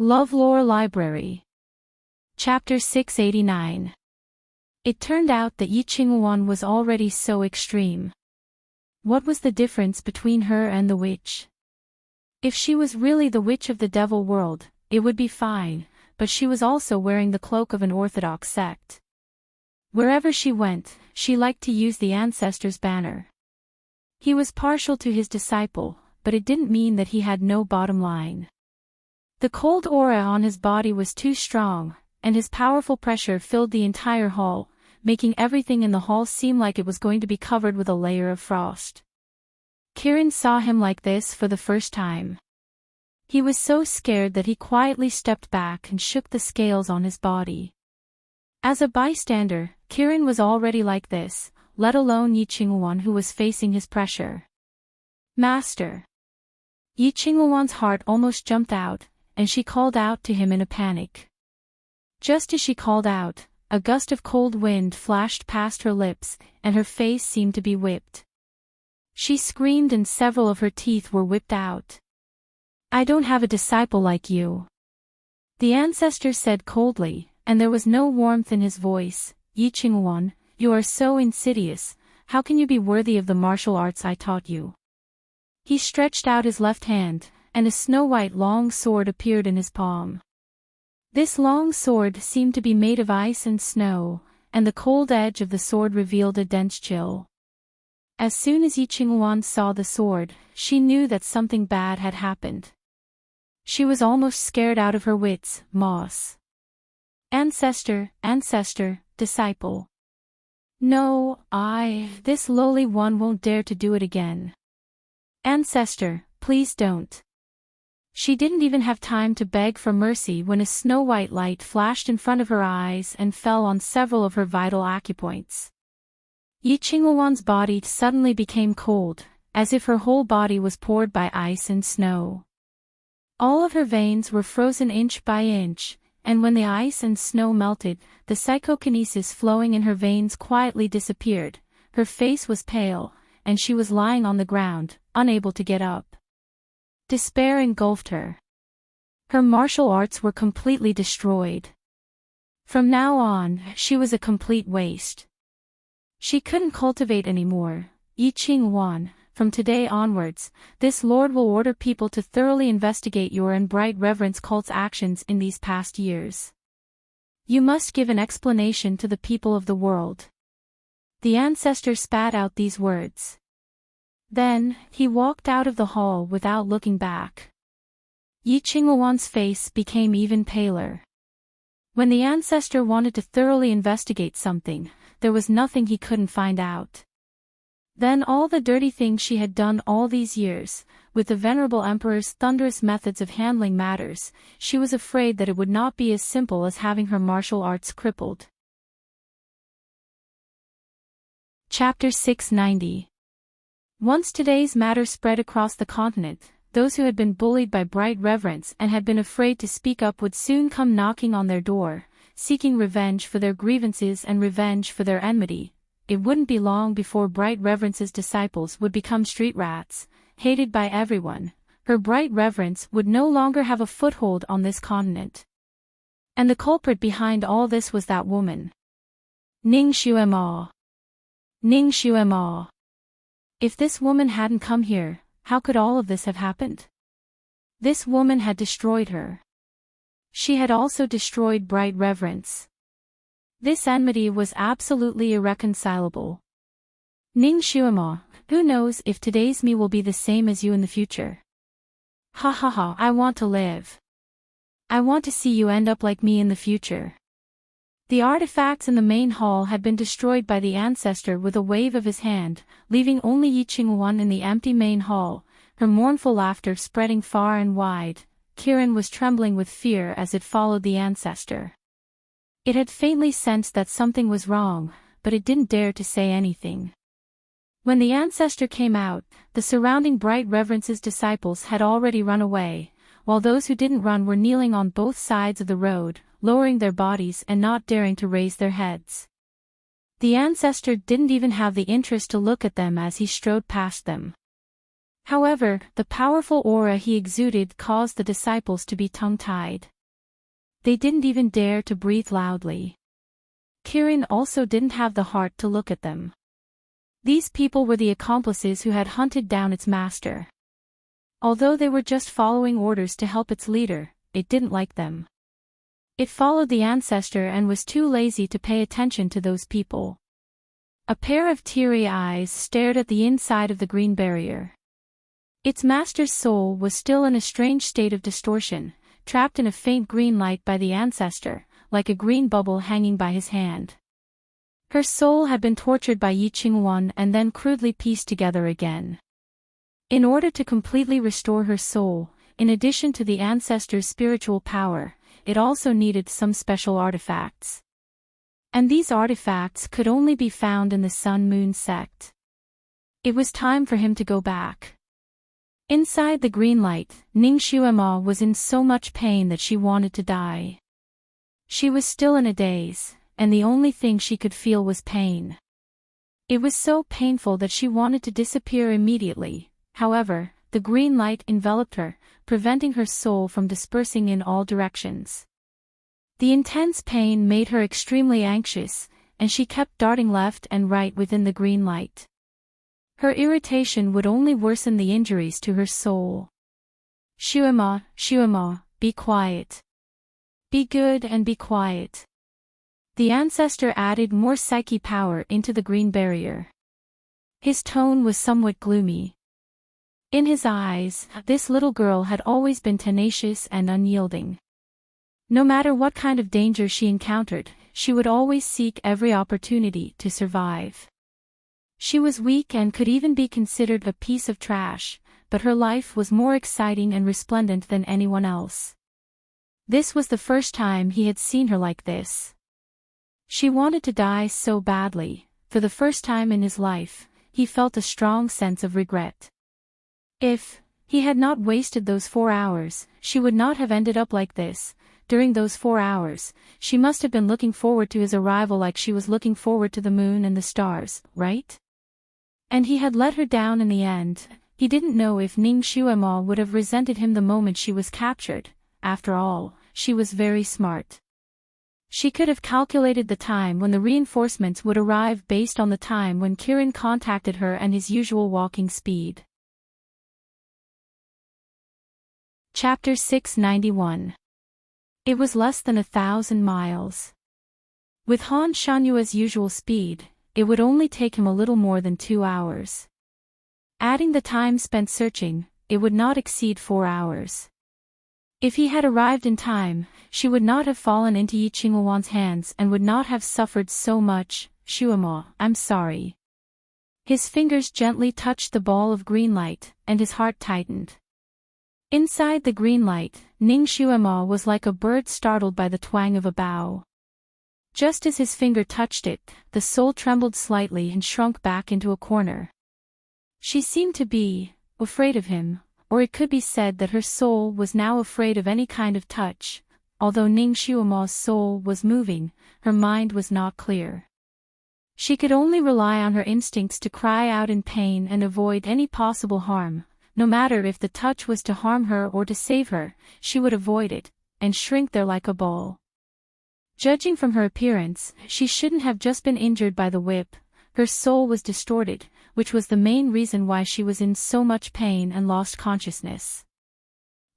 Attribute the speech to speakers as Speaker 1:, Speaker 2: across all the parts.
Speaker 1: LoveLore Library. Chapter 689. It turned out that Yi Qingwan was already so extreme. What was the difference between her and the witch? If she was really the witch of the devil world, it would be fine, but she was also wearing the cloak of an orthodox sect. Wherever she went, she liked to use the ancestor's banner. He was partial to his disciple, but it didn't mean that he had no bottom line. The cold aura on his body was too strong, and his powerful pressure filled the entire hall, making everything in the hall seem like it was going to be covered with a layer of frost. Kiran saw him like this for the first time. He was so scared that he quietly stepped back and shook the scales on his body. As a bystander, Kiran was already like this, let alone Yi Qingwan, who was facing his pressure. Master! Yi Qingwan's heart almost jumped out, and she called out to him in a panic. Just as she called out, a gust of cold wind flashed past her lips, and her face seemed to be whipped. She screamed and several of her teeth were whipped out. I don't have a disciple like you. The ancestor said coldly, and there was no warmth in his voice. Yi Qingwan, you are so insidious, how can you be worthy of the martial arts I taught you? He stretched out his left hand, and a snow-white long sword appeared in his palm. This long sword seemed to be made of ice and snow, and the cold edge of the sword revealed a dense chill. As soon as Yi Qingwan saw the sword, she knew that something bad had happened. She was almost scared out of her wits. Moss. Ancestor, disciple. No, this lowly one won't dare to do it again. Ancestor, please don't. She didn't even have time to beg for mercy when a snow-white light flashed in front of her eyes and fell on several of her vital acupoints. Yi Qingwan's body suddenly became cold, as if her whole body was poured by ice and snow. All of her veins were frozen inch by inch, and when the ice and snow melted, the psychokinesis flowing in her veins quietly disappeared. Her face was pale, and she was lying on the ground, unable to get up. Despair engulfed her. Her martial arts were completely destroyed. From now on, she was a complete waste. She couldn't cultivate anymore. Yi Qingwan, from today onwards, this Lord will order people to thoroughly investigate your and Bright Reverence cult's actions in these past years. You must give an explanation to the people of the world. The ancestor spat out these words. Then, he walked out of the hall without looking back. Yi Qingwan's face became even paler. When the ancestor wanted to thoroughly investigate something, there was nothing he couldn't find out. Then all the dirty things she had done all these years, with the venerable emperor's thunderous methods of handling matters, she was afraid that it would not be as simple as having her martial arts crippled. Chapter 690. Once today's matter spread across the continent, those who had been bullied by Bright Reverence and had been afraid to speak up would soon come knocking on their door, seeking revenge for their grievances and revenge for their enmity. It wouldn't be long before Bright Reverence's disciples would become street rats, hated by everyone. Her Bright Reverence would no longer have a foothold on this continent. And the culprit behind all this was that woman. Ning Xuema. Ning Xuema. If this woman hadn't come here, how could all of this have happened? This woman had destroyed her. She had also destroyed Bright Reverence. This enmity was absolutely irreconcilable. Ning Xuema, who knows if today's me will be the same as you in the future? Ha ha ha, I want to live. I want to see you end up like me in the future. The artifacts in the main hall had been destroyed by the ancestor with a wave of his hand, leaving only Yi Qingwan in the empty main hall, her mournful laughter spreading far and wide. Kiran was trembling with fear as it followed the ancestor. It had faintly sensed that something was wrong, but it didn't dare to say anything. When the ancestor came out, the surrounding Bright Reverence's disciples had already run away, while those who didn't run were kneeling on both sides of the road, lowering their bodies and not daring to raise their heads. The ancestor didn't even have the interest to look at them as he strode past them. However, the powerful aura he exuded caused the disciples to be tongue-tied. They didn't even dare to breathe loudly. Kirin also didn't have the heart to look at them. These people were the accomplices who had hunted down its master. Although they were just following orders to help its leader, it didn't like them. It followed the ancestor and was too lazy to pay attention to those people. A pair of teary eyes stared at the inside of the green barrier. Its master's soul was still in a strange state of distortion, trapped in a faint green light by the ancestor, like a green bubble hanging by his hand. Her soul had been tortured by Yi Qingwan and then crudely pieced together again. In order to completely restore her soul, in addition to the ancestor's spiritual power, it also needed some special artifacts. And these artifacts could only be found in the Sun-Moon sect. It was time for him to go back. Inside the green light, Ning Xuema was in so much pain that she wanted to die. She was still in a daze, and the only thing she could feel was pain. It was so painful that she wanted to disappear immediately. However, the green light enveloped her, preventing her soul from dispersing in all directions. The intense pain made her extremely anxious, and she kept darting left and right within the green light. Her irritation would only worsen the injuries to her soul. Xuema, Xuema, be quiet. Be good and be quiet. The ancestor added more psyche power into the green barrier. His tone was somewhat gloomy. In his eyes, this little girl had always been tenacious and unyielding. No matter what kind of danger she encountered, she would always seek every opportunity to survive. She was weak and could even be considered a piece of trash, but her life was more exciting and resplendent than anyone else. This was the first time he had seen her like this. She wanted to die so badly. For the first time in his life, he felt a strong sense of regret. If he had not wasted those 4 hours, she would not have ended up like this. During those 4 hours, she must have been looking forward to his arrival like she was looking forward to the moon and the stars, right? And he had let her down in the end. He didn't know if Ning Xuema would have resented him the moment she was captured. After all, she was very smart. She could have calculated the time when the reinforcements would arrive based on the time when Kirin contacted her and his usual walking speed. Chapter 691. It was less than 1,000 miles. With Han Shanyue's usual speed, it would only take him a little more than 2 hours. Adding the time spent searching, it would not exceed 4 hours. If he had arrived in time, she would not have fallen into Yi Qingwan's hands and would not have suffered so much. Xuema, I'm sorry. His fingers gently touched the ball of green light, and his heart tightened. Inside the green light, Ning Xuema was like a bird startled by the twang of a bow. Just as his finger touched it, the soul trembled slightly and shrunk back into a corner. She seemed to be afraid of him, or it could be said that her soul was now afraid of any kind of touch. Although Ning Xuema's soul was moving, her mind was not clear. She could only rely on her instincts to cry out in pain and avoid any possible harm. No matter if the touch was to harm her or to save her, she would avoid it, and shrink there like a ball. Judging from her appearance, she shouldn't have just been injured by the whip. Her soul was distorted, which was the main reason why she was in so much pain and lost consciousness.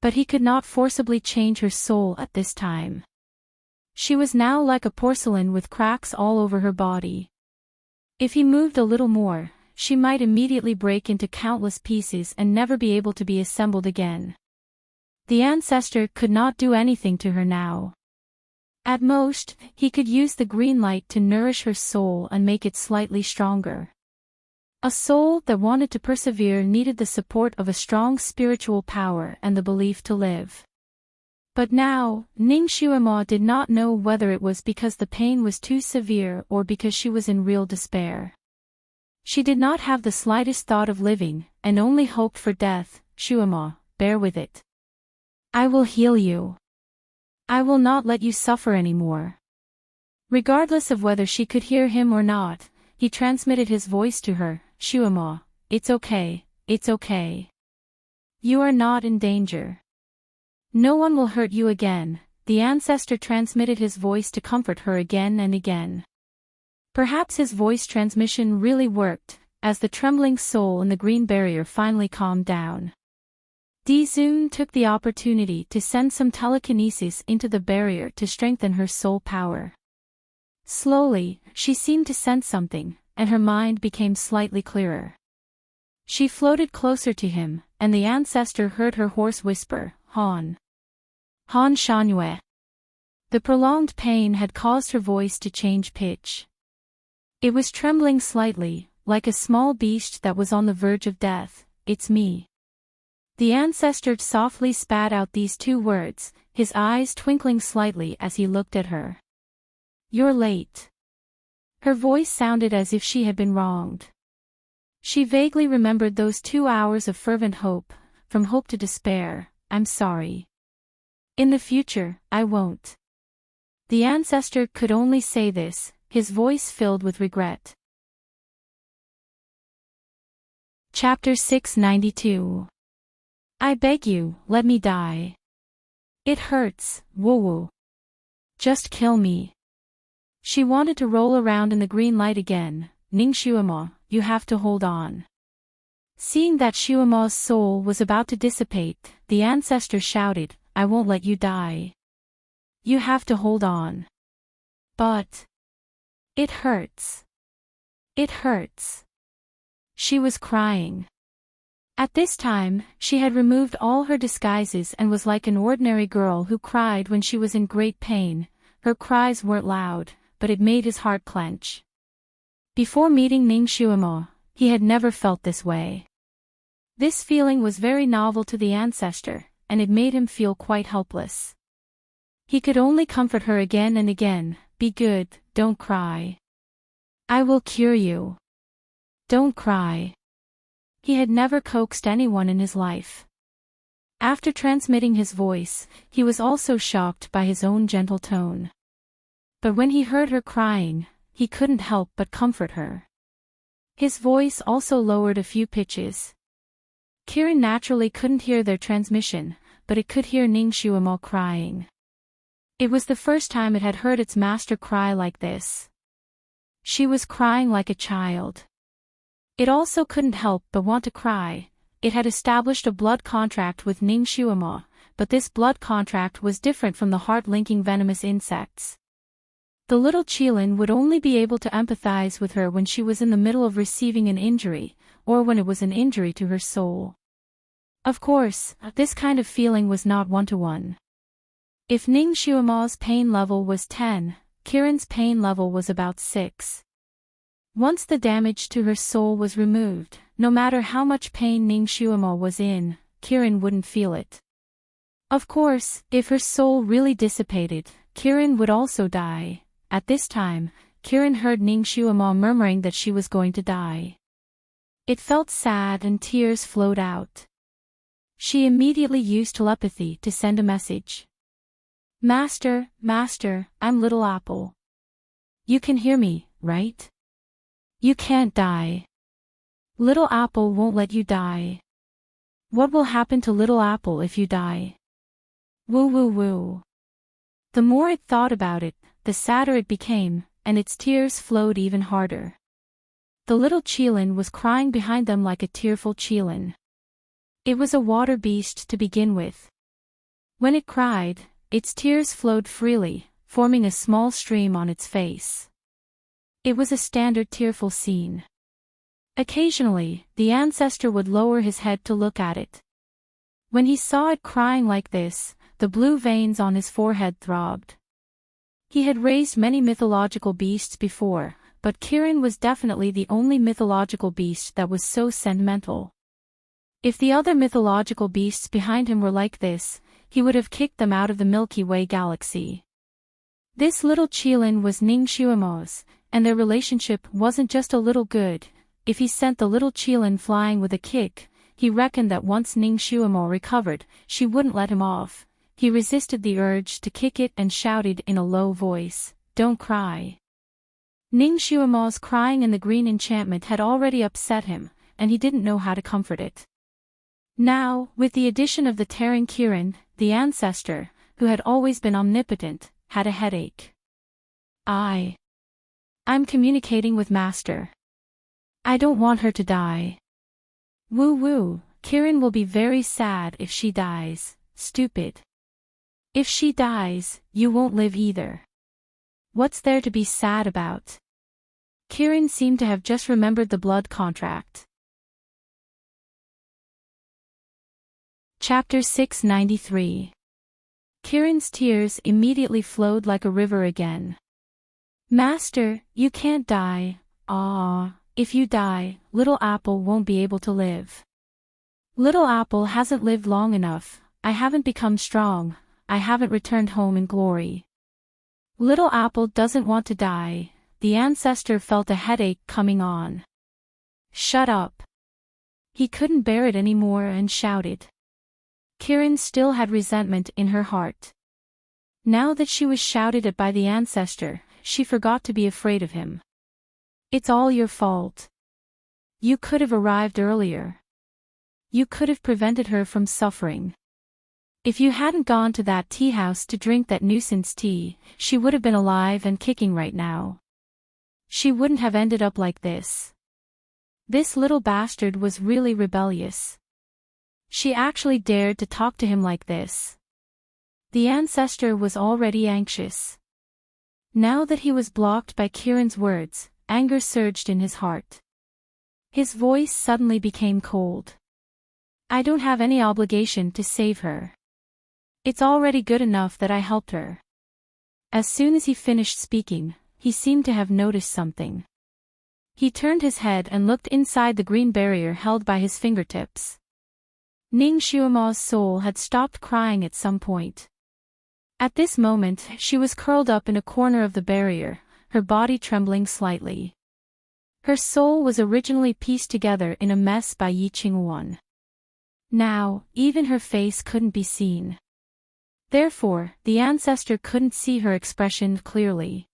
Speaker 1: But he could not forcibly change her soul at this time. She was now like a porcelain with cracks all over her body. If he moved a little more, she might immediately break into countless pieces and never be able to be assembled again. The ancestor could not do anything to her now. At most, he could use the green light to nourish her soul and make it slightly stronger. A soul that wanted to persevere needed the support of a strong spiritual power and the belief to live. But now, Ning Xuema did not know whether it was because the pain was too severe or because she was in real despair. She did not have the slightest thought of living, and only hoped for death. Xuema, bear with it. I will heal you. I will not let you suffer anymore. Regardless of whether she could hear him or not, he transmitted his voice to her. Xuema, it's okay, it's okay. You are not in danger. No one will hurt you again. The ancestor transmitted his voice to comfort her again and again. Perhaps his voice transmission really worked, as the trembling soul in the green barrier finally calmed down. Dizun took the opportunity to send some telekinesis into the barrier to strengthen her soul power. Slowly, she seemed to sense something, and her mind became slightly clearer. She floated closer to him, and the ancestor heard her hoarse whisper, Han. Han Shanyue. The prolonged pain had caused her voice to change pitch. It was trembling slightly, like a small beast that was on the verge of death. It's me. The ancestor softly spat out these two words, his eyes twinkling slightly as he looked at her. You're late. Her voice sounded as if she had been wronged. She vaguely remembered those 2 hours of fervent hope, from hope to despair. I'm sorry. In the future, I won't. The ancestor could only say this, his voice filled with regret. Chapter 692. I beg you, let me die. It hurts, woo-woo. Just kill me. She wanted to roll around in the green light again. Ning Shuemo, you have to hold on. Seeing that Shuemo's soul was about to dissipate, the ancestor shouted, I won't let you die. You have to hold on. But it hurts. It hurts. She was crying. At this time, she had removed all her disguises and was like an ordinary girl who cried when she was in great pain. Her cries weren't loud, but it made his heart clench. Before meeting Ning Shuemo, he had never felt this way. This feeling was very novel to the ancestor, and it made him feel quite helpless. He could only comfort her again and again, be good, don't cry. I will cure you. Don't cry. He had never coaxed anyone in his life. After transmitting his voice, he was also shocked by his own gentle tone. But when he heard her crying, he couldn't help but comfort her. His voice also lowered a few pitches. Kirin naturally couldn't hear their transmission, but it could hear Ning Shuemo crying. It was the first time it had heard its master cry like this. She was crying like a child. It also couldn't help but want to cry. It had established a blood contract with Ning Shuemo, but this blood contract was different from the heart-linking venomous insects. The little Qilin would only be able to empathize with her when she was in the middle of receiving an injury, or when it was an injury to her soul. Of course, this kind of feeling was not one-to-one. If Ning Shuemo's pain level was 10, Kirin's pain level was about 6. Once the damage to her soul was removed, no matter how much pain Ning Shuemo was in, Kirin wouldn't feel it. Of course, if her soul really dissipated, Kirin would also die. At this time, Kirin heard Ning Shuemo murmuring that she was going to die. It felt sad and tears flowed out. She immediately used telepathy to send a message. Master, Master, I'm Little Apple. You can hear me, right? You can't die. Little Apple won't let you die. What will happen to Little Apple if you die? Woo woo woo. The more it thought about it, the sadder it became, and its tears flowed even harder. The little Qilin was crying behind them like a tearful Qilin. It was a water beast to begin with. When it cried, its tears flowed freely, forming a small stream on its face. It was a standard tearful scene. Occasionally, the ancestor would lower his head to look at it. When he saw it crying like this, the blue veins on his forehead throbbed. He had raised many mythological beasts before, but Kirin was definitely the only mythological beast that was so sentimental. If the other mythological beasts behind him were like this, he would have kicked them out of the Milky Way galaxy. This little Qilin was Ning Shuemo's, and their relationship wasn't just a little good. If he sent the little Qilin flying with a kick, he reckoned that once Ning Shuemo recovered, she wouldn't let him off. He resisted the urge to kick it and shouted in a low voice, "Don't cry." Ning Shuemo's crying in the green enchantment had already upset him, and he didn't know how to comfort it. Now, with the addition of the tearing Kirin, the ancestor, who had always been omnipotent, had a headache. I'm communicating with Master. I don't want her to die. Woo-woo, Kirin will be very sad if she dies, stupid. If she dies, you won't live either. What's there to be sad about? Kirin seemed to have just remembered the blood contract. Chapter 693. Kirin's tears immediately flowed like a river again. Master, you can't die. If you die, Little Apple won't be able to live. Little Apple hasn't lived long enough, I haven't become strong, I haven't returned home in glory. Little Apple doesn't want to die. The ancestor felt a headache coming on. Shut up. He couldn't bear it anymore and shouted. Kirin still had resentment in her heart. Now that she was shouted at by the ancestor, she forgot to be afraid of him. It's all your fault. You could have arrived earlier. You could have prevented her from suffering. If you hadn't gone to that tea house to drink that nuisance tea, she would have been alive and kicking right now. She wouldn't have ended up like this. This little bastard was really rebellious. She actually dared to talk to him like this. The ancestor was already anxious. Now that he was blocked by Kirin's words, anger surged in his heart. His voice suddenly became cold. I don't have any obligation to save her. It's already good enough that I helped her. As soon as he finished speaking, he seemed to have noticed something. He turned his head and looked inside the green barrier held by his fingertips. Ning Xuema's soul had stopped crying at some point. At this moment, she was curled up in a corner of the barrier, her body trembling slightly. Her soul was originally pieced together in a mess by Yi Qingwan. Now, even her face couldn't be seen. Therefore, the ancestor couldn't see her expression clearly.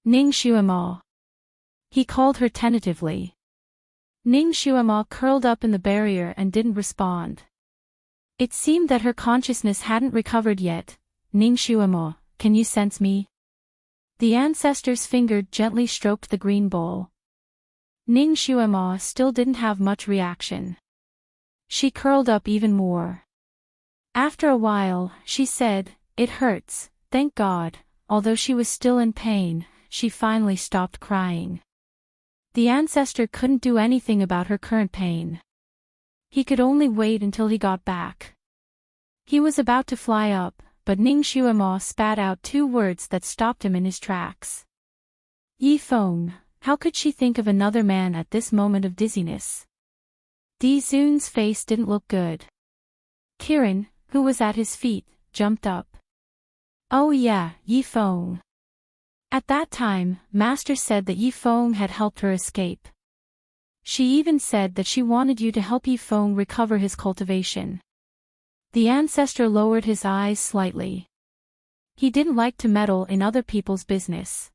Speaker 1: Ning Xuema. He called her tentatively. Ning Xuema curled up in the barrier and didn't respond. It seemed that her consciousness hadn't recovered yet. Ning Xuema, can you sense me? The ancestor's finger gently stroked the green bowl. Ning Xuema still didn't have much reaction. She curled up even more. After a while, she said, "It hurts, thank God." Although she was still in pain, she finally stopped crying. The ancestor couldn't do anything about her current pain. He could only wait until he got back. He was about to fly up, but Ning Xuema spat out two words that stopped him in his tracks. Yi Feng, how could she think of another man at this moment of dizziness? Di Zun's face didn't look good. Kirin, who was at his feet, jumped up. Oh yeah, Yi Feng. At that time, Master said that Yi Feng had helped her escape. She even said that she wanted you to help Yi Feng recover his cultivation. The ancestor lowered his eyes slightly. He didn't like to meddle in other people's business.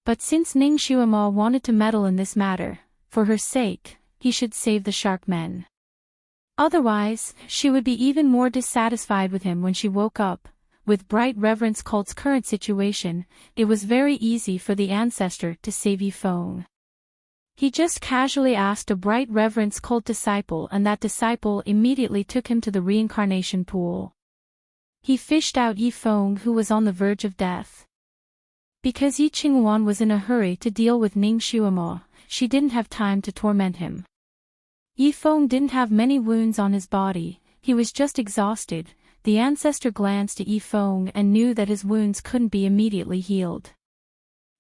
Speaker 1: But since Ning Xuema wanted to meddle in this matter, for her sake, he should save the shark men. Otherwise, she would be even more dissatisfied with him when she woke up. With Bright Reverence Cult's current situation, it was very easy for the ancestor to save Yi Feng. He just casually asked a Bright Reverence Cult disciple, and that disciple immediately took him to the reincarnation pool. He fished out Yi Feng, who was on the verge of death. Because Yi Qingwan was in a hurry to deal with Ning Xuema, she didn't have time to torment him. Yi Feng didn't have many wounds on his body, he was just exhausted. The ancestor glanced at Yi Feng and knew that his wounds couldn't be immediately healed.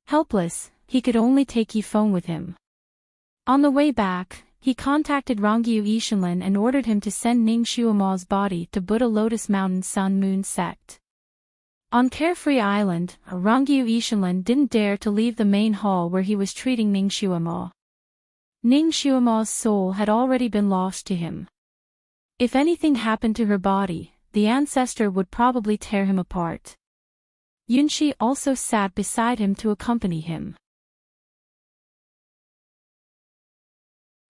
Speaker 1: Helpless, he could only take Yi Feng with him. On the way back, he contacted Rongyu Yishanlin and ordered him to send Ning Xuema's body to Buddha Lotus Mountain Sun Moon Sect. On Carefree Island, Rongyu Yishanlin didn't dare to leave the main hall where he was treating Ning Xuema. Ning Xuema's soul had already been lost to him. If anything happened to her body, the ancestor would probably tear him apart. Yunshi also sat beside him to accompany him.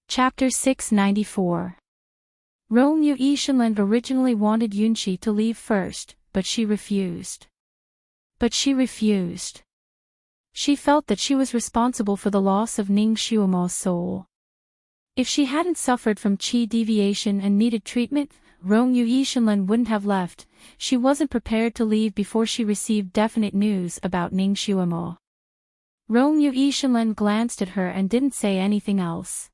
Speaker 1: Chapter 694. Rong Yuishenland originally wanted Yunxi to leave first, but she refused. She felt that she was responsible for the loss of Ning Xuemo's soul. If she hadn't suffered from qi deviation and needed treatment, Rong Yuishenland wouldn't have left. She wasn't prepared to leave before she received definite news about Ning Xuemo. Rong Yuishenland glanced at her and didn't say anything else.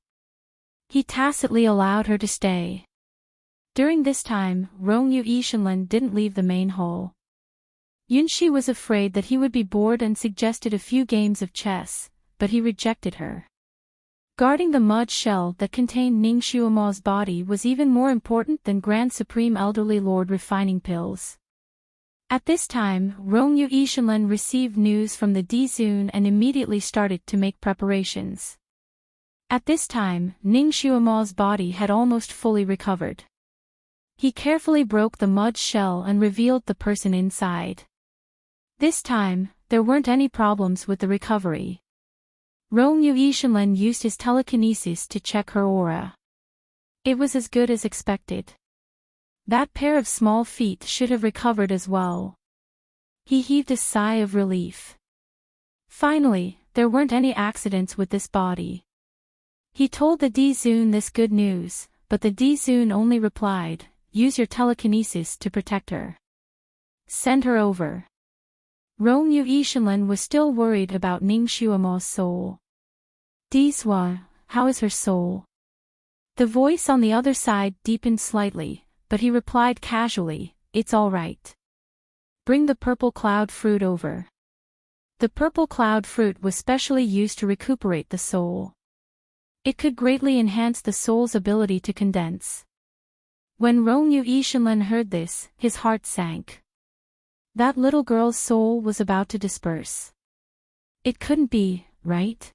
Speaker 1: He tacitly allowed her to stay. During this time, Rong Yuishenland didn't leave the main hall. Yunxi was afraid that he would be bored and suggested a few games of chess, but he rejected her. Guarding the mud shell that contained Ning Xuemo's body was even more important than Grand Supreme Elderly Lord refining pills. At this time, Rong Yuishenland received news from the Dizun and immediately started to make preparations. At this time, Ning Xuemo's body had almost fully recovered. He carefully broke the mud shell and revealed the person inside. This time, there weren't any problems with the recovery. Rong Yuishenland used his telekinesis to check her aura. It was as good as expected. That pair of small feet should have recovered as well. He heaved a sigh of relief. Finally, there weren't any accidents with this body. He told the Dizun this good news, but the Dizun only replied, "Use your telekinesis to protect her. Send her over." Rong Yuishenland was still worried about Ning Xuemo's soul. "Dizwa, how is her soul?" The voice on the other side deepened slightly, but he replied casually, "It's all right. Bring the purple cloud fruit over." The purple cloud fruit was specially used to recuperate the soul. It could greatly enhance the soul's ability to condense. When Rong Yuishenland heard this, his heart sank. That little girl's soul was about to disperse. It couldn't be, right?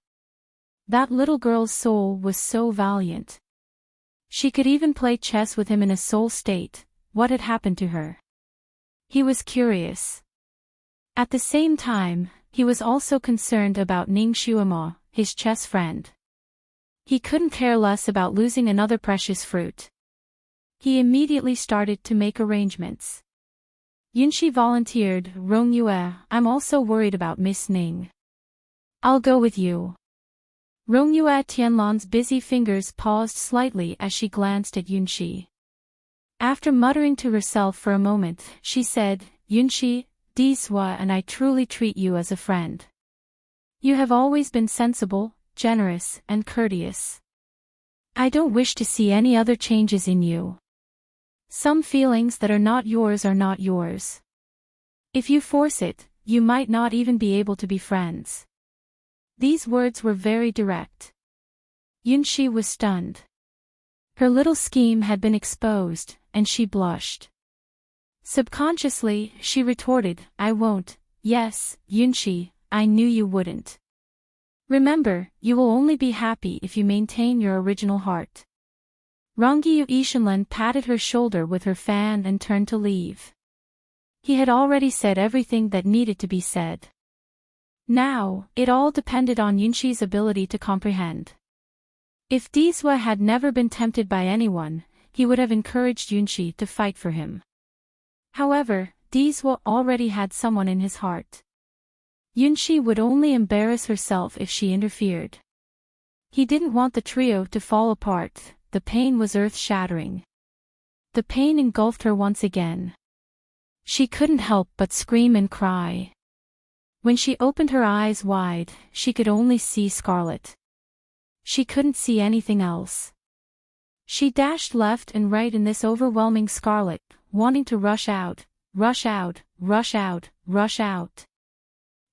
Speaker 1: That little girl's soul was so valiant. She could even play chess with him in a soul state. What had happened to her? He was curious. At the same time, he was also concerned about Ning Xuemo, his chess friend. He couldn't care less about losing another precious fruit. He immediately started to make arrangements. Yunxi volunteered, "Rong Yue, I'm also worried about Miss Ning. I'll go with you." Rong Yue Tianlan's busy fingers paused slightly as she glanced at Yunxi. After muttering to herself for a moment, she said, "Yunxi, Dizwa and I truly treat you as a friend. You have always been sensible, generous, and courteous. I don't wish to see any other changes in you. Some feelings that are not yours are not yours. If you force it, you might not even be able to be friends." These words were very direct. Yunxi was stunned. Her little scheme had been exposed, and she blushed. Subconsciously, she retorted, "I won't." "Yes, Yunxi, I knew you wouldn't. Remember, you will only be happy if you maintain your original heart." Rong Yuishenland patted her shoulder with her fan and turned to leave. He had already said everything that needed to be said. Now, it all depended on Yunxi's ability to comprehend. If Dizwa had never been tempted by anyone, he would have encouraged Yunxi to fight for him. However, Dizwa already had someone in his heart. Yunxi would only embarrass herself if she interfered. He didn't want the trio to fall apart. The pain was earth-shattering. The pain engulfed her once again. She couldn't help but scream and cry. When she opened her eyes wide, she could only see scarlet. She couldn't see anything else. She dashed left and right in this overwhelming scarlet, wanting to rush out, rush out, rush out, rush out.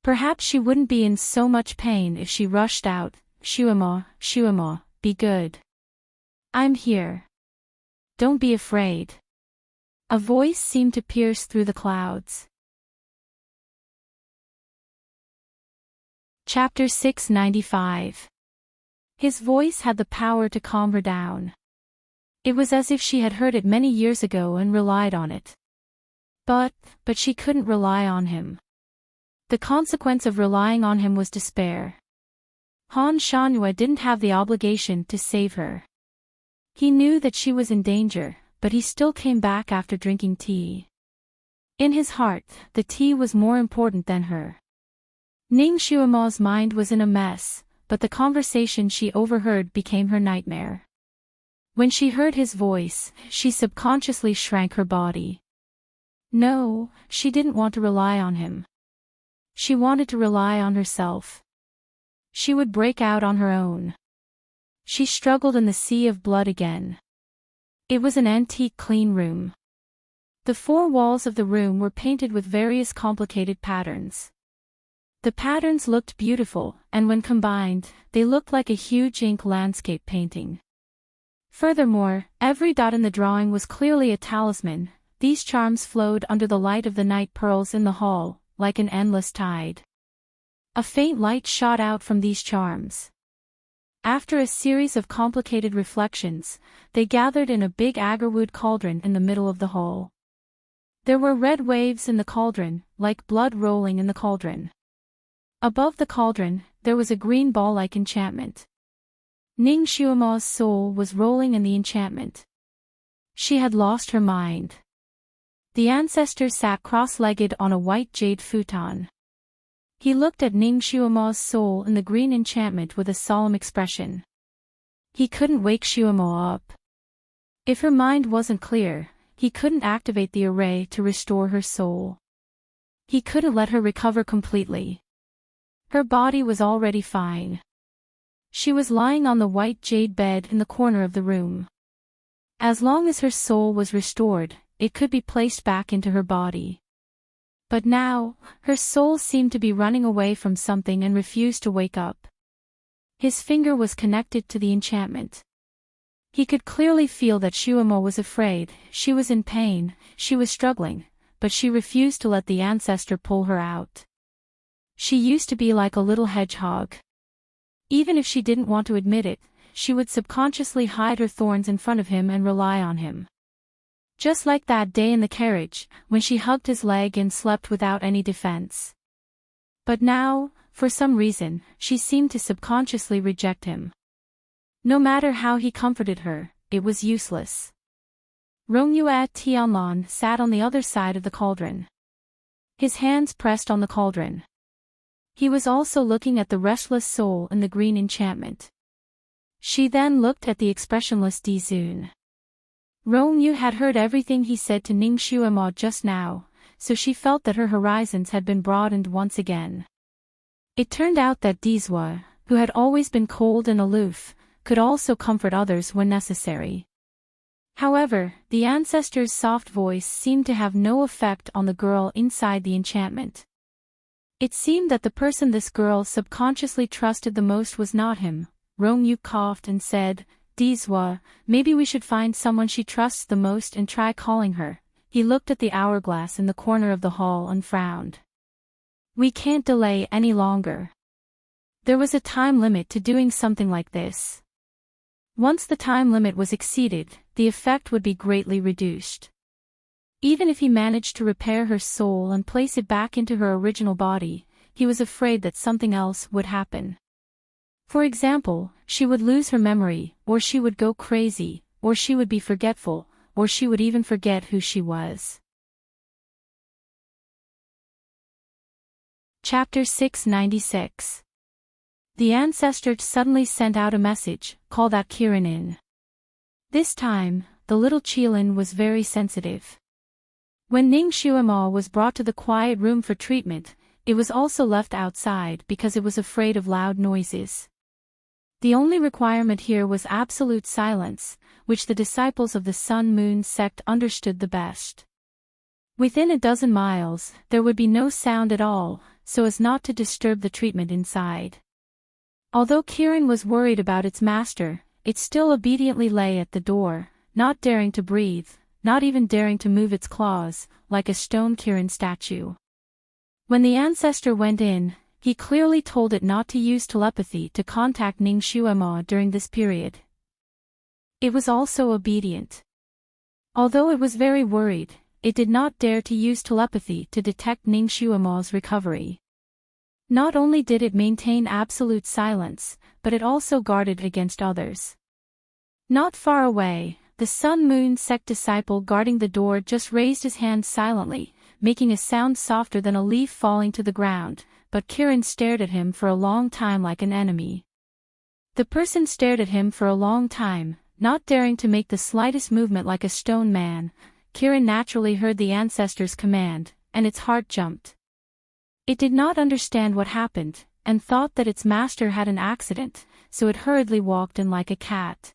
Speaker 1: Perhaps she wouldn't be in so much pain if she rushed out. "Xuemo, Xuemo, be good. I'm here. Don't be afraid." A voice seemed to pierce through the clouds. Chapter 695. His voice had the power to calm her down. It was as if she had heard it many years ago and relied on it. But she couldn't rely on him. The consequence of relying on him was despair. Han Shanhua didn't have the obligation to save her. He knew that she was in danger, but he still came back after drinking tea. In his heart, the tea was more important than her. Ning Xuemo's mind was in a mess, but the conversation she overheard became her nightmare. When she heard his voice, she subconsciously shrank her body. No, she didn't want to rely on him. She wanted to rely on herself. She would break out on her own. She struggled in the sea of blood again. It was an antique clean room. The four walls of the room were painted with various complicated patterns. The patterns looked beautiful, and when combined, they looked like a huge ink landscape painting. Furthermore, every dot in the drawing was clearly a talisman. These charms flowed under the light of the night pearls in the hall, like an endless tide. A faint light shot out from these charms. After a series of complicated reflections, they gathered in a big agarwood cauldron in the middle of the hall. There were red waves in the cauldron, like blood rolling in the cauldron. Above the cauldron, there was a green ball-like enchantment. Ning Xuemo's soul was rolling in the enchantment. She had lost her mind. The ancestor sat cross-legged on a white jade futon. He looked at Ning Xuemo's soul in the green enchantment with a solemn expression. He couldn't wake Xuemo up. If her mind wasn't clear, he couldn't activate the array to restore her soul. He couldn't let her recover completely. Her body was already fine. She was lying on the white jade bed in the corner of the room. As long as her soul was restored, it could be placed back into her body. But now, her soul seemed to be running away from something and refused to wake up. His finger was connected to the enchantment. He could clearly feel that Xuemo was afraid, she was in pain, she was struggling, but she refused to let the ancestor pull her out. She used to be like a little hedgehog. Even if she didn't want to admit it, she would subconsciously hide her thorns in front of him and rely on him. Just like that day in the carriage, when she hugged his leg and slept without any defense. But now, for some reason, she seemed to subconsciously reject him. No matter how he comforted her, it was useless. Rongyue Tianlon sat on the other side of the cauldron. His hands pressed on the cauldron. He was also looking at the restless soul in the green enchantment. She then looked at the expressionless Dizun. Rongyu had heard everything he said to Ning Xuemo just now, so she felt that her horizons had been broadened once again. It turned out that Dizwa, who had always been cold and aloof, could also comfort others when necessary. However, the ancestor's soft voice seemed to have no effect on the girl inside the enchantment. It seemed that the person this girl subconsciously trusted the most was not him. Rongyu coughed and said, Dizwa, maybe we should find someone she trusts the most and try calling her. He looked at the hourglass in the corner of the hall and frowned. We can't delay any longer. There was a time limit to doing something like this. Once the time limit was exceeded, the effect would be greatly reduced. Even if he managed to repair her soul and place it back into her original body, he was afraid that something else would happen. For example, she would lose her memory, or she would go crazy, or she would be forgetful, or she would even forget who she was. Chapter 696. The ancestor suddenly sent out a message, call that Kirin in. This time, the little Qilin was very sensitive. When Ning Xuemo was brought to the quiet room for treatment, it was also left outside because it was afraid of loud noises. The only requirement here was absolute silence, which the disciples of the Sun-Moon sect understood the best. Within a dozen miles, there would be no sound at all, so as not to disturb the treatment inside. Although Kirin was worried about its master, it still obediently lay at the door, not daring to breathe, not even daring to move its claws, like a stone Kirin statue. When the ancestor went in, he clearly told it not to use telepathy to contact Ning Xuemo during this period. It was also obedient. Although it was very worried, it did not dare to use telepathy to detect Ning Xuemo's recovery. Not only did it maintain absolute silence, but it also guarded against others. Not far away, The Sun Moon sect disciple guarding the door just raised his hand silently, making a sound softer than a leaf falling to the ground, but Kirin stared at him for a long time like an enemy. The person stared at him for a long time, not daring to make the slightest movement like a stone man. Kirin naturally heard the ancestor's command, and its heart jumped. It did not understand what happened, and thought that its master had an accident, so it hurriedly walked in like a cat.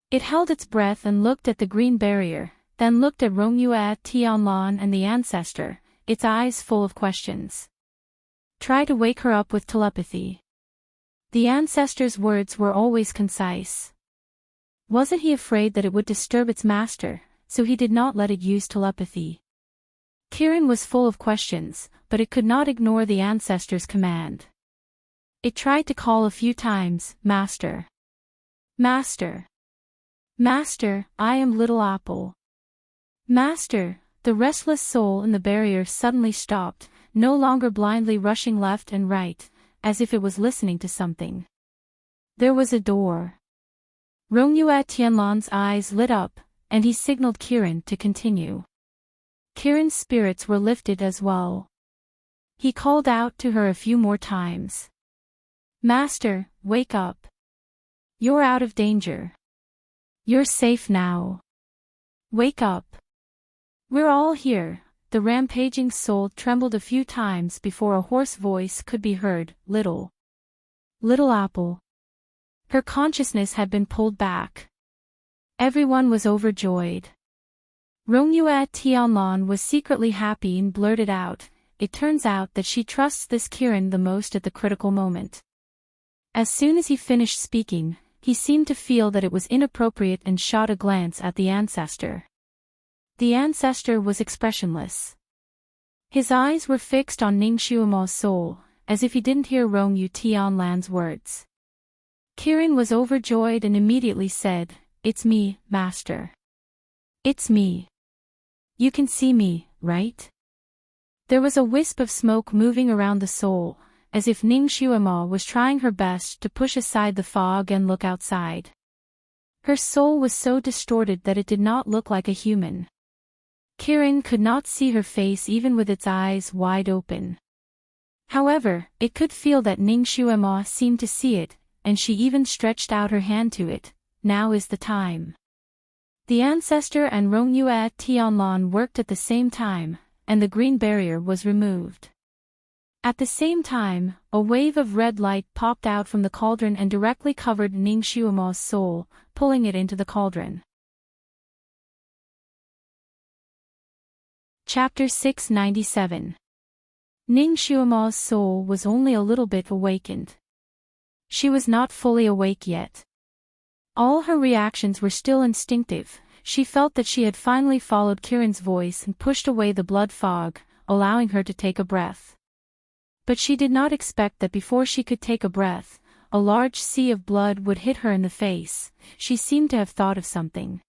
Speaker 1: It held its breath and looked at the green barrier, then looked at Rongyue Tianlan and the ancestor, its eyes full of questions. Try to wake her up with telepathy. The ancestor's words were always concise. Wasn't he afraid that it would disturb its master, so he did not let it use telepathy? Kirin was full of questions, but it could not ignore the ancestor's command. It tried to call a few times, Master. Master. Master, I am Little Apple. Master. The restless soul in the barrier suddenly stopped, no longer blindly rushing left and right, as if it was listening to something. There was a door. Rongyue Tianlan's eyes lit up, and he signaled Kirin to continue. Kirin's spirits were lifted as well. He called out to her a few more times. Master, wake up. You're out of danger. You're safe now. Wake up. We're all here. The rampaging soul trembled a few times before a hoarse voice could be heard, Little Apple. Her consciousness had been pulled back. Everyone was overjoyed. Rongyue Tianlan was secretly happy and blurted out, it turns out that she trusts this Kirin the most at the critical moment. As soon as he finished speaking, he seemed to feel that it was inappropriate and shot a glance at the ancestor. The ancestor was expressionless. His eyes were fixed on Ning Xuema's soul, as if he didn't hear Rongyue Tianlan's words. Kirin was overjoyed and immediately said, It's me, Master. It's me. You can see me, right? There was a wisp of smoke moving around the soul, as if Ning Xuema was trying her best to push aside the fog and look outside. Her soul was so distorted that it did not look like a human. Kirin could not see her face even with its eyes wide open. However, it could feel that Ning Xuema seemed to see it, and she even stretched out her hand to it. Now is the time. The ancestor and Rongyue Tianlan worked at the same time, and the green barrier was removed. At the same time, a wave of red light popped out from the cauldron and directly covered Ning Xuema's soul, pulling it into the cauldron. Chapter 697. Ning Xuema's soul was only a little bit awakened. She was not fully awake yet. All her reactions were still instinctive. She felt that she had finally followed Kirin's voice and pushed away the blood fog, allowing her to take a breath. But she did not expect that before she could take a breath, a large sea of blood would hit her in the face. She seemed to have thought of something.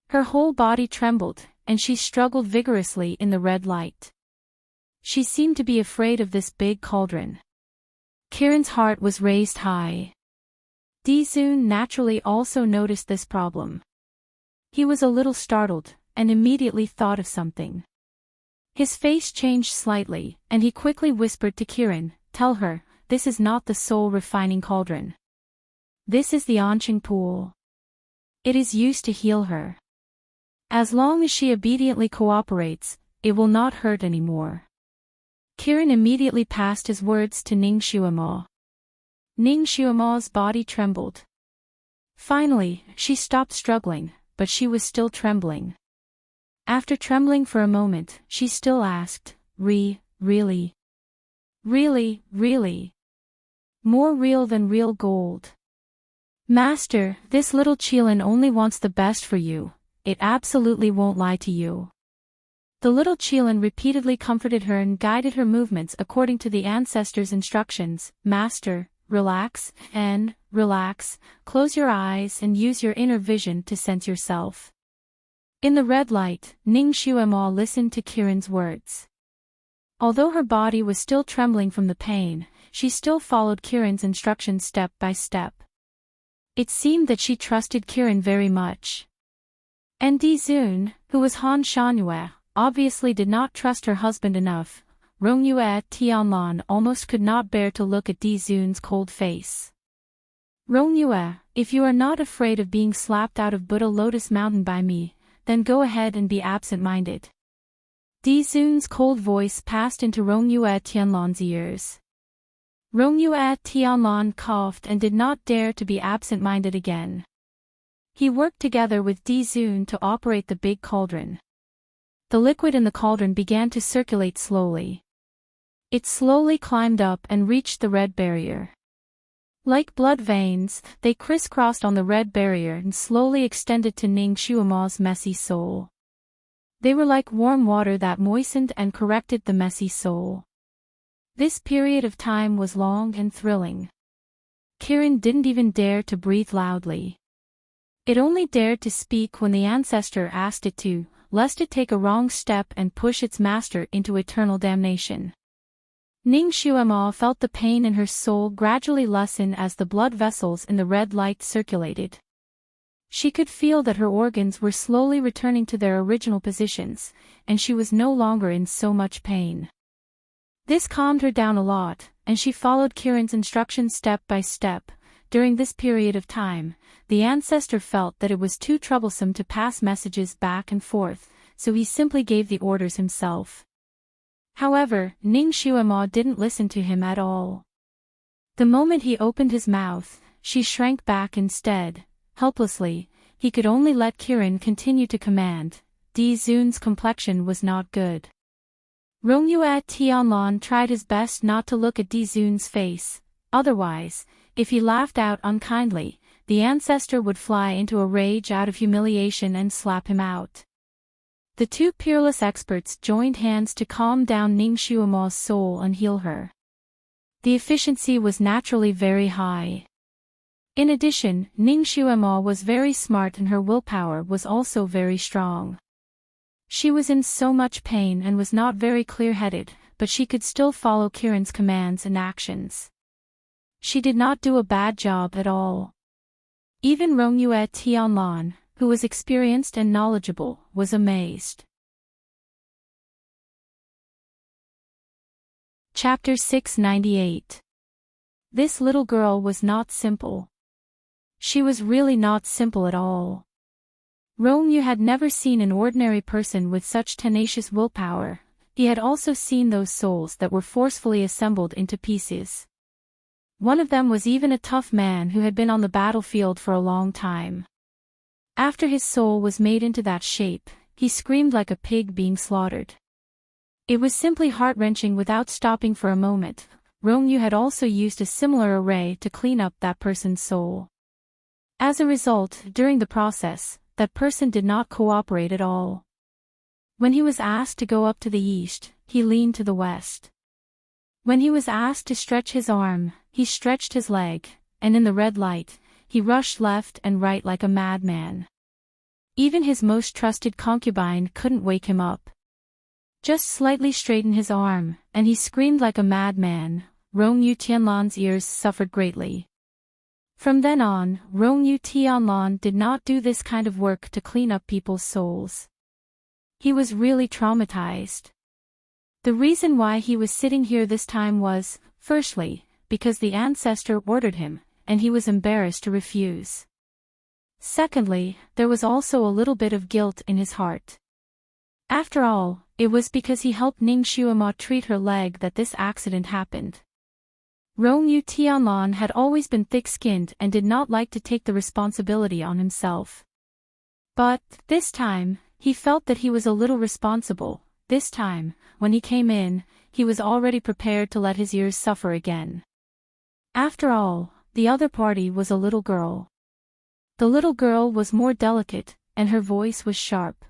Speaker 1: Her whole body trembled, and she struggled vigorously in the red light. She seemed to be afraid of this big cauldron. Kirin's heart was raised high. Dizun naturally also noticed this problem. He was a little startled, and immediately thought of something. His face changed slightly, and he quickly whispered to Kirin, Tell her, this is not the soul refining cauldron. This is the Enchanting pool. It is used to heal her. As long as she obediently cooperates, it will not hurt anymore. Kirin immediately passed his words to Ning Xuema. Ning Xuema's body trembled. Finally, she stopped struggling, but she was still trembling. After trembling for a moment, she still asked, Really? Really? More real than real gold. Master, this little Qilin only wants the best for you. It absolutely won't lie to you. The little Qilin repeatedly comforted her and guided her movements according to the ancestor's instructions. Master, relax, close your eyes and use your inner vision to sense yourself. In the red light, Ning Xuema listened to Kirin's words. Although her body was still trembling from the pain, she still followed Kirin's instructions step by step. It seemed that she trusted Kirin very much. And Di-zoon, who was Han Shangyue, obviously did not trust her husband enough. Rongyue Tianlan almost could not bear to look at Di-zoon's cold face. Rongyue, if you are not afraid of being slapped out of Buddha Lotus Mountain by me, then go ahead and be absent-minded. Di-zoon's cold voice passed into Rongyue Tianlan's ears. Rongyue Tianlan coughed and did not dare to be absent-minded again. He worked together with Di-zoon to operate the big cauldron. The liquid in the cauldron began to circulate slowly. It slowly climbed up and reached the red barrier. Like blood veins, they crisscrossed on the red barrier and slowly extended to Ning Shuama's messy soul. They were like warm water that moistened and corrected the messy soul. This period of time was long and thrilling. Kirin didn't even dare to breathe loudly. It only dared to speak when the ancestor asked it to, lest it take a wrong step and push its master into eternal damnation. Ning Shuama felt the pain in her soul gradually lessen as the blood vessels in the red light circulated. She could feel that her organs were slowly returning to their original positions, and she was no longer in so much pain. This calmed her down a lot, and she followed Kirin's instructions step by step. During this period of time, the ancestor felt that it was too troublesome to pass messages back and forth, so he simply gave the orders himself. However, Ning Shuama didn't listen to him at all. The moment he opened his mouth, she shrank back instead. Helplessly, he could only let Kirin continue to command. Di-zoon's complexion was not good. Rongyue Tianlan tried his best not to look at Di-zoon's face, otherwise, if he laughed out unkindly, the ancestor would fly into a rage out of humiliation and slap him out. The two peerless experts joined hands to calm down Ning Shuama's soul and heal her. The efficiency was naturally very high. In addition, Ning Shuama was very smart and her willpower was also very strong. She was in so much pain and was not very clear-headed, but she could still follow Kirin's commands and actions. She did not do a bad job at all. Even Rongyue Tianlan, who was experienced and knowledgeable, was amazed. Chapter 698. This little girl was not simple. She was really not simple at all. Rongyue had never seen an ordinary person with such tenacious willpower. He had also seen those souls that were forcefully assembled into pieces. One of them was even a tough man who had been on the battlefield for a long time. After his soul was made into that shape, he screamed like a pig being slaughtered. It was simply heart-wrenching without stopping for a moment. Rongyue had also used a similar array to clean up that person's soul. As a result, during the process, that person did not cooperate at all. When he was asked to go up to the east, he leaned to the west. When he was asked to stretch his arm, he stretched his leg, and in the red light, he rushed left and right like a madman. Even his most trusted concubine couldn't wake him up. Just slightly straighten his arm, and he screamed like a madman. Rongyue Tianlan's ears suffered greatly. From then on, Rongyue Tianlan did not do this kind of work to clean up people's souls. He was really traumatized. The reason why he was sitting here this time was, firstly, because the ancestor ordered him, and he was embarrassed to refuse. Secondly, there was also a little bit of guilt in his heart. After all, it was because he helped Ning Shuama treat her leg that this accident happened. Rongyue Tianlan had always been thick-skinned and did not like to take the responsibility on himself. But, this time, he felt that he was a little responsible. This time, when he came in, he was already prepared to let his ears suffer again. After all, the other party was a little girl. The little girl was more delicate, and her voice was sharp.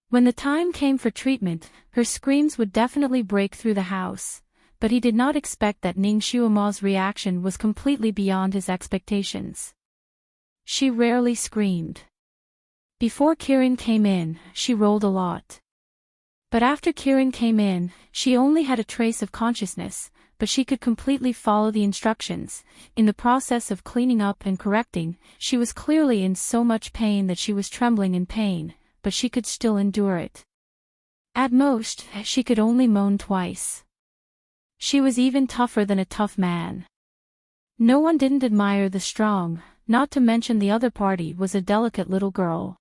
Speaker 1: When the time came for treatment, her screams would definitely break through the house. But he did not expect that Ning Shuama's reaction was completely beyond his expectations. She rarely screamed. Before Kirin came in, she rolled a lot. But after Kirin came in, she only had a trace of consciousness, but she could completely follow the instructions. In the process of cleaning up and correcting, she was clearly in so much pain that she was trembling in pain, but she could still endure it. At most, she could only moan twice. She was even tougher than a tough man. No one didn't admire the strong, not to mention the other party was a delicate little girl.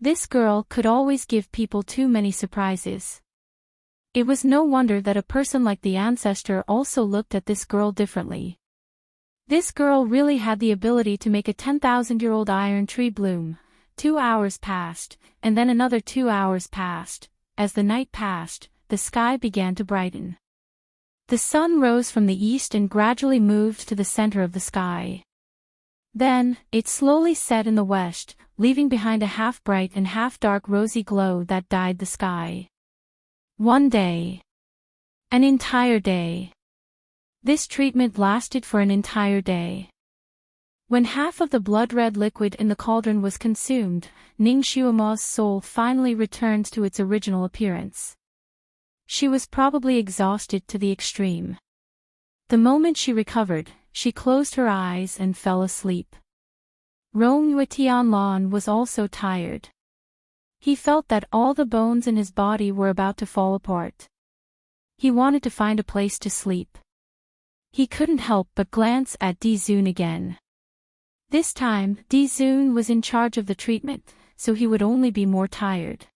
Speaker 1: This girl could always give people too many surprises. It was no wonder that a person like the ancestor also looked at this girl differently. This girl really had the ability to make a 10,000-year-old iron tree bloom. 2 hours passed, and then another 2 hours passed. As the night passed, the sky began to brighten. The sun rose from the east and gradually moved to the center of the sky. Then, it slowly set in the west, leaving behind a half-bright and half-dark rosy glow that dyed the sky. One day. An entire day. This treatment lasted for an entire day. When half of the blood-red liquid in the cauldron was consumed, Ning Xuema's soul finally returned to its original appearance. She was probably exhausted to the extreme. The moment she recovered, she closed her eyes and fell asleep. Rongyue Tianlan was also tired. He felt that all the bones in his body were about to fall apart. He wanted to find a place to sleep. He couldn't help but glance at Di Zun again. This time, Di Zun was in charge of the treatment, so he would only be more tired.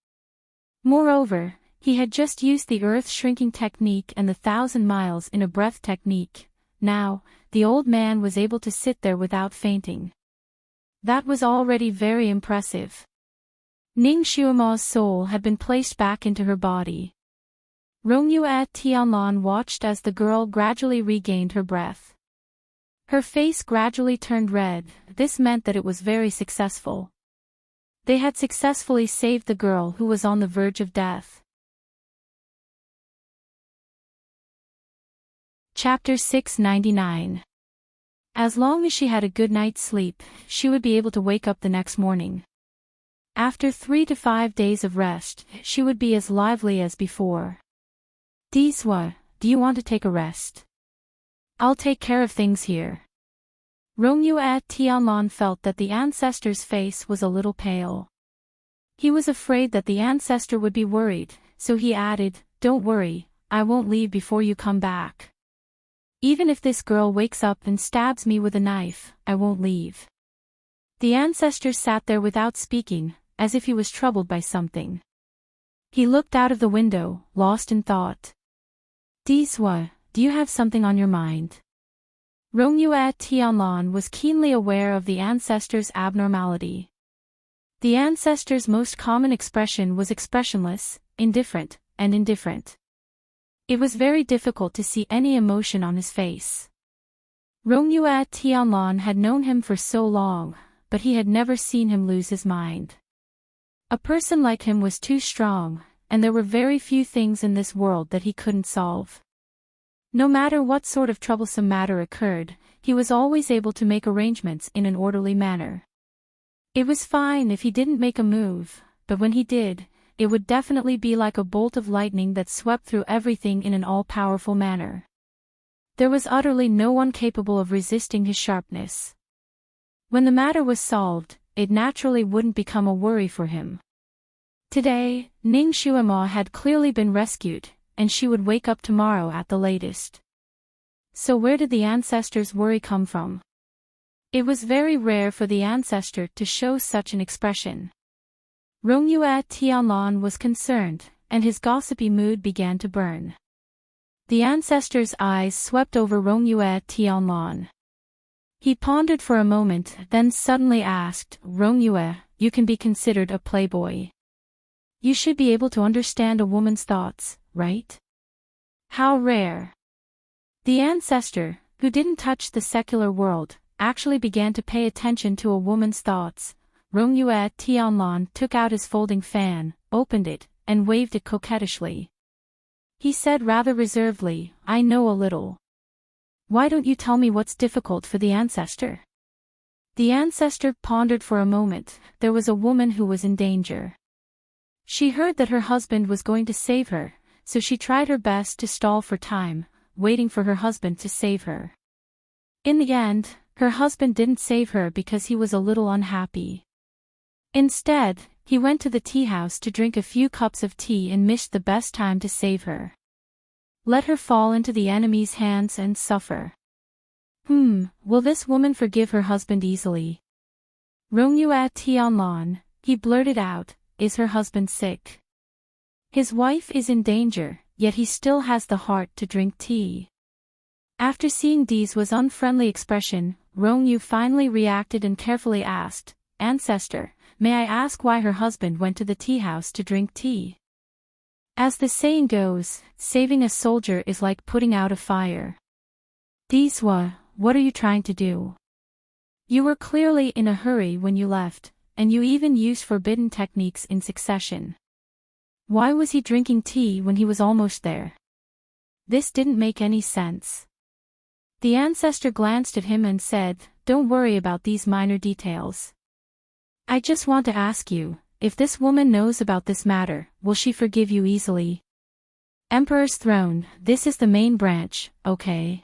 Speaker 1: Moreover, he had just used the earth-shrinking technique and the 1,000 miles in a breath technique. Now, the old man was able to sit there without fainting. That was already very impressive. Ning Xuema's soul had been placed back into her body. Rongyue Tianlan watched as the girl gradually regained her breath. Her face gradually turned red. This meant that it was very successful. They had successfully saved the girl who was on the verge of death. Chapter 699. As long as she had a good night's sleep, she would be able to wake up the next morning. After 3 to 5 days of rest, she would be as lively as before. Diswa, do you want to take a rest? I'll take care of things here. Rongyue Tianlan felt that the ancestor's face was a little pale. He was afraid that the ancestor would be worried, so he added, "Don't worry, I won't leave before you come back. Even if this girl wakes up and stabs me with a knife, I won't leave." The ancestor sat there without speaking, as if he was troubled by something. He looked out of the window, lost in thought. Diswa, do you have something on your mind? Rongyue Tianlan was keenly aware of the ancestor's abnormality. The ancestor's most common expression was expressionless, indifferent, and indifferent. It was very difficult to see any emotion on his face. Rongyue Tianlan had known him for so long, but he had never seen him lose his mind. A person like him was too strong, and there were very few things in this world that he couldn't solve. No matter what sort of troublesome matter occurred, he was always able to make arrangements in an orderly manner. It was fine if he didn't make a move, but when he did, it would definitely be like a bolt of lightning that swept through everything in an all-powerful manner. There was utterly no one capable of resisting his sharpness. When the matter was solved, it naturally wouldn't become a worry for him. Today, Ning Xuema had clearly been rescued, and she would wake up tomorrow at the latest. So where did the ancestor's worry come from? It was very rare for the ancestor to show such an expression. Rongyue Tianlan was concerned, and his gossipy mood began to burn. The ancestor's eyes swept over Rongyue Tianlan. He pondered for a moment, then suddenly asked, "Rongyue, you can be considered a playboy. You should be able to understand a woman's thoughts, right?" How rare. The ancestor, who didn't touch the secular world, actually began to pay attention to a woman's thoughts. Rongyue Tianlan took out his folding fan, opened it, and waved it coquettishly. He said rather reservedly, "I know a little. Why don't you tell me what's difficult for the ancestor?" The ancestor pondered for a moment. There was a woman who was in danger. She heard that her husband was going to save her, so she tried her best to stall for time. waiting for her husband to save her. In the end, her husband didn't save her because he was a little unhappy. Instead, he went to the tea house to drink a few cups of tea and missed the best time to save her. Let her fall into the enemy's hands and suffer. Will this woman forgive her husband easily? Rongyu at Tianlan, he blurted out, is her husband sick? His wife is in danger, yet he still has the heart to drink tea. After seeing Dee's unfriendly expression, Rongyu finally reacted and carefully asked, Ancestor, may I ask why her husband went to the tea house to drink tea? As the saying goes, saving a soldier is like putting out a fire. Deeswa, what are you trying to do? You were clearly in a hurry when you left, and you even used forbidden techniques in succession. Why was he drinking tea when he was almost there? This didn't make any sense. The ancestor glanced at him and said, Don't worry about these minor details. I just want to ask you, if this woman knows about this matter, will she forgive you easily? Emperor's throne, this is the main branch, okay?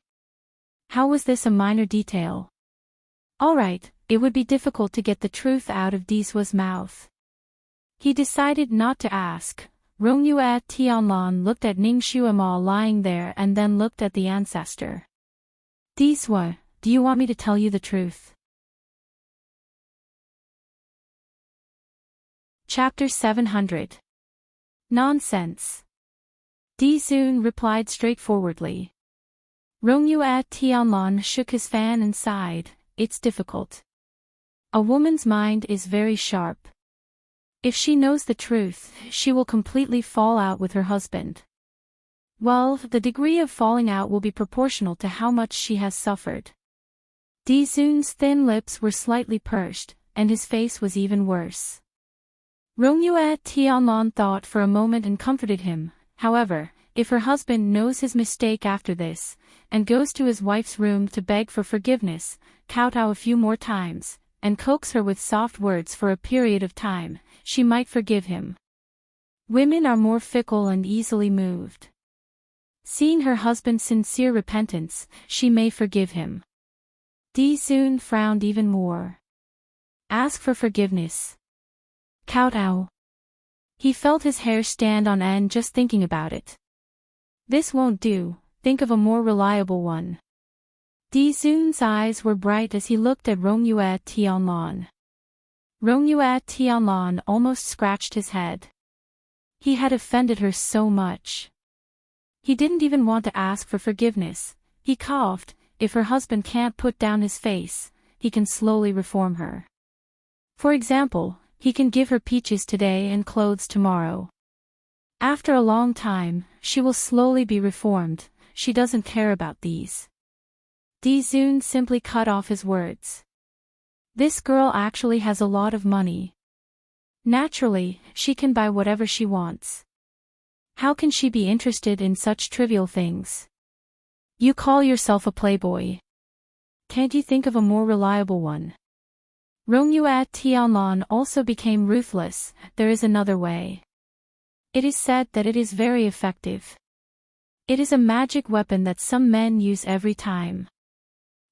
Speaker 1: How was this a minor detail? Alright, it would be difficult to get the truth out of Deeswa's mouth. He decided not to ask. Rongyu at Tianlan looked at Ning Shuama lying there and then looked at the ancestor. Deeswa, do you want me to tell you the truth? Chapter 700. Nonsense. Deezun replied straightforwardly. Rongyu at Tianlan shook his fan and sighed, it's difficult. A woman's mind is very sharp. If she knows the truth, she will completely fall out with her husband. Well, the degree of falling out will be proportional to how much she has suffered. Deezun's thin lips were slightly pursed, and his face was even worse. Rongyu at Tianlan thought for a moment and comforted him. However, if her husband knows his mistake after this, and goes to his wife's room to beg for forgiveness, kowtow a few more times, and coax her with soft words for a period of time, she might forgive him. Women are more fickle and easily moved. Seeing her husband's sincere repentance, she may forgive him. Deezun frowned even more. Ask for forgiveness. Kowtow. He felt his hair stand on end just thinking about it. This won't do, think of a more reliable one. Deezun's eyes were bright as he looked at Rongyu at Tianlan. Rongyu at Tianlan almost scratched his head. He had offended her so much. He didn't even want to ask for forgiveness. He coughed, if her husband can't put down his face, he can slowly reform her. For example, he can give her peaches today and clothes tomorrow. After a long time, she will slowly be reformed, she doesn't care about these. Deezun simply cut off his words. This girl actually has a lot of money. Naturally, she can buy whatever she wants. How can she be interested in such trivial things? You call yourself a playboy. Can't you think of a more reliable one? Rongyu at Tianlan also became ruthless. There is another way. It is said that it is very effective. It is a magic weapon that some men use every time.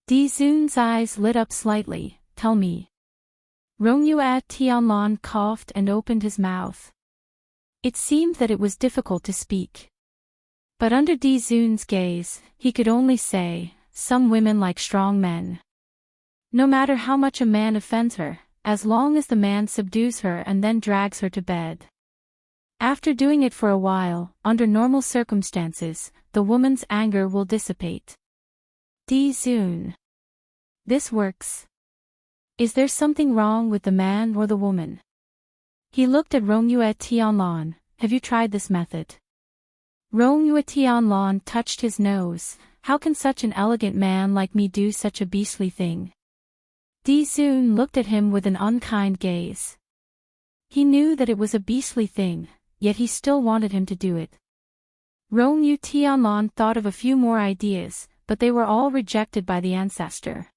Speaker 1: Deezun's eyes lit up slightly. Tell me. Rongyu at Tianlan coughed and opened his mouth. It seemed that it was difficult to speak. But under Deezun's gaze, he could only say, some women like strong men. No matter how much a man offends her, as long as the man subdues her and then drags her to bed. After doing it for a while, under normal circumstances, the woman's anger will dissipate. Deezun. This works. Is there something wrong with the man or the woman? He looked at Rongyu at Tianlan. Have you tried this method? Rongyu at Tianlan touched his nose. How can such an elegant man like me do such a beastly thing? Deezun looked at him with an unkind gaze. He knew that it was a beastly thing, yet he still wanted him to do it. Rongyu Tianlan thought of a few more ideas, but they were all rejected by the ancestor.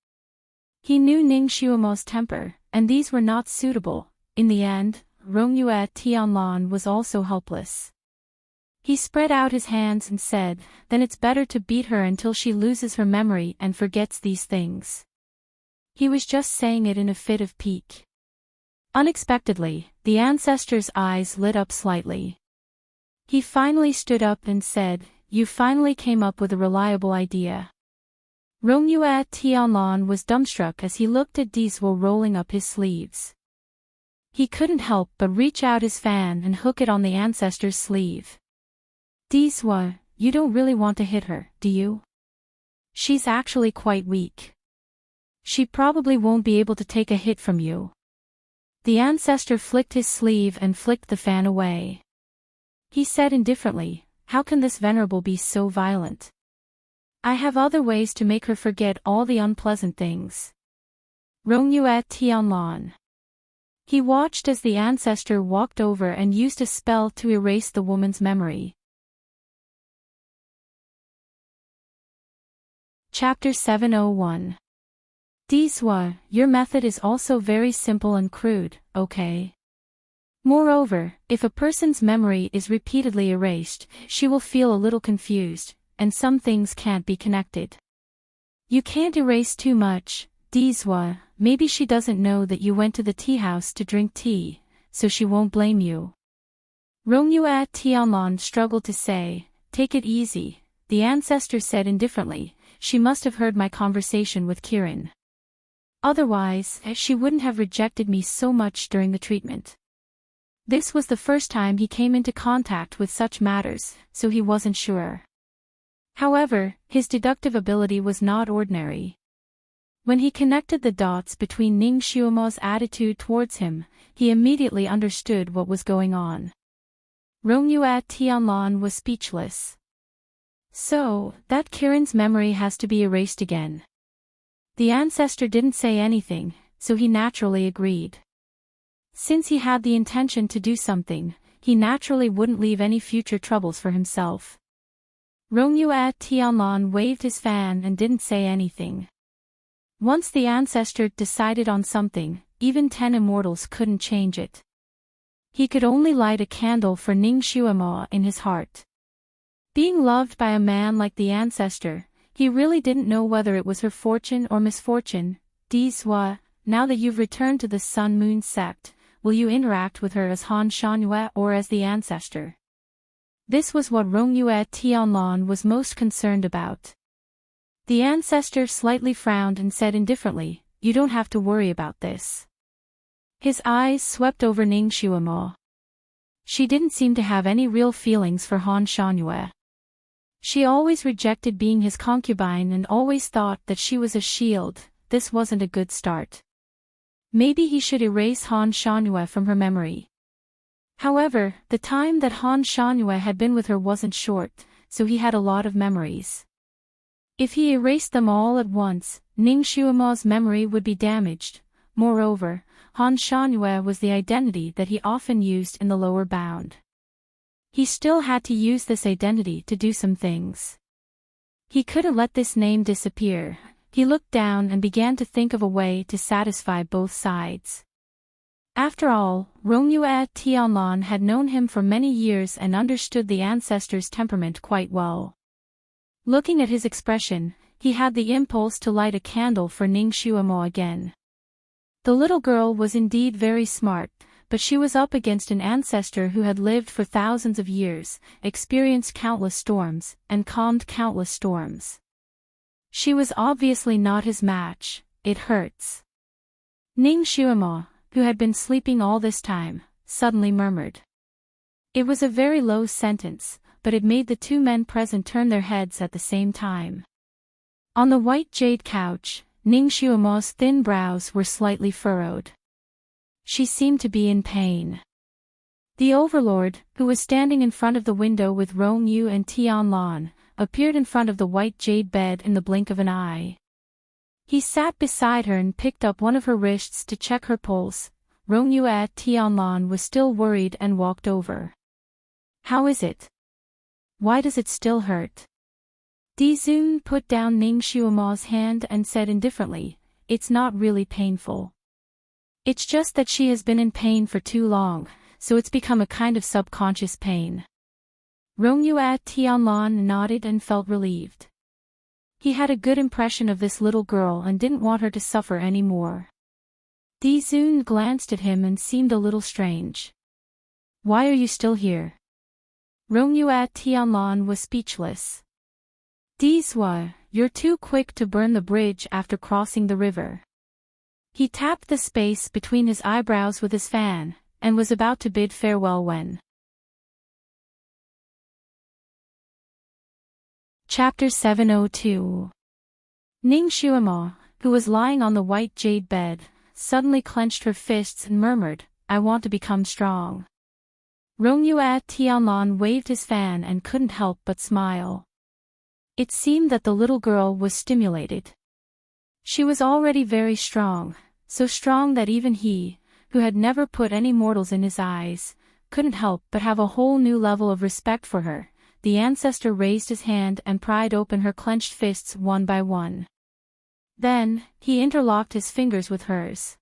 Speaker 1: He knew Ning Shuomo's temper, and these were not suitable. In the end, Rongyu at Tianlan was also helpless. He spread out his hands and said, then it's better to beat her until she loses her memory and forgets these things. He was just saying it in a fit of pique. Unexpectedly, the ancestor's eyes lit up slightly. He finally stood up and said, you finally came up with a reliable idea. Rongyue Tianlan was dumbstruck as he looked at Dizwo rolling up his sleeves. He couldn't help but reach out his fan and hook it on the ancestor's sleeve. Dizwo, you don't really want to hit her, do you? She's actually quite weak. She probably won't be able to take a hit from you. The ancestor flicked his sleeve and flicked the fan away. He said indifferently, how can this venerable be so violent? I have other ways to make her forget all the unpleasant things. Rongyue Tianlan. He watched as the ancestor walked over and used a spell to erase the woman's memory. Chapter 701. Dizwo, your method is also very simple and crude, okay? Moreover, if a person's memory is repeatedly erased, she will feel a little confused, and some things can't be connected. You can't erase too much, Dizwo. Maybe she doesn't know that you went to the tea house to drink tea, so she won't blame you. Rongyue Tianlan struggled to say, take it easy, the ancestor said indifferently, she must have heard my conversation with Kirin. Otherwise, she wouldn't have rejected me so much during the treatment. This was the first time he came into contact with such matters, so he wasn't sure. However, his deductive ability was not ordinary. When he connected the dots between Ning Xuemo's attitude towards him, he immediately understood what was going on. Rongyue Tianlan was speechless. So, that Kirin's memory has to be erased again. The ancestor didn't say anything, so he naturally agreed. Since he had the intention to do something, he naturally wouldn't leave any future troubles for himself. Rongyue Tianlan waved his fan and didn't say anything. Once the ancestor decided on something, even 10 immortals couldn't change it. He could only light a candle for Ning Xuemo in his heart. Being loved by a man like the ancestor, he really didn't know whether it was her fortune or misfortune. Dizwo, now that you've returned to the Sun Moon sect, will you interact with her as Han Shangyue or as the ancestor? This was what Rongyue Tianlan was most concerned about. The ancestor slightly frowned and said indifferently, you don't have to worry about this. His eyes swept over Ning Xuemo. She didn't seem to have any real feelings for Han Shangyue. She always rejected being his concubine and always thought that she was a shield. This wasn't a good start. Maybe he should erase Han Shangyue from her memory. However, the time that Han Shangyue had been with her wasn't short, so he had a lot of memories. If he erased them all at once, Ning Xuemo's memory would be damaged. Moreover, Han Shangyue was the identity that he often used in the lower bound. He still had to use this identity to do some things. He couldn't let this name disappear. He looked down and began to think of a way to satisfy both sides. After all, Rongyue Tianlan had known him for many years and understood the ancestor's temperament quite well. Looking at his expression, he had the impulse to light a candle for Ning Xuemo again. The little girl was indeed very smart, but she was up against an ancestor who had lived for thousands of years, experienced countless storms, and calmed countless storms. She was obviously not his match. It hurts. Ning Xuemo, who had been sleeping all this time, suddenly murmured. It was a very low sentence, but it made the two men present turn their heads at the same time. On the white jade couch, Ning Xuemo's thin brows were slightly furrowed. She seemed to be in pain. The overlord, who was standing in front of the window with Rongyue and Tianlan, appeared in front of the white jade bed in the blink of an eye. He sat beside her and picked up one of her wrists to check her pulse. Rongyue Tianlan was still worried and walked over. How is it? Why does it still hurt? Dizun put down Ning Xuemo's hand and said indifferently, it's not really painful. It's just that she has been in pain for too long, so it's become a kind of subconscious pain. Rongyu Tianlan nodded and felt relieved. He had a good impression of this little girl and didn't want her to suffer anymore. Di Zun glanced at him and seemed a little strange. Why are you still here? Rongyu Tianlan was speechless. Di Zua, you're too quick to burn the bridge after crossing the river. He tapped the space between his eyebrows with his fan, and was about to bid farewell when. Chapter 702. Ning Xuema, who was lying on the white jade bed, suddenly clenched her fists and murmured, I want to become strong. Rongyu Tianlan waved his fan and couldn't help but smile. It seemed that the little girl was stimulated. She was already very strong, so strong that even he, who had never put any mortals in his eyes, couldn't help but have a whole new level of respect for her. The ancestor raised his hand and pried open her clenched fists one by one. Then, he interlocked his fingers with hers.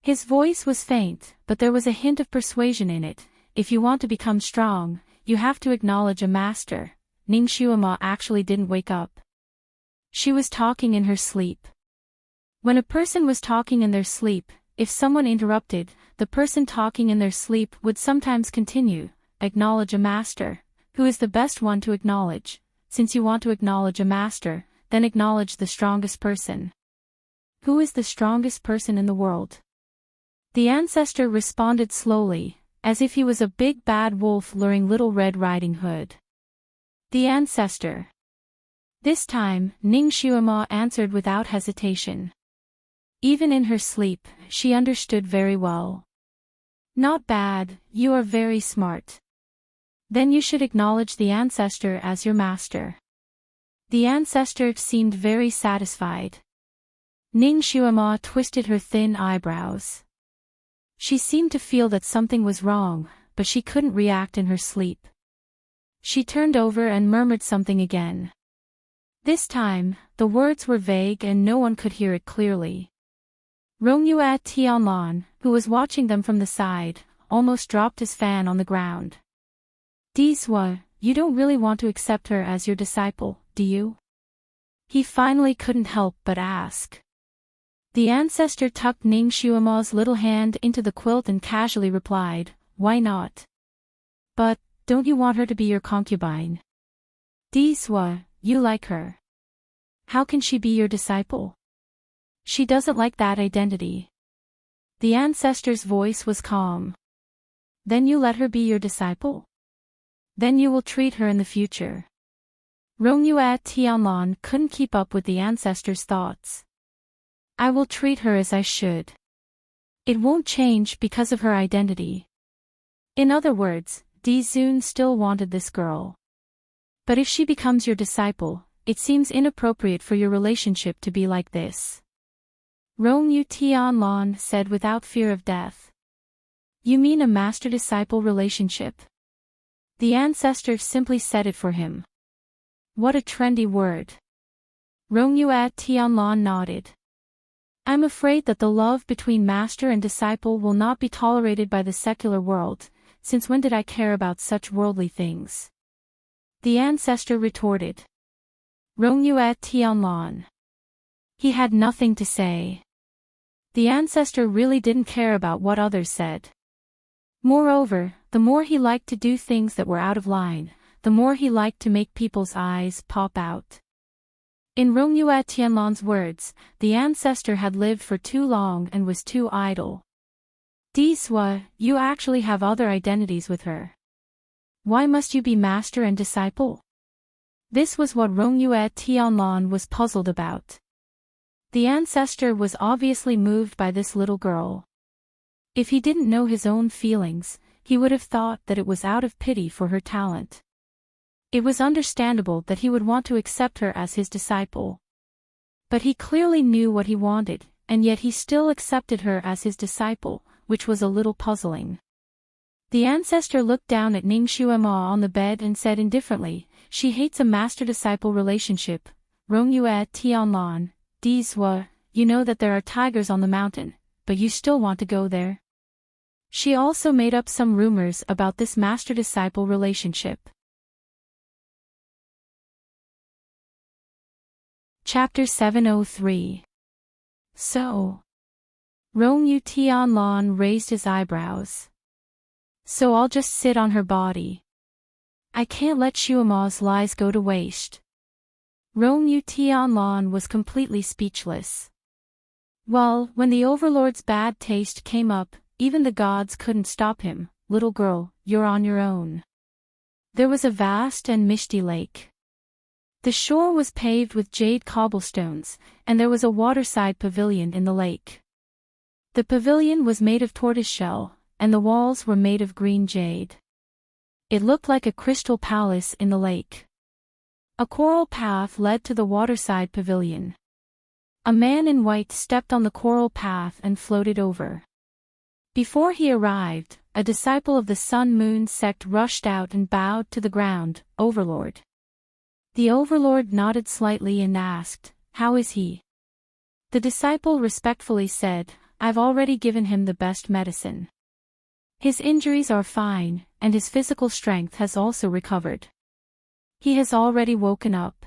Speaker 1: His voice was faint, but there was a hint of persuasion in it. If you want to become strong, you have to acknowledge a master. Ning Xuema actually didn't wake up. She was talking in her sleep. When a person was talking in their sleep, if someone interrupted, the person talking in their sleep would sometimes continue, acknowledge a master. Who is the best one to acknowledge? Since you want to acknowledge a master, then acknowledge the strongest person. Who is the strongest person in the world? The ancestor responded slowly, as if he was a big bad wolf luring Little Red Riding Hood. The ancestor. This time, Ning Xuema answered without hesitation. Even in her sleep, she understood very well. Not bad, you are very smart. Then you should acknowledge the ancestor as your master. The ancestor seemed very satisfied. Ning Xuema twisted her thin eyebrows. She seemed to feel that something was wrong, but she couldn't react in her sleep. She turned over and murmured something again. This time, the words were vague and no one could hear it clearly. Rongyu Tianlan, who was watching them from the side, almost dropped his fan on the ground. Di Zua, you don't really want to accept her as your disciple, do you? He finally couldn't help but ask. The ancestor tucked Ning Xuema's little hand into the quilt and casually replied, why not? But, don't you want her to be your concubine? Di Zua, you like her. How can she be your disciple? She doesn't like that identity. The ancestor's voice was calm. Then you let her be your disciple? Then you will treat her in the future. Rongyu Tianlan couldn't keep up with the ancestor's thoughts. I will treat her as I should. It won't change because of her identity. In other words, Di Zun still wanted this girl. But if she becomes your disciple, it seems inappropriate for your relationship to be like this. Rongyu Tianlan said without fear of death. You mean a master-disciple relationship? The ancestor simply said it for him. What a trendy word. Rongyu Tianlan nodded. I'm afraid that the love between master and disciple will not be tolerated by the secular world, since when did I care about such worldly things? The ancestor retorted. Rongyu Tianlan. He had nothing to say. The ancestor really didn't care about what others said. Moreover, the more he liked to do things that were out of line, the more he liked to make people's eyes pop out. In Rongyu Tianlan's words, the ancestor had lived for too long and was too idle. Di Zua, you actually have other identities with her. Why must you be master and disciple? This was what Rongyu Tianlan was puzzled about. The ancestor was obviously moved by this little girl. If he didn't know his own feelings, he would have thought that it was out of pity for her talent. It was understandable that he would want to accept her as his disciple. But he clearly knew what he wanted, and yet he still accepted her as his disciple, which was a little puzzling. The ancestor looked down at Ning Xuema on the bed and said indifferently, she hates a master-disciple relationship. Rongyu Tianlan, Di Zua, you know that there are tigers on the mountain, but you still want to go there? She also made up some rumors about this master-disciple relationship. Chapter 703. So. Rong Tianlan raised his eyebrows. So I'll just sit on her body. I can't let Shuama's lies go to waste. Rong Tianlan was completely speechless. Well, when the Overlord's bad taste came up, even the gods couldn't stop him. Little girl, you're on your own. There was a vast and misty lake. The shore was paved with jade cobblestones, and there was a waterside pavilion in the lake. The pavilion was made of tortoiseshell, and the walls were made of green jade. It looked like a crystal palace in the lake. A coral path led to the waterside pavilion. A man in white stepped on the coral path and floated over. Before he arrived, a disciple of the Sun-Moon sect rushed out and bowed to the ground. Overlord. The Overlord nodded slightly and asked, "How is he?" The disciple respectfully said, "I've already given him the best medicine. His injuries are fine, and his physical strength has also recovered. He has already woken up."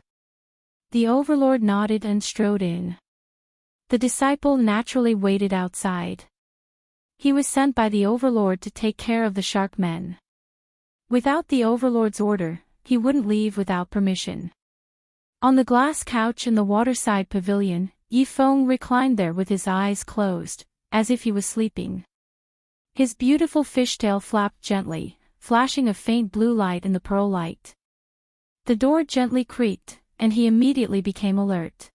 Speaker 1: The Overlord nodded and strode in. The disciple naturally waited outside. He was sent by the Overlord to take care of the shark men. Without the Overlord's order, he wouldn't leave without permission. On the glass couch in the waterside pavilion, Yifeng reclined there with his eyes closed, as if he was sleeping. His beautiful fishtail flapped gently, flashing a faint blue light in the pearl light. The door gently creaked, and he immediately became alert.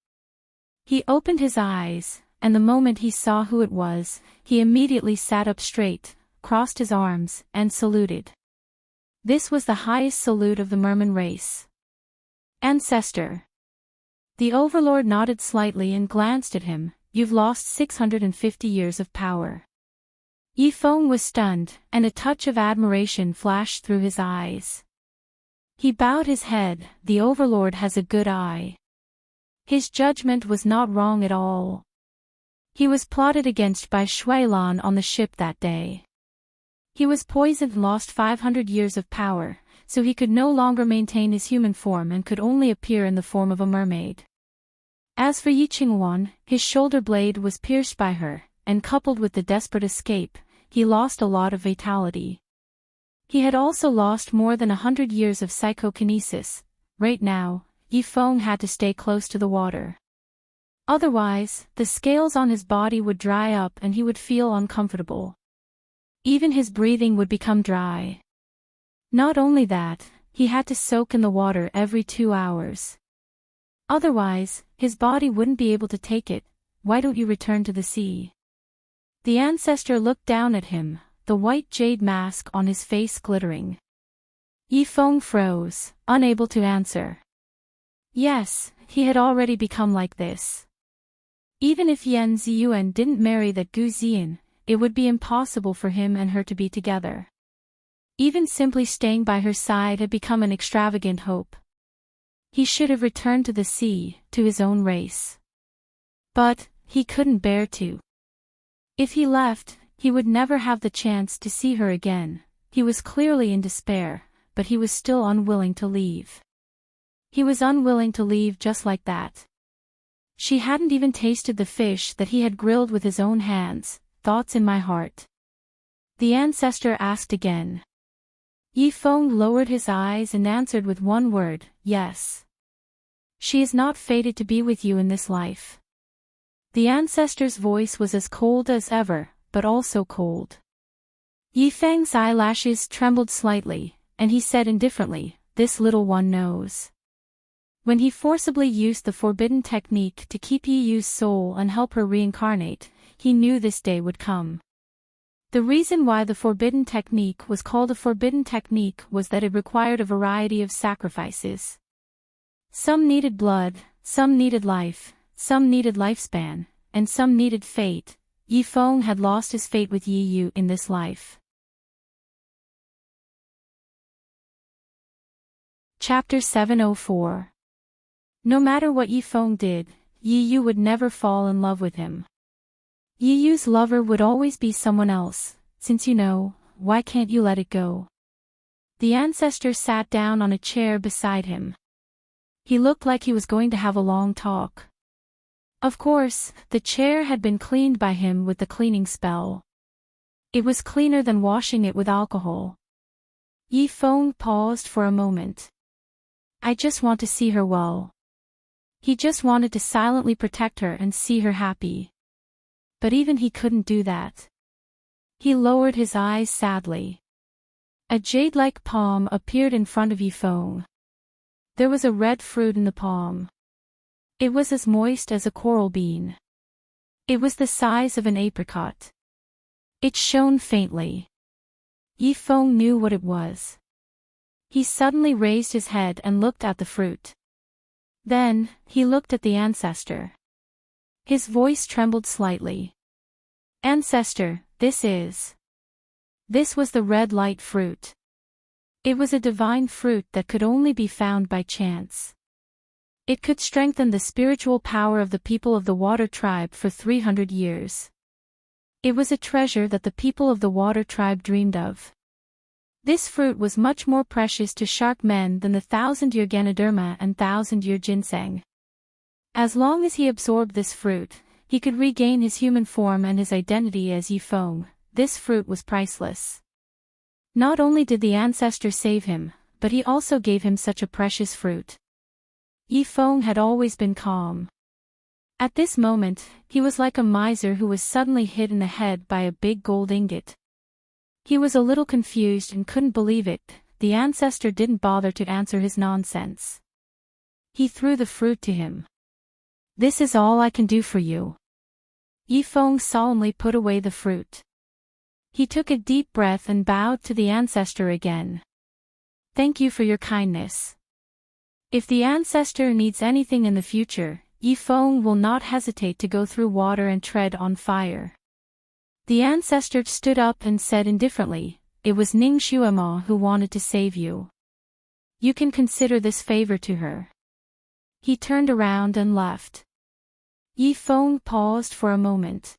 Speaker 1: He opened his eyes, and the moment he saw who it was, he immediately sat up straight, crossed his arms, and saluted. This was the highest salute of the merman race. "Ancestor." The Overlord nodded slightly and glanced at him. "You've lost 650 years of power." Yifeng was stunned, and a touch of admiration flashed through his eyes. He bowed his head. The Overlord has a good eye. His judgment was not wrong at all. He was plotted against by Shuailan on the ship that day. He was poisoned and lost 500 years of power, so he could no longer maintain his human form and could only appear in the form of a mermaid. As for Yi Qingwan, his shoulder blade was pierced by her, and coupled with the desperate escape, he lost a lot of vitality. He had also lost more than 100 years of psychokinesis. Right now, Yifeng had to stay close to the water. Otherwise, the scales on his body would dry up and he would feel uncomfortable. Even his breathing would become dry. Not only that, he had to soak in the water every 2 hours. Otherwise, his body wouldn't be able to take it. "Why don't you return to the sea?" The ancestor looked down at him, the white jade mask on his face glittering. Yifeng froze, unable to answer. Yes, he had already become like this. Even if Yan Ziyuan didn't marry that Gu Ziyan, it would be impossible for him and her to be together. Even simply staying by her side had become an extravagant hope. He should have returned to the sea, to his own race. But, he couldn't bear to. If he left, he would never have the chance to see her again. He was clearly in despair, but he was still unwilling to leave. He was unwilling to leave just like that. She hadn't even tasted the fish that he had grilled with his own hands. "Thoughts in my heart?" The ancestor asked again. Yifeng lowered his eyes and answered with one word, "Yes." "She is not fated to be with you in this life." The ancestor's voice was as cold as ever, but also cold. Yifeng's eyelashes trembled slightly, and he said indifferently, "This little one knows." When he forcibly used the forbidden technique to keep Yi Yu's soul and help her reincarnate, he knew this day would come. The reason why the forbidden technique was called a forbidden technique was that it required a variety of sacrifices. Some needed blood, some needed life, some needed lifespan, and some needed fate. Yifeng had lost his fate with Yi Yu in this life. Chapter 704. No matter what Yifeng did, Yi Yu would never fall in love with him. Yi Yu's lover would always be someone else. "Since you know, why can't you let it go?" The ancestor sat down on a chair beside him. He looked like he was going to have a long talk. Of course, the chair had been cleaned by him with the cleaning spell. It was cleaner than washing it with alcohol. Yi Feng paused for a moment. I just want to see her well. He just wanted to silently protect her and see her happy. But even he couldn't do that. He lowered his eyes sadly. A jade-like palm appeared in front of Yi Feng. There was a red fruit in the palm. It was as moist as a coral bean. It was the size of an apricot. It shone faintly. Yi Feng knew what it was. He suddenly raised his head and looked at the fruit. Then, he looked at the ancestor. His voice trembled slightly. Ancestor, this was the red light fruit. It was a divine fruit that could only be found by chance. It could strengthen the spiritual power of the people of the Water Tribe for 300 years. It was a treasure that the people of the Water Tribe dreamed of. This fruit was much more precious to shark men than the 1,000-year Ganoderma and 1,000-year ginseng. As long as he absorbed this fruit, he could regain his human form and his identity as Yi Feng. This fruit was priceless. Not only did the ancestor save him, but he also gave him such a precious fruit. Yi Feng had always been calm. At this moment, he was like a miser who was suddenly hit in the head by a big gold ingot. He was a little confused and couldn't believe it. The ancestor didn't bother to answer his nonsense. He threw the fruit to him. This is all I can do for you. Yi Feng solemnly put away the fruit. He took a deep breath and bowed to the ancestor again. Thank you for your kindness. If the ancestor needs anything in the future, Yi Feng will not hesitate to go through water and tread on fire. The ancestor stood up and said indifferently, it was Ning Xuema who wanted to save you. You can consider this favor to her. He turned around and left. Yi Feng paused for a moment.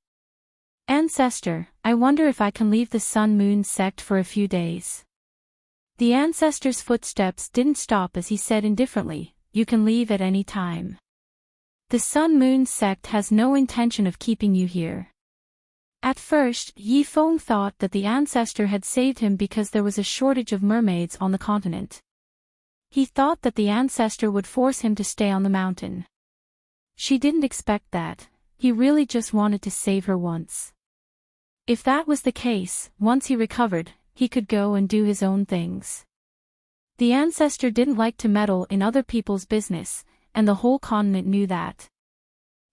Speaker 1: Ancestor, I wonder if I can leave the Sun-Moon sect for a few days. The ancestor's footsteps didn't stop as he said indifferently, you can leave at any time. The Sun-Moon sect has no intention of keeping you here. At first, Yi Feng thought that the ancestor had saved him because there was a shortage of mermaids on the continent. He thought that the ancestor would force him to stay on the mountain. She didn't expect that. He really just wanted to save her once. If that was the case, once he recovered, he could go and do his own things. The ancestor didn't like to meddle in other people's business, and the whole continent knew that.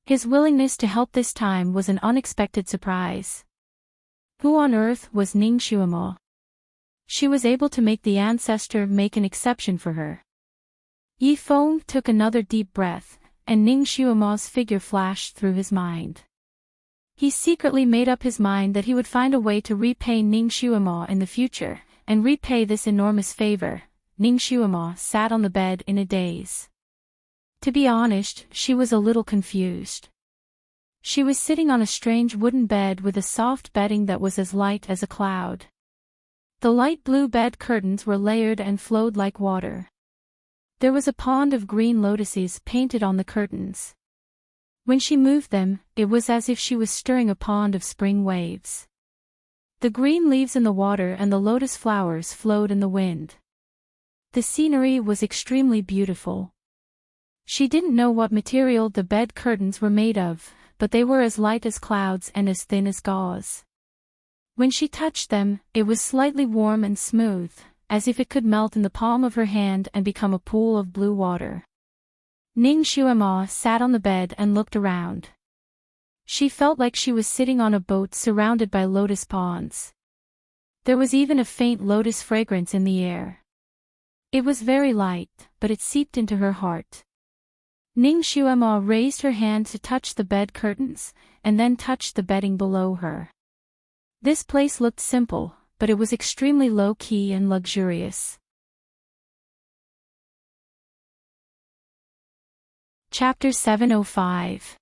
Speaker 1: His willingness to help this time was an unexpected surprise. Who on earth was Ning Xuema? She was able to make the ancestor make an exception for her. Yi Feng took another deep breath, and Ning Xuema's figure flashed through his mind. He secretly made up his mind that he would find a way to repay Ning Xuema in the future, and repay this enormous favor. Ning Xuema sat on the bed in a daze. To be honest, she was a little confused. She was sitting on a strange wooden bed with a soft bedding that was as light as a cloud. The light blue bed curtains were layered and flowed like water. There was a pond of green lotuses painted on the curtains. When she moved them, it was as if she was stirring a pond of spring waves. The green leaves in the water and the lotus flowers flowed in the wind. The scenery was extremely beautiful. She didn't know what material the bed curtains were made of, but they were as light as clouds and as thin as gauze. When she touched them, it was slightly warm and smooth, as if it could melt in the palm of her hand and become a pool of blue water. Ning Xuema sat on the bed and looked around. She felt like she was sitting on a boat surrounded by lotus ponds. There was even a faint lotus fragrance in the air. It was very light, but it seeped into her heart. Ning Xuema raised her hand to touch the bed curtains, and then touched the bedding below her. This place looked simple, but it was extremely low-key and luxurious. Chapter 705.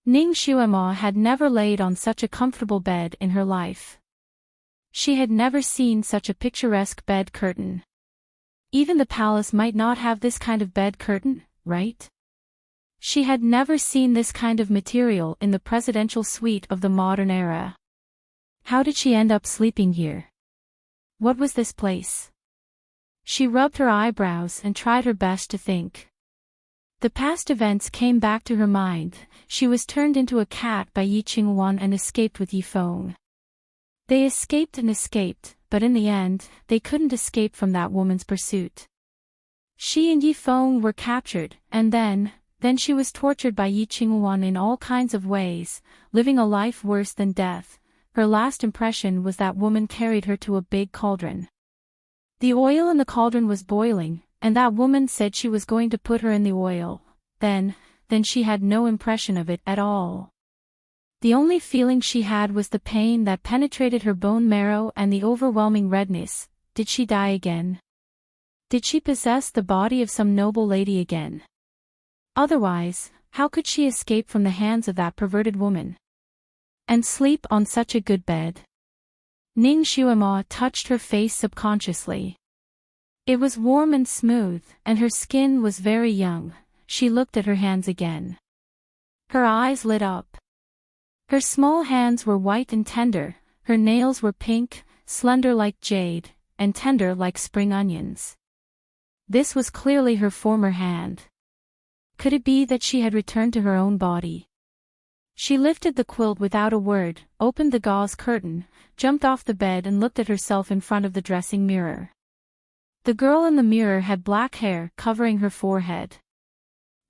Speaker 1: Ning Xuema had never laid on such a comfortable bed in her life. She had never seen such a picturesque bed curtain. Even the palace might not have this kind of bed curtain, right? She had never seen this kind of material in the presidential suite of the modern era. How did she end up sleeping here? What was this place? She rubbed her eyebrows and tried her best to think. The past events came back to her mind. She was turned into a cat by Yi Qingwan and escaped with Yi Feng. They escaped and escaped, but in the end, they couldn't escape from that woman's pursuit. She and Yi Feng were captured, and then she was tortured by Yi Qingwan in all kinds of ways, living a life worse than death. Her last impression was that woman carried her to a big cauldron. The oil in the cauldron was boiling, and that woman said she was going to put her in the oil. Then she had no impression of it at all. The only feeling she had was the pain that penetrated her bone marrow and the overwhelming redness. Did she die again? Did she possess the body of some noble lady again? Otherwise, how could she escape from the hands of that perverted woman? And sleep on such a good bed? Ning Xuema touched her face subconsciously. It was warm and smooth, and her skin was very young. She looked at her hands again. Her eyes lit up. Her small hands were white and tender, her nails were pink, slender like jade, and tender like spring onions. This was clearly her former hand. Could it be that she had returned to her own body? She lifted the quilt without a word, opened the gauze curtain, jumped off the bed and looked at herself in front of the dressing mirror. The girl in the mirror had black hair covering her forehead.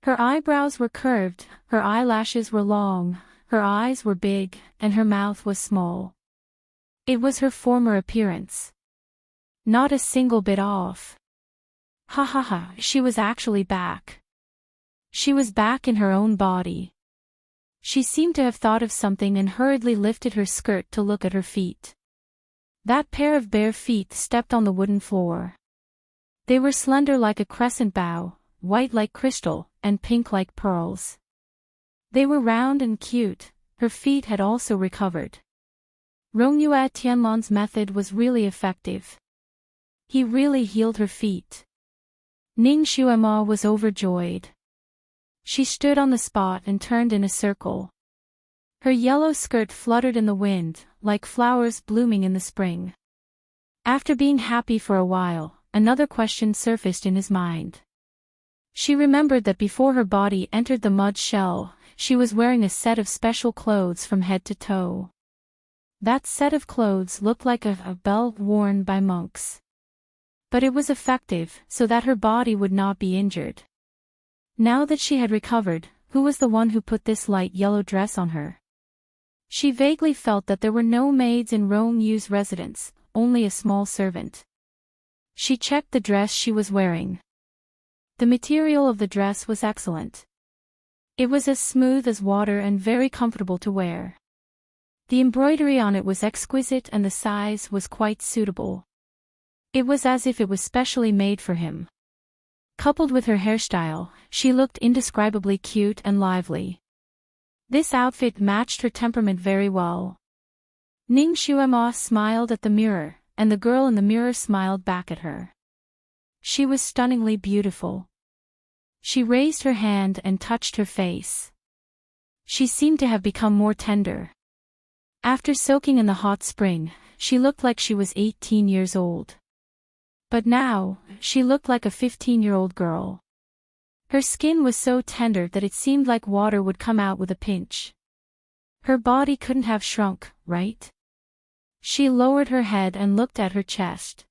Speaker 1: Her eyebrows were curved, her eyelashes were long, her eyes were big, and her mouth was small. It was her former appearance. Not a single bit off. Ha ha ha, she was actually back. She was back in her own body. She seemed to have thought of something and hurriedly lifted her skirt to look at her feet. That pair of bare feet stepped on the wooden floor. They were slender like a crescent bow, white like crystal, and pink like pearls. They were round and cute. Her feet had also recovered. Rongyue Tianlan's method was really effective. He really healed her feet. Ning Xuema was overjoyed. She stood on the spot and turned in a circle. Her yellow skirt fluttered in the wind, like flowers blooming in the spring. After being happy for a while, another question surfaced in his mind. She remembered that before her body entered the mud shell, she was wearing a set of special clothes from head to toe. That set of clothes looked like a belt worn by monks. But it was effective, so that her body would not be injured. Now that she had recovered, who was the one who put this light yellow dress on her? She vaguely felt that there were no maids in Rong Yu's residence, only a small servant. She checked the dress she was wearing. The material of the dress was excellent. It was as smooth as water and very comfortable to wear. The embroidery on it was exquisite and the size was quite suitable. It was as if it was specially made for him. Coupled with her hairstyle, she looked indescribably cute and lively. This outfit matched her temperament very well. Ning Xuema smiled at the mirror, and the girl in the mirror smiled back at her. She was stunningly beautiful. She raised her hand and touched her face. She seemed to have become more tender. After soaking in the hot spring, she looked like she was 18 years old. But now, she looked like a 15-year-old girl. Her skin was so tender that it seemed like water would come out with a pinch. Her body couldn't have shrunk, right? She lowered her head and looked at her chest.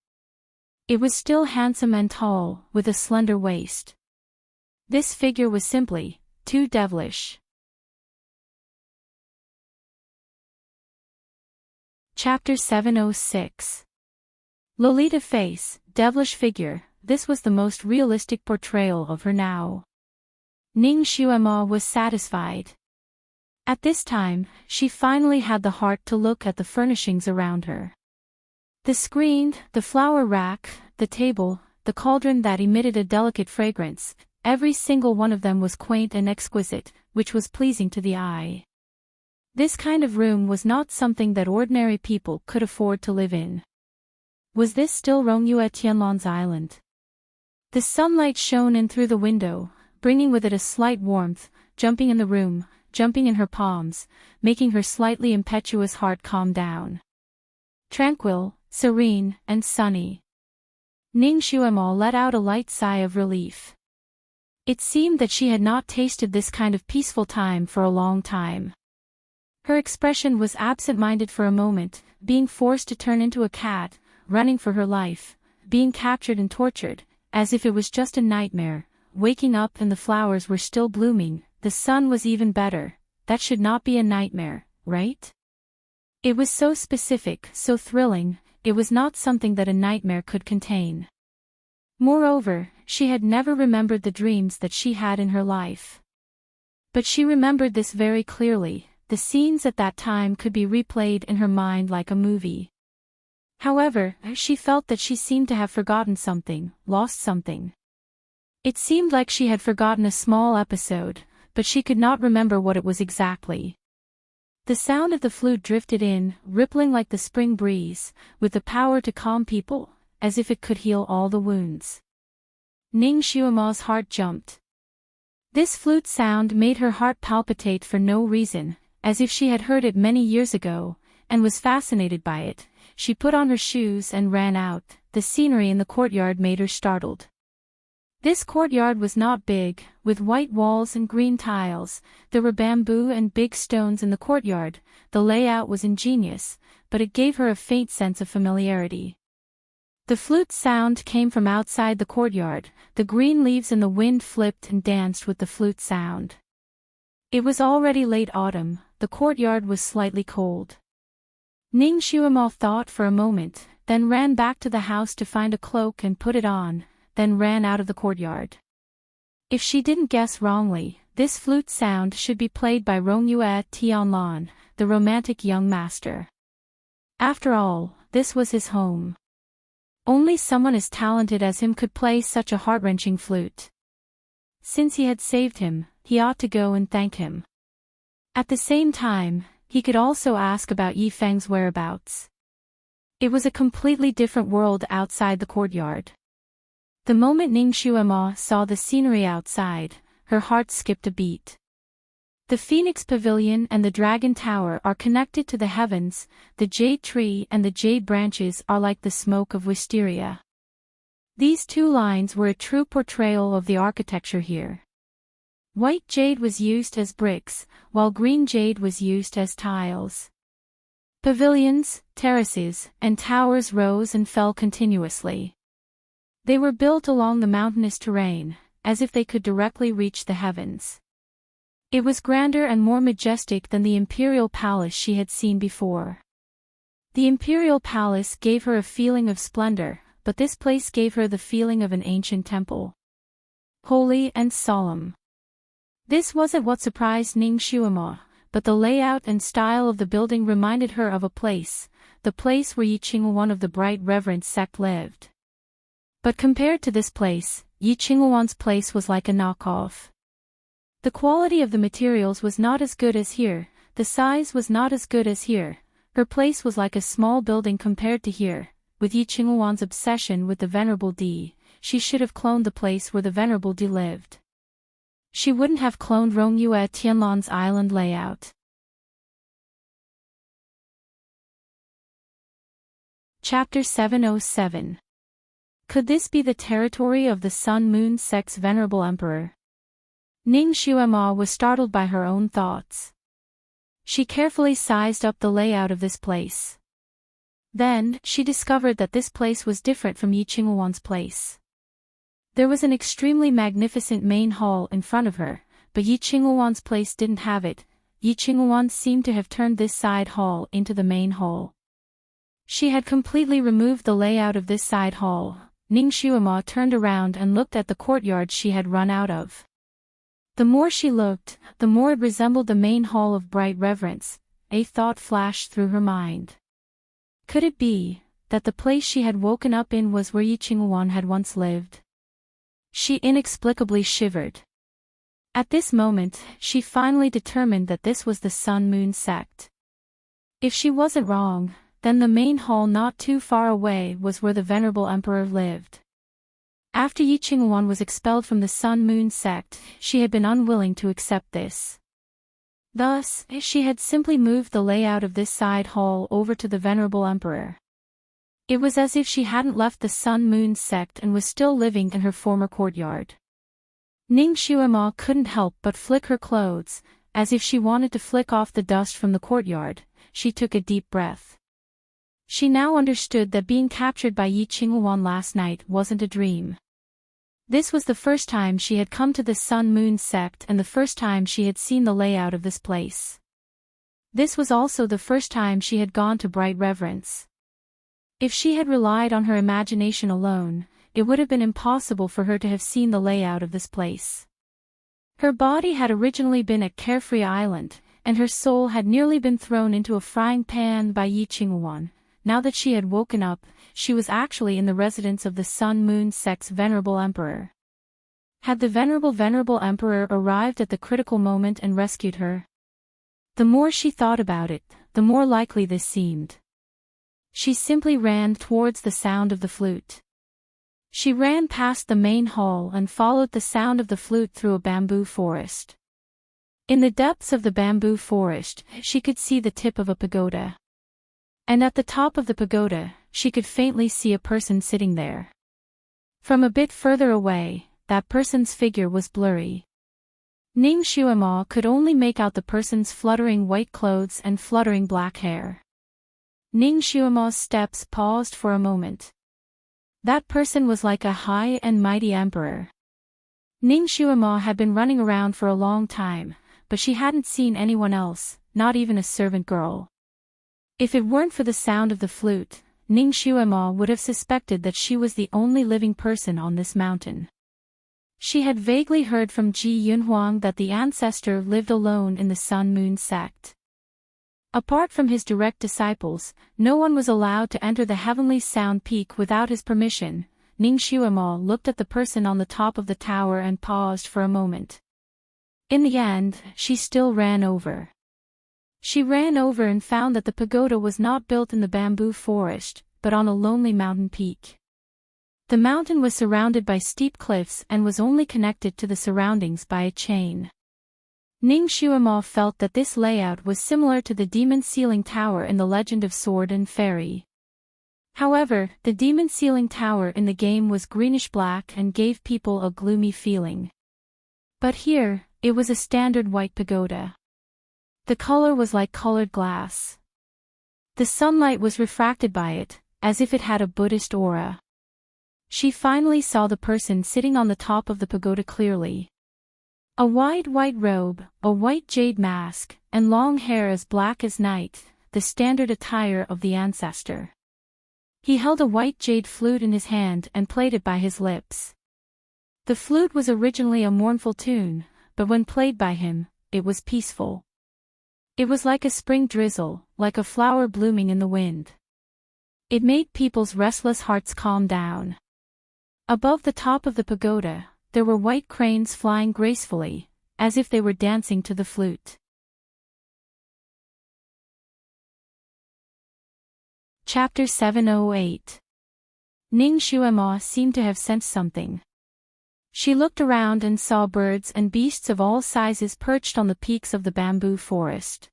Speaker 1: It was still handsome and tall, with a slender waist. This figure was simply too devilish. Chapter 706. Lolita face, devilish figure, this was the most realistic portrayal of her now. Ning Xuema was satisfied. At this time, she finally had the heart to look at the furnishings around her. The screen, the flower rack, the table, the cauldron that emitted a delicate fragrance, every single one of them was quaint and exquisite, which was pleasing to the eye. This kind of room was not something that ordinary people could afford to live in. Was this still Rongyue Tianlan's island? The sunlight shone in through the window, bringing with it a slight warmth, jumping in the room, jumping in her palms, making her slightly impetuous heart calm down. Tranquil, serene, and sunny. Ning Xuemo let out a light sigh of relief. It seemed that she had not tasted this kind of peaceful time for a long time. Her expression was absent-minded for a moment, being forced to turn into a cat, running for her life, being captured and tortured, as if it was just a nightmare, waking up and the flowers were still blooming, the sun was even better. That should not be a nightmare, right? It was so specific, so thrilling, it was not something that a nightmare could contain. Moreover, she had never remembered the dreams that she had in her life. But she remembered this very clearly, the scenes at that time could be replayed in her mind like a movie. However, she felt that she seemed to have forgotten something, lost something. It seemed like she had forgotten a small episode, but she could not remember what it was exactly. The sound of the flute drifted in, rippling like the spring breeze, with the power to calm people, as if it could heal all the wounds. Ning Xuemo's heart jumped. This flute sound made her heart palpitate for no reason, as if she had heard it many years ago, and was fascinated by it. She put on her shoes and ran out. The scenery in the courtyard made her startled. This courtyard was not big, with white walls and green tiles. There were bamboo and big stones in the courtyard. The layout was ingenious, but it gave her a faint sense of familiarity. The flute sound came from outside the courtyard. The green leaves in the wind flipped and danced with the flute sound. It was already late autumn. The courtyard was slightly cold. Ning Xuemo thought for a moment, then ran back to the house to find a cloak and put it on, then ran out of the courtyard. If she didn't guess wrongly, this flute sound should be played by Rongyue Tianlan, the romantic young master. After all, this was his home. Only someone as talented as him could play such a heart-wrenching flute. Since he had saved him, he ought to go and thank him. At the same time, he could also ask about Yi Feng's whereabouts. It was a completely different world outside the courtyard. The moment Ning Xuemo saw the scenery outside, her heart skipped a beat. The Phoenix Pavilion and the Dragon Tower are connected to the heavens, the jade tree and the jade branches are like the smoke of wisteria. These two lines were a true portrayal of the architecture here. White jade was used as bricks, while green jade was used as tiles. Pavilions, terraces, and towers rose and fell continuously. They were built along the mountainous terrain, as if they could directly reach the heavens. It was grander and more majestic than the imperial palace she had seen before. The imperial palace gave her a feeling of splendor, but this place gave her the feeling of an ancient temple. Holy and solemn. This wasn't what surprised Ning Xuemo, but the layout and style of the building reminded her of a place, the place where Yi Qinghuan of the Bright Reverence sect lived. But compared to this place, Yi Qinghuan's place was like a knockoff. The quality of the materials was not as good as here, the size was not as good as here. Her place was like a small building compared to here. With Yi Qinghuan's obsession with the Venerable D, she should have cloned the place where the Venerable D lived. She wouldn't have cloned Rongyue Tianlan's island layout. Chapter 707. Could this be the territory of the Sun Moon sect's venerable emperor? Ning Xuemo was startled by her own thoughts. She carefully sized up the layout of this place. Then, she discovered that this place was different from Yi Qinghuan's place. There was an extremely magnificent main hall in front of her, but Yi Qinghuan's place didn't have it. Yi Qinghuan seemed to have turned this side hall into the main hall. She had completely removed the layout of this side hall. Ning Xuemo turned around and looked at the courtyard she had run out of. The more she looked, the more it resembled the main hall of Bright Reverence. A thought flashed through her mind. Could it be that the place she had woken up in was where Yi Qinghuan had once lived? She inexplicably shivered. At this moment, she finally determined that this was the Sun Moon sect. If she wasn't wrong, then the main hall not too far away was where the Venerable Emperor lived. After Yi Qinghuan was expelled from the Sun-Moon sect, she had been unwilling to accept this. Thus, she had simply moved the layout of this side hall over to the Venerable Emperor. It was as if she hadn't left the Sun-Moon sect and was still living in her former courtyard. Ning Xuema couldn't help but flick her clothes, as if she wanted to flick off the dust from the courtyard. She took a deep breath. She now understood that being captured by Yi Qinghuan last night wasn't a dream. This was the first time she had come to the Sun-Moon sect and the first time she had seen the layout of this place. This was also the first time she had gone to Bright Reverence. If she had relied on her imagination alone, it would have been impossible for her to have seen the layout of this place. Her body had originally been at Carefree Island, and her soul had nearly been thrown into a frying pan by Yi Qinghuan. Now that she had woken up, she was actually in the residence of the Sun-Moon sect's Venerable Emperor. Had the Venerable Emperor arrived at the critical moment and rescued her? The more she thought about it, the more likely this seemed. She simply ran towards the sound of the flute. She ran past the main hall and followed the sound of the flute through a bamboo forest. In the depths of the bamboo forest, she could see the tip of a pagoda. And at the top of the pagoda, she could faintly see a person sitting there. From a bit further away, that person's figure was blurry. Ning Xuema could only make out the person's fluttering white clothes and fluttering black hair. Ning Xuema's steps paused for a moment. That person was like a high and mighty emperor. Ning Xuema had been running around for a long time, but she hadn't seen anyone else, not even a servant girl. If it weren't for the sound of the flute, Ning Xuema would have suspected that she was the only living person on this mountain. She had vaguely heard from Ji Yunhuang that the ancestor lived alone in the Sun-Moon sect. Apart from his direct disciples, no one was allowed to enter the Heavenly Sound Peak without his permission. Ning Xuema looked at the person on the top of the tower and paused for a moment. In the end, she still ran over. She ran over and found that the pagoda was not built in the bamboo forest, but on a lonely mountain peak. The mountain was surrounded by steep cliffs and was only connected to the surroundings by a chain. Ning Xuema felt that this layout was similar to the Demon Ceiling Tower in the Legend of Sword and Fairy. However, the Demon Ceiling Tower in the game was greenish-black and gave people a gloomy feeling. But here, it was a standard white pagoda. The color was like colored glass. The sunlight was refracted by it, as if it had a Buddhist aura. She finally saw the person sitting on the top of the pagoda clearly. A wide white robe, a white jade mask, and long hair as black as night, the standard attire of the ancestor. He held a white jade flute in his hand and played it by his lips. The flute was originally a mournful tune, but when played by him, it was peaceful. It was like a spring drizzle, like a flower blooming in the wind. It made people's restless hearts calm down. Above the top of the pagoda, there were white cranes flying gracefully, as if they were dancing to the flute. Chapter 708. Ning Xuema seemed to have sensed something. She looked around and saw birds and beasts of all sizes perched on the peaks of the bamboo forest.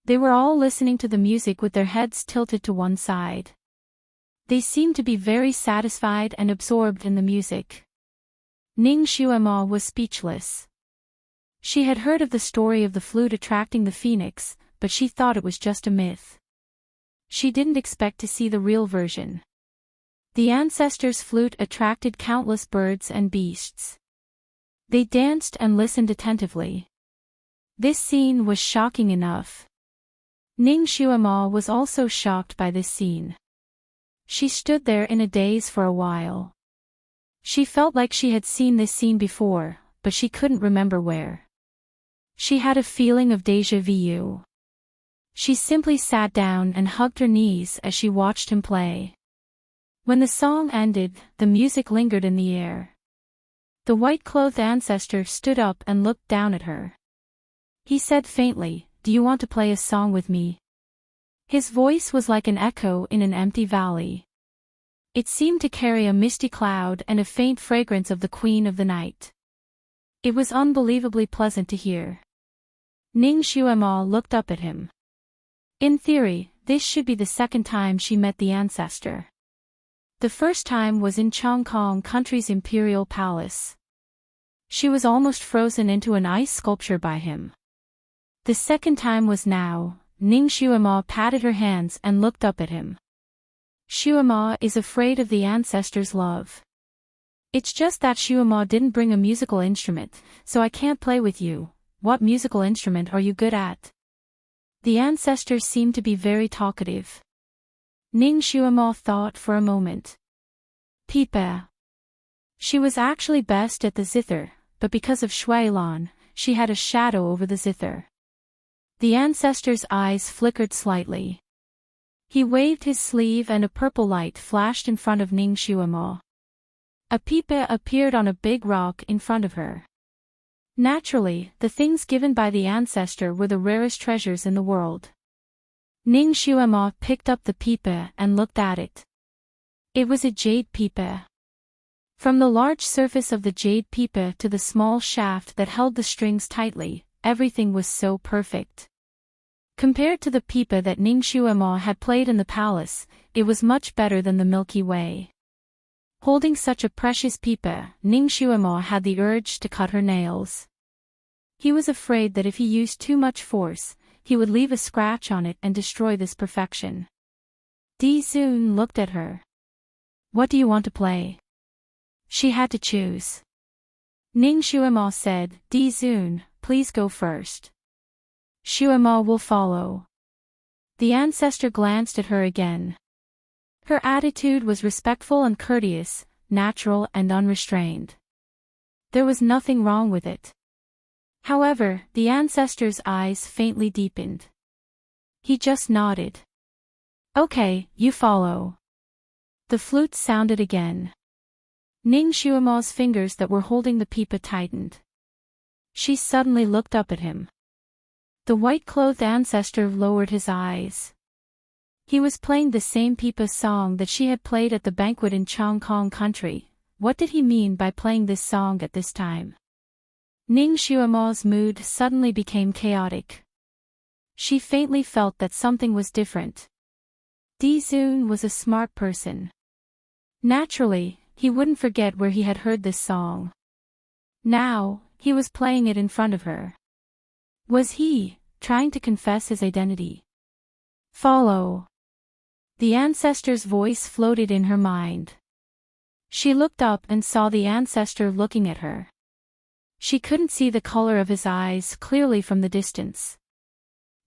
Speaker 1: They were all listening to the music with their heads tilted to one side. They seemed to be very satisfied and absorbed in the music. Ning Xuema was speechless. She had heard of the story of the flute attracting the phoenix, but she thought it was just a myth. She didn't expect to see the real version. The ancestors' flute attracted countless birds and beasts. They danced and listened attentively. This scene was shocking enough. Ning Xuema was also shocked by this scene. She stood there in a daze for a while. She felt like she had seen this scene before, but she couldn't remember where. She had a feeling of déjà vu. She simply sat down and hugged her knees as she watched him play. When the song ended, the music lingered in the air. The white-clothed ancestor stood up and looked down at her. He said faintly, "Do you want to play a song with me?" His voice was like an echo in an empty valley. It seemed to carry a misty cloud and a faint fragrance of the Queen of the Night. It was unbelievably pleasant to hear. Ning Xuema looked up at him. In theory, this should be the second time she met the ancestor. The first time was in Chongkong Country's imperial palace. She was almost frozen into an ice sculpture by him. The second time was now. Ning Xuema patted her hands and looked up at him. Xuema is afraid of the ancestor's love. It's just that Xuema didn't bring a musical instrument, so I can't play with you. What musical instrument are you good at? The ancestor seemed to be very talkative. Ning Xuema thought for a moment. Pipa. She was actually best at the zither, but because of Shui Lan, she had a shadow over the zither. The ancestor's eyes flickered slightly. He waved his sleeve and a purple light flashed in front of Ning Xuema. A pipa appeared on a big rock in front of her. Naturally, the things given by the ancestor were the rarest treasures in the world. Ning Xuema picked up the pipa and looked at it. It was a jade pipa. From the large surface of the jade pipa to the small shaft that held the strings tightly, everything was so perfect. Compared to the pipa that Ning Xuema had played in the palace, it was much better than the Milky Way. Holding such a precious pipa, Ning Xuema had the urge to cut her nails. He was afraid that if he used too much force, he would leave a scratch on it and destroy this perfection. Di Zun looked at her. What do you want to play? She had to choose. Ning Xuema said, Di Zun, please go first. Xuema will follow. The ancestor glanced at her again. Her attitude was respectful and courteous, natural and unrestrained. There was nothing wrong with it. However, the ancestor's eyes faintly deepened. He just nodded. Okay, you follow. The flute sounded again. Ning Xuema's fingers that were holding the pipa tightened. She suddenly looked up at him. The white-clothed ancestor lowered his eyes. He was playing the same pipa song that she had played at the banquet in Chongkong Country. What did he mean by playing this song at this time? Ning Xuema's mood suddenly became chaotic. She faintly felt that something was different. Di Zun was a smart person. Naturally, he wouldn't forget where he had heard this song. Now, he was playing it in front of her. Was he trying to confess his identity? Follow. The ancestor's voice floated in her mind. She looked up and saw the ancestor looking at her. She couldn't see the color of his eyes clearly from the distance.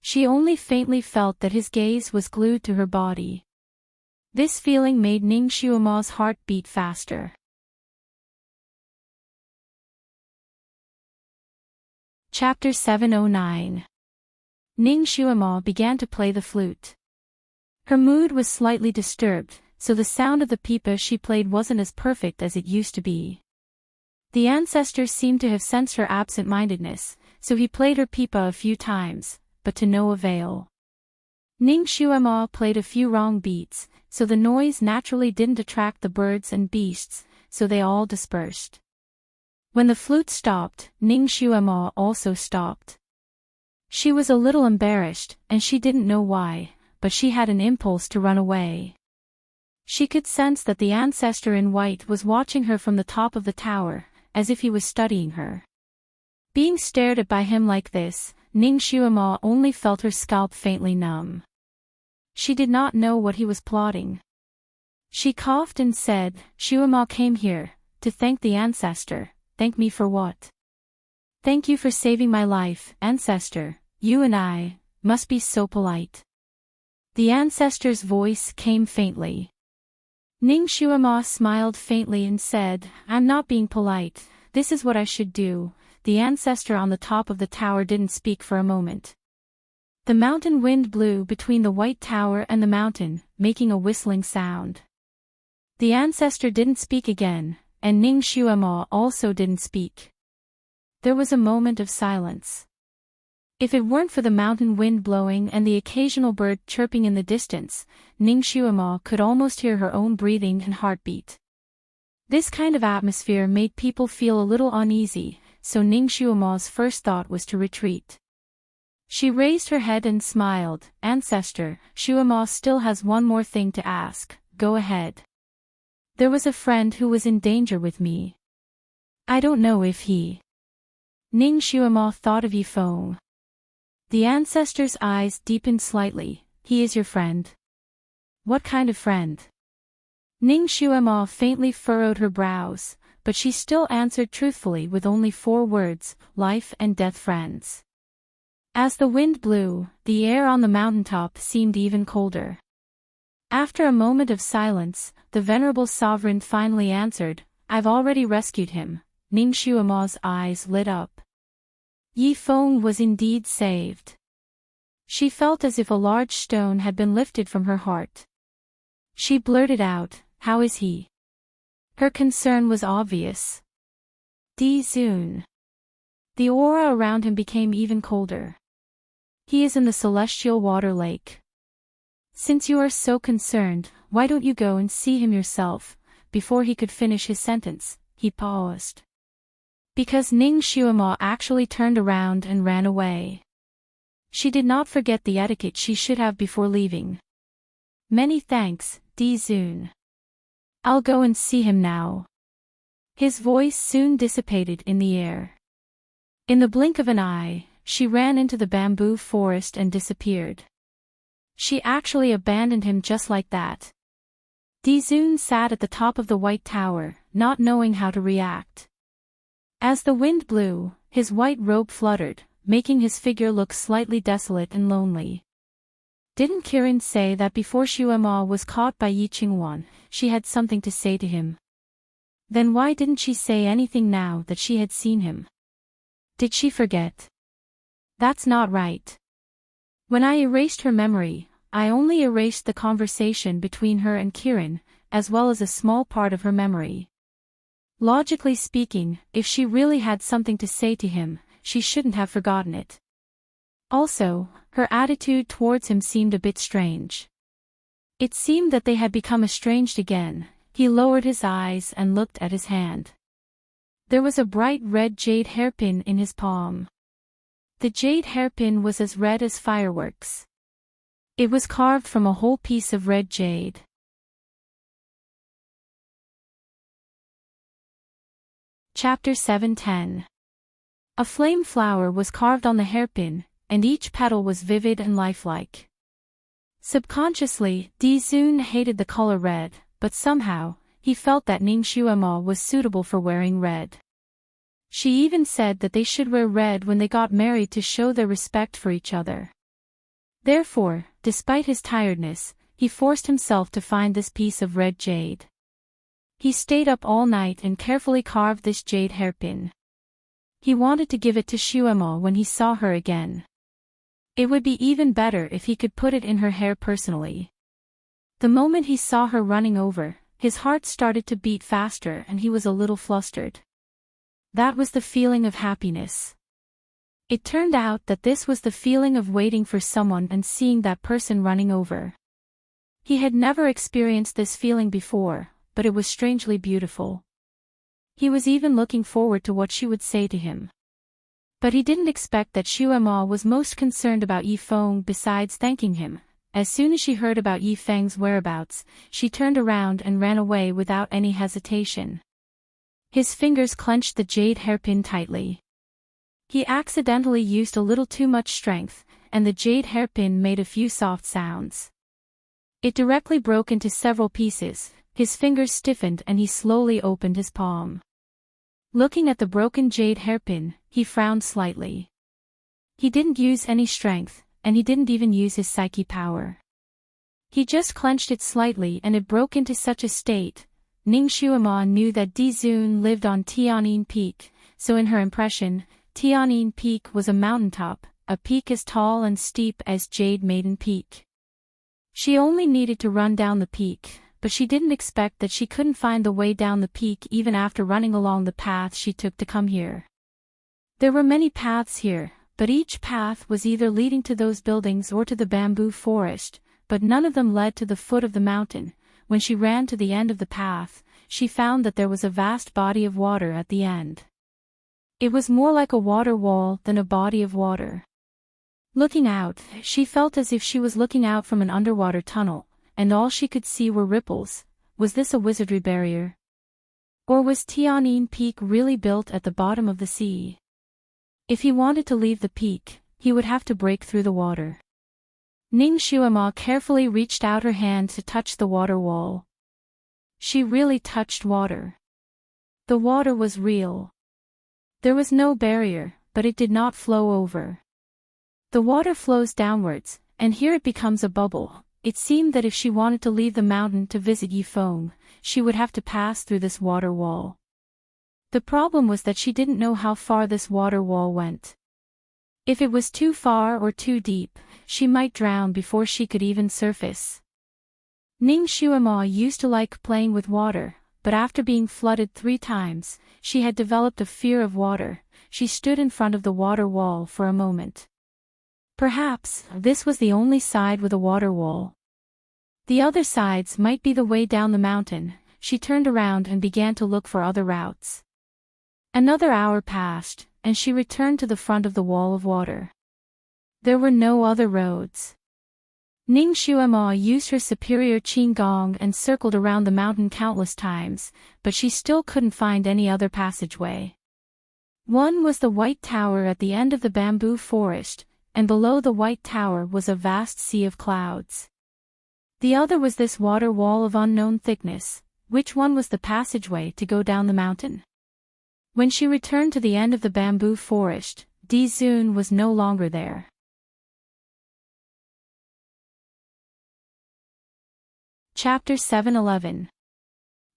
Speaker 1: She only faintly felt that his gaze was glued to her body. This feeling made Ning Xuema's heart beat faster. Chapter 709. Ning Xuema began to play the flute. Her mood was slightly disturbed, so the sound of the pipa she played wasn't as perfect as it used to be. The ancestor seemed to have sensed her absent-mindedness, so he played her pipa a few times, but to no avail. Ning Xuema played a few wrong beats, so the noise naturally didn't attract the birds and beasts, so they all dispersed. When the flute stopped, Ning Xuema also stopped. She was a little embarrassed, and she didn't know why, but she had an impulse to run away. She could sense that the ancestor in white was watching her from the top of the tower, as if he was studying her. Being stared at by him like this, Ning Xuema only felt her scalp faintly numb. She did not know what he was plotting. She coughed and said, Xuema came here, to thank the ancestor. Thank me for what? Thank you for saving my life, ancestor. You and I must be so polite. The ancestor's voice came faintly. Ning Xuema smiled faintly and said, I'm not being polite, this is what I should do. The ancestor on the top of the tower didn't speak for a moment. The mountain wind blew between the white tower and the mountain, making a whistling sound. The ancestor didn't speak again, and Ning Xuema also didn't speak. There was a moment of silence. If it weren't for the mountain wind blowing and the occasional bird chirping in the distance, Ning Xuemo could almost hear her own breathing and heartbeat. This kind of atmosphere made people feel a little uneasy, so Ning Xuemo's first thought was to retreat. She raised her head and smiled. Ancestor, Xuemo still has one more thing to ask. Go ahead. There was a friend who was in danger with me. I don't know if he... Ning Xuemo thought of Yifeng. The ancestor's eyes deepened slightly. He is your friend? What kind of friend? Ning Xuemo faintly furrowed her brows, but she still answered truthfully with only 4 words, life and death friends. As the wind blew, the air on the mountaintop seemed even colder. After a moment of silence, the venerable sovereign finally answered, I've already rescued him. Ning Xuemo's eyes lit up. Yifeng was indeed saved. She felt as if a large stone had been lifted from her heart. She blurted out, how is he? Her concern was obvious. Di Zun. The aura around him became even colder. He is in the celestial water lake. Since you are so concerned, why don't you go and see him yourself? Before he could finish his sentence, he paused. Because Ning Xuemo actually turned around and ran away. She did not forget the etiquette she should have before leaving. Many thanks, Di Zun. I'll go and see him now. His voice soon dissipated in the air. In the blink of an eye, she ran into the bamboo forest and disappeared. She actually abandoned him just like that. Di Zun sat at the top of the white tower, not knowing how to react. As the wind blew, his white robe fluttered, making his figure look slightly desolate and lonely. Didn't Kirin say that before Xuemo was caught by Yi Qingwan, she had something to say to him? Then why didn't she say anything now that she had seen him? Did she forget? That's not right. When I erased her memory, I only erased the conversation between her and Kirin, as well as a small part of her memory. Logically speaking, if she really had something to say to him, she shouldn't have forgotten it. Also, her attitude towards him seemed a bit strange. It seemed that they had become estranged again. He lowered his eyes and looked at his hand. There was a bright red jade hairpin in his palm. The jade hairpin was as red as fireworks. It was carved from a whole piece of red jade. Chapter 7:10. A flame flower was carved on the hairpin, and each petal was vivid and lifelike. Subconsciously, Di Zun hated the color red, but somehow, he felt that Ning Xuemo was suitable for wearing red. She even said that they should wear red when they got married to show their respect for each other. Therefore, despite his tiredness, he forced himself to find this piece of red jade. He stayed up all night and carefully carved this jade hairpin. He wanted to give it to Xuemo when he saw her again. It would be even better if he could put it in her hair personally. The moment he saw her running over, his heart started to beat faster and he was a little flustered. That was the feeling of happiness. It turned out that this was the feeling of waiting for someone and seeing that person running over. He had never experienced this feeling before, but it was strangely beautiful. He was even looking forward to what she would say to him. But he didn't expect that Xuemo was most concerned about Yifeng besides thanking him. As soon as she heard about Yifeng's whereabouts, she turned around and ran away without any hesitation. His fingers clenched the jade hairpin tightly. He accidentally used a little too much strength, and the jade hairpin made a few soft sounds. It directly broke into several pieces, his fingers stiffened and he slowly opened his palm. Looking at the broken jade hairpin, he frowned slightly. He didn't use any strength, and he didn't even use his psyche power. He just clenched it slightly and it broke into such a state. Ning Xuemo knew that Di Zun lived on Tianyin Peak, so in her impression, Tianyin Peak was a mountaintop, a peak as tall and steep as Jade Maiden Peak. She only needed to run down the peak, but she didn't expect that she couldn't find the way down the peak even after running along the path she took to come here. There were many paths here, but each path was either leading to those buildings or to the bamboo forest, but none of them led to the foot of the mountain. When she ran to the end of the path, she found that there was a vast body of water at the end. It was more like a water wall than a body of water. Looking out, she felt as if she was looking out from an underwater tunnel, and all she could see were ripples. Was this a wizardry barrier? Or was Tianyin Peak really built at the bottom of the sea? If he wanted to leave the peak, he would have to break through the water. Ning Xuema carefully reached out her hand to touch the water wall. She really touched water. The water was real. There was no barrier, but it did not flow over. The water flows downwards, and here it becomes a bubble. It seemed that if she wanted to leave the mountain to visit Yifeng, she would have to pass through this water wall. The problem was that she didn't know how far this water wall went. If it was too far or too deep, she might drown before she could even surface. Ning Xuema used to like playing with water, but after being flooded 3 times, she had developed a fear of water. She stood in front of the water wall for a moment. Perhaps this was the only side with a water wall. The other sides might be the way down the mountain. She turned around and began to look for other routes. Another hour passed, and she returned to the front of the wall of water. There were no other roads. Ning Xuema used her superior qigong and circled around the mountain countless times, but she still couldn't find any other passageway. One was the White Tower at the end of the bamboo forest, and below the White Tower was a vast sea of clouds. The other was this water wall of unknown thickness. Which one was the passageway to go down the mountain? When she returned to the end of the bamboo forest, Di Zun was no longer there. Chapter 711.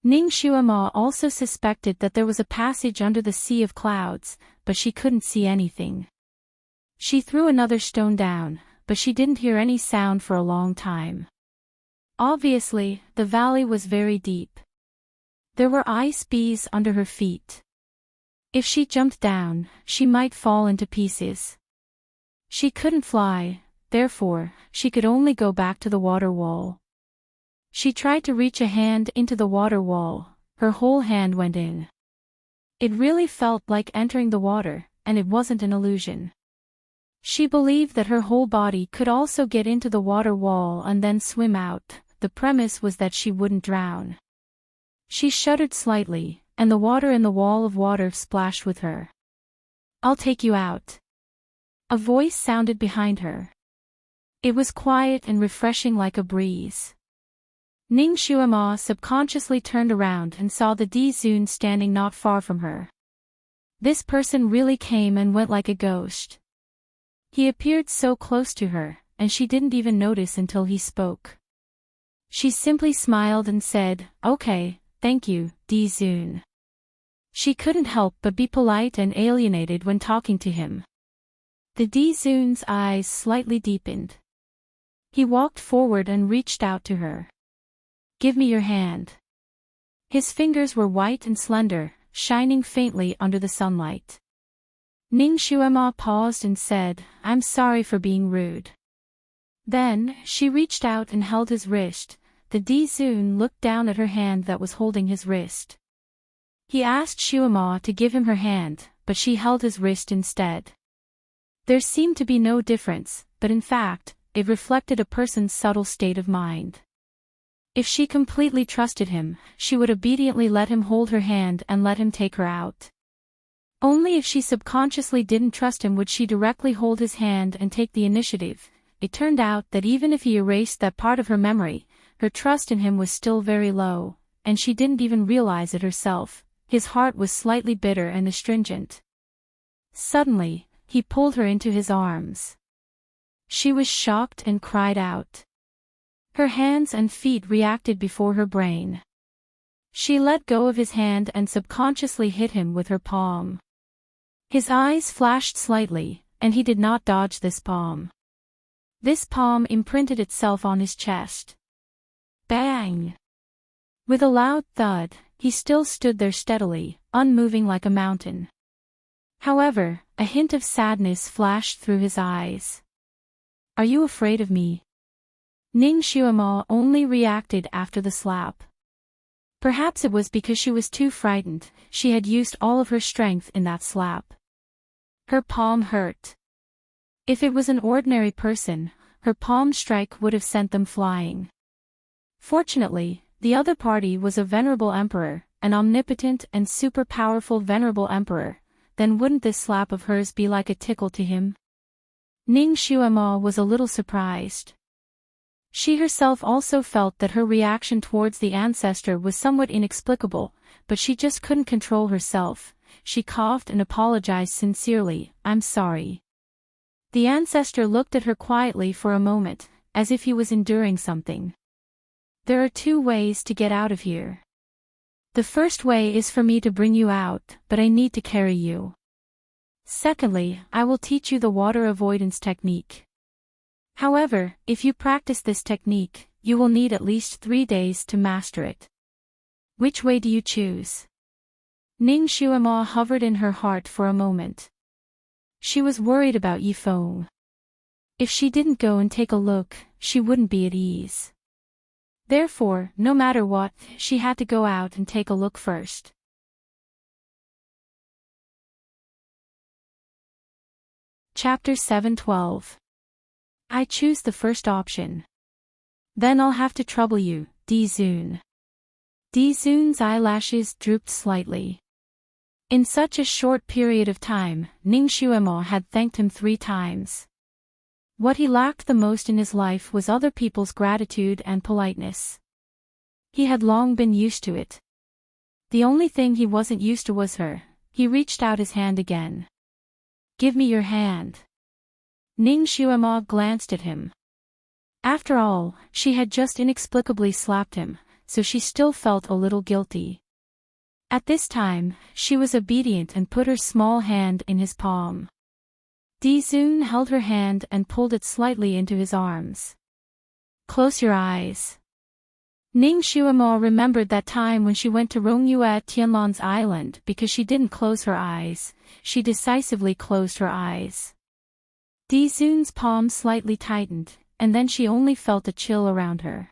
Speaker 1: Ning Xuema also suspected that there was a passage under the sea of clouds, but she couldn't see anything. She threw another stone down, but she didn't hear any sound for a long time. Obviously, the valley was very deep. There were ice bees under her feet. If she jumped down, she might fall into pieces. She couldn't fly, therefore, she could only go back to the water wall. She tried to reach a hand into the water wall. Her whole hand went in. It really felt like entering the water, and it wasn't an illusion. She believed that her whole body could also get into the water wall and then swim out. The premise was that she wouldn't drown. She shuddered slightly, and the water in the wall of water splashed with her. "I'll take you out." A voice sounded behind her. It was quiet and refreshing like a breeze. Ning Xuema subconsciously turned around and saw the Di Zun standing not far from her. This person really came and went like a ghost. He appeared so close to her, and she didn't even notice until he spoke. She simply smiled and said, "Okay, thank you, Di Zun." She couldn't help but be polite and alienated when talking to him. The Di Zun's eyes slightly deepened. He walked forward and reached out to her. "Give me your hand." His fingers were white and slender, shining faintly under the sunlight. Ning Xuema paused and said, "I'm sorry for being rude." Then, she reached out and held his wrist. The Di Zun looked down at her hand that was holding his wrist. He asked Xuema to give him her hand, but she held his wrist instead. There seemed to be no difference, but in fact, it reflected a person's subtle state of mind. If she completely trusted him, she would obediently let him hold her hand and let him take her out. Only if she subconsciously didn't trust him would she directly hold his hand and take the initiative. It turned out that even if he erased that part of her memory, her trust in him was still very low, and she didn't even realize it herself. His heart was slightly bitter and astringent. Suddenly, he pulled her into his arms. She was shocked and cried out. Her hands and feet reacted before her brain. She let go of his hand and subconsciously hit him with her palm. His eyes flashed slightly, and he did not dodge this palm. This palm imprinted itself on his chest. Bang! With a loud thud, he still stood there steadily, unmoving like a mountain. However, a hint of sadness flashed through his eyes. Are you afraid of me? Ning Xuemo only reacted after the slap. Perhaps it was because she was too frightened, she had used all of her strength in that slap. Her palm hurt. If it was an ordinary person, her palm strike would have sent them flying. Fortunately, the other party was a venerable emperor, an omnipotent and super powerful venerable emperor. Then wouldn't this slap of hers be like a tickle to him? Ning Xuemo was a little surprised. She herself also felt that her reaction towards the ancestor was somewhat inexplicable, but she just couldn't control herself. She coughed and apologized sincerely, I'm sorry. The ancestor looked at her quietly for a moment, as if he was enduring something. There are two ways to get out of here. The first way is for me to bring you out, but I need to carry you. Secondly, I will teach you the water avoidance technique. However, if you practice this technique, you will need at least 3 days to master it. Which way do you choose? Ning Xuemo hovered in her heart for a moment. She was worried about Yifeng. If she didn't go and take a look, she wouldn't be at ease. Therefore, no matter what, she had to go out and take a look first. Chapter 7:12. I choose the first option. Then I'll have to trouble you, Di-Zun. Di-Zun's eyelashes drooped slightly. In such a short period of time, Ning Xuemo had thanked him 3 times. What he lacked the most in his life was other people's gratitude and politeness. He had long been used to it. The only thing he wasn't used to was her. He reached out his hand again. Give me your hand. Ning Xuemo glanced at him. After all, she had just inexplicably slapped him, so she still felt a little guilty. At this time, she was obedient and put her small hand in his palm. Di-Zun held her hand and pulled it slightly into his arms. Close your eyes. Ning Xuemo remembered that time when she went to Rongyue at Tianlan's island because she didn't close her eyes. She decisively closed her eyes. Di-Zun's palm slightly tightened, and then she only felt a chill around her.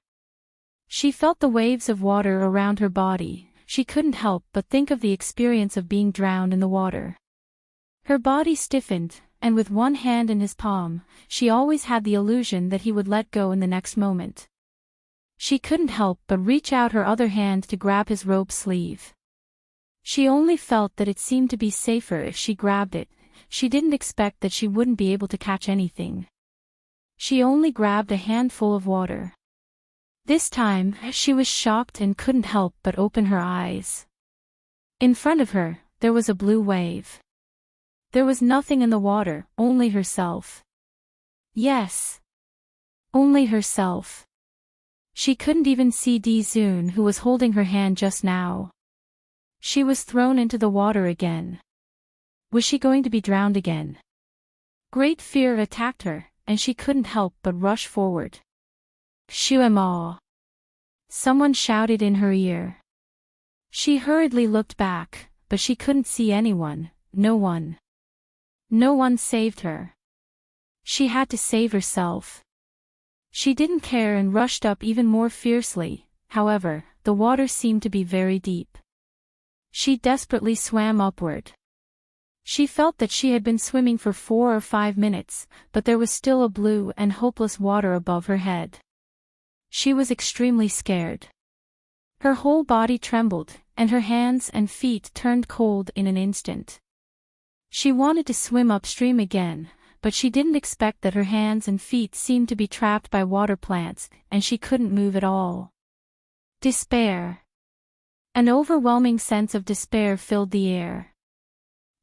Speaker 1: She felt the waves of water around her body. She couldn't help but think of the experience of being drowned in the water. Her body stiffened, and with one hand in his palm, she always had the illusion that he would let go in the next moment. She couldn't help but reach out her other hand to grab his robe sleeve. She only felt that it seemed to be safer if she grabbed it. She didn't expect that she wouldn't be able to catch anything. She only grabbed a handful of water. This time, she was shocked and couldn't help but open her eyes. In front of her, there was a blue wave. There was nothing in the water, only herself. Yes. Only herself. She couldn't even see Di-Zun, who was holding her hand just now. She was thrown into the water again. Was she going to be drowned again? Great fear attacked her, and she couldn't help but rush forward. Xuemo! Someone shouted in her ear. She hurriedly looked back, but she couldn't see anyone, no one. No one saved her. She had to save herself. She didn't care and rushed up even more fiercely. However, the water seemed to be very deep. She desperately swam upward. She felt that she had been swimming for 4 or 5 minutes, but there was still a blue and hopeless water above her head. She was extremely scared. Her whole body trembled, and her hands and feet turned cold in an instant. She wanted to swim upstream again, but she didn't expect that her hands and feet seemed to be trapped by water plants, and she couldn't move at all. Despair. An overwhelming sense of despair filled the air.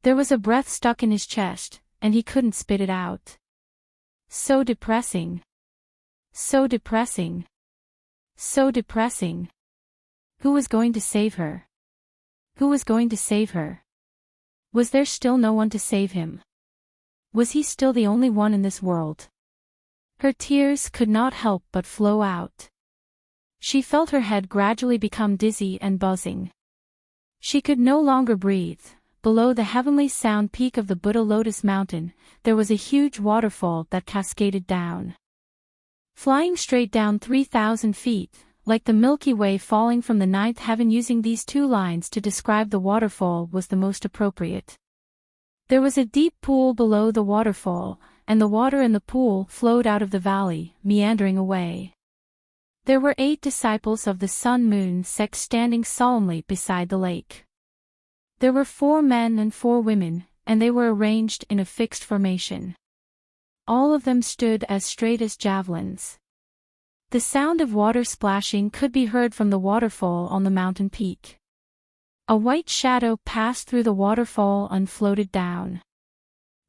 Speaker 1: There was a breath stuck in his chest, and he couldn't spit it out. So depressing. So depressing. So depressing. Who was going to save her? Who was going to save her? Was there still no one to save him? Was he still the only one in this world? Her tears could not help but flow out. She felt her head gradually become dizzy and buzzing. She could no longer breathe. below the heavenly sound peak of the Buddha Lotus Mountain, there was a huge waterfall that cascaded down. Flying straight down 3,000 feet, like the Milky Way falling from the ninth heaven. Using these two lines to describe the waterfall was the most appropriate. There was a deep pool below the waterfall, and the water in the pool flowed out of the valley, meandering away. There were 8 disciples of the Sun-Moon sect standing solemnly beside the lake. There were 4 men and 4 women, and they were arranged in a fixed formation. All of them stood as straight as javelins. The sound of water splashing could be heard from the waterfall on the mountain peak. A white shadow passed through the waterfall and floated down.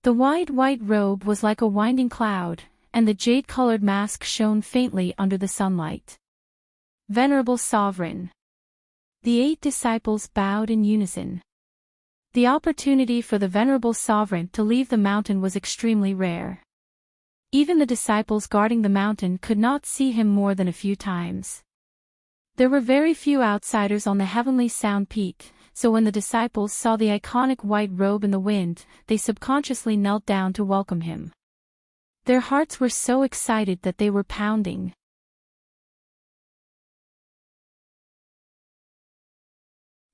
Speaker 1: The wide white robe was like a winding cloud, and the jade-colored mask shone faintly under the sunlight. Venerable Sovereign. The 8 disciples bowed in unison. The opportunity for the Venerable Sovereign to leave the mountain was extremely rare. Even the disciples guarding the mountain could not see him more than a few times. There were very few outsiders on the heavenly sound peak, so when the disciples saw the iconic white robe in the wind, they subconsciously knelt down to welcome him. Their hearts were so excited that they were pounding.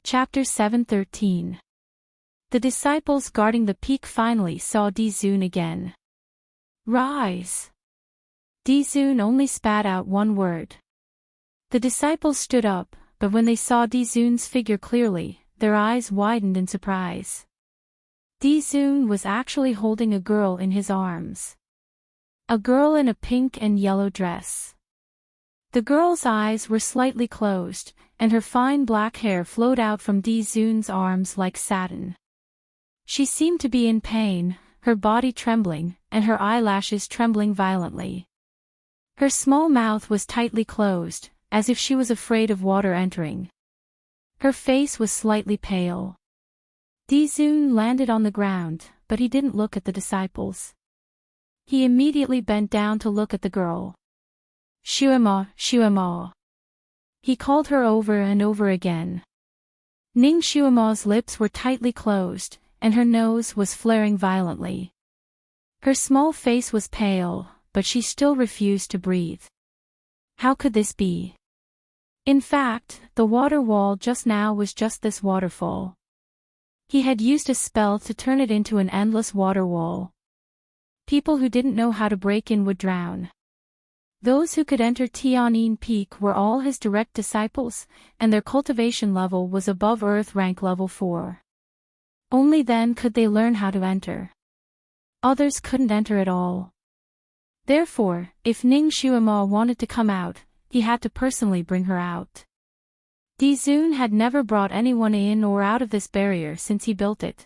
Speaker 1: Chapter 7:13. The disciples guarding the peak finally saw Dizun again. Rise! Dizun only spat out one word. The disciples stood up, but when they saw Dizun's figure clearly, their eyes widened in surprise. Dizun was actually holding a girl in his arms. A girl in a pink and yellow dress. The girl's eyes were slightly closed, and her fine black hair flowed out from Dizun's arms like satin. She seemed to be in pain, her body trembling, and her eyelashes trembling violently. Her small mouth was tightly closed, as if she was afraid of water entering. Her face was slightly pale. Dizun landed on the ground, but he didn't look at the disciples. He immediately bent down to look at the girl. Shuema, Shuema. He called her over and over again. Ning Shuema's lips were tightly closed, and her nose was flaring violently. Her small face was pale, but she still refused to breathe. How could this be? In fact, the water wall just now was just this waterfall. He had used a spell to turn it into an endless water wall. People who didn't know how to break in would drown. Those who could enter Tianyin Peak were all his direct disciples, and their cultivation level was above Earth rank level 4. Only then could they learn how to enter. Others couldn't enter at all. Therefore, if Ning Shuema wanted to come out, he had to personally bring her out. Dizun had never brought anyone in or out of this barrier since he built it.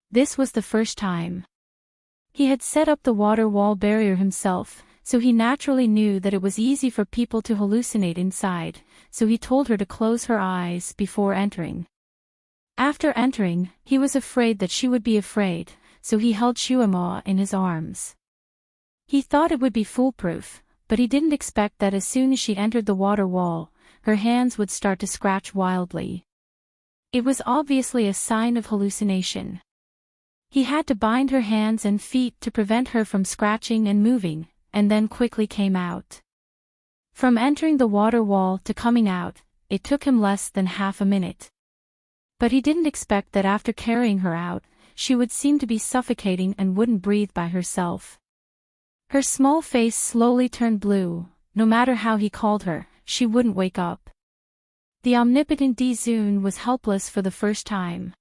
Speaker 1: This was the first time. He had set up the water wall barrier himself, so he naturally knew that it was easy for people to hallucinate inside, so he told her to close her eyes before entering. After entering, he was afraid that she would be afraid, so he held Shuema in his arms. He thought it would be foolproof, but he didn't expect that as soon as she entered the water wall, her hands would start to scratch wildly. It was obviously a sign of hallucination. He had to bind her hands and feet to prevent her from scratching and moving, and then quickly came out. From entering the water wall to coming out, it took him less than half a minute. But he didn't expect that after carrying her out, she would seem to be suffocating and wouldn't breathe by herself. Her small face slowly turned blue. No matter how he called her, she wouldn't wake up. The omnipotent Dizun was helpless for the first time.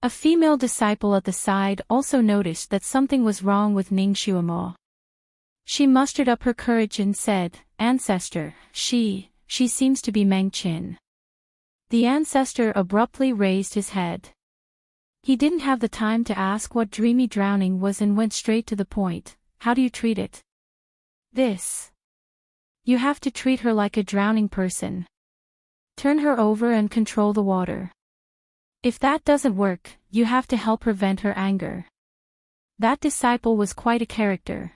Speaker 1: A female disciple at the side also noticed that something was wrong with Ning Shuema. She mustered up her courage and said, "Ancestor, she seems to be Meng Qin." The ancestor abruptly raised his head. He didn't have the time to ask what dreamy drowning was and went straight to the point. How do you treat it? This. You have to treat her like a drowning person. Turn her over and control the water. If that doesn't work, you have to help her vent her anger. That disciple was quite a character.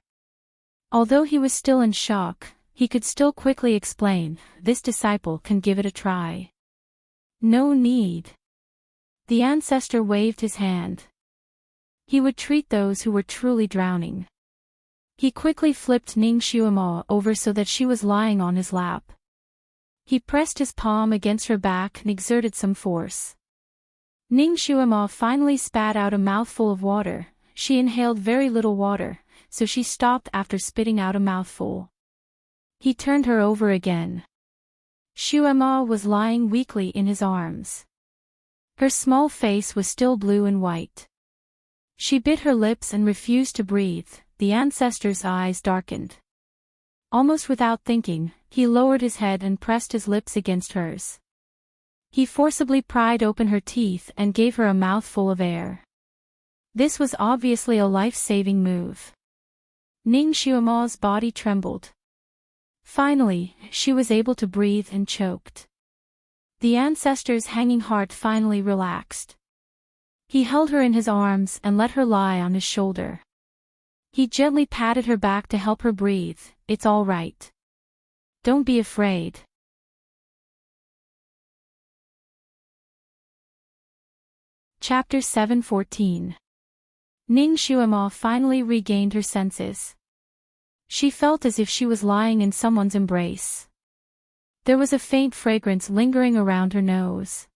Speaker 1: Although he was still in shock, he could still quickly explain, "This disciple can give it a try." No need. The ancestor waved his hand. He would treat those who were truly drowning. He quickly flipped Ning Xuemo over so that she was lying on his lap. He pressed his palm against her back and exerted some force. Ning Xuemo finally spat out a mouthful of water. She inhaled very little water, so she stopped after spitting out a mouthful. He turned her over again. Xuemo was lying weakly in his arms. Her small face was still blue and white. She bit her lips and refused to breathe. The ancestor's eyes darkened. Almost without thinking, he lowered his head and pressed his lips against hers. He forcibly pried open her teeth and gave her a mouthful of air. This was obviously a life-saving move. Ning Xuemo's body trembled. Finally, she was able to breathe and choked. The ancestor's hanging heart finally relaxed. He held her in his arms and let her lie on his shoulder. He gently patted her back to help her breathe. It's all right. Don't be afraid. Chapter 7:14. Ning Xuemo finally regained her senses. She felt as if she was lying in someone's embrace. There was a faint fragrance lingering around her nose.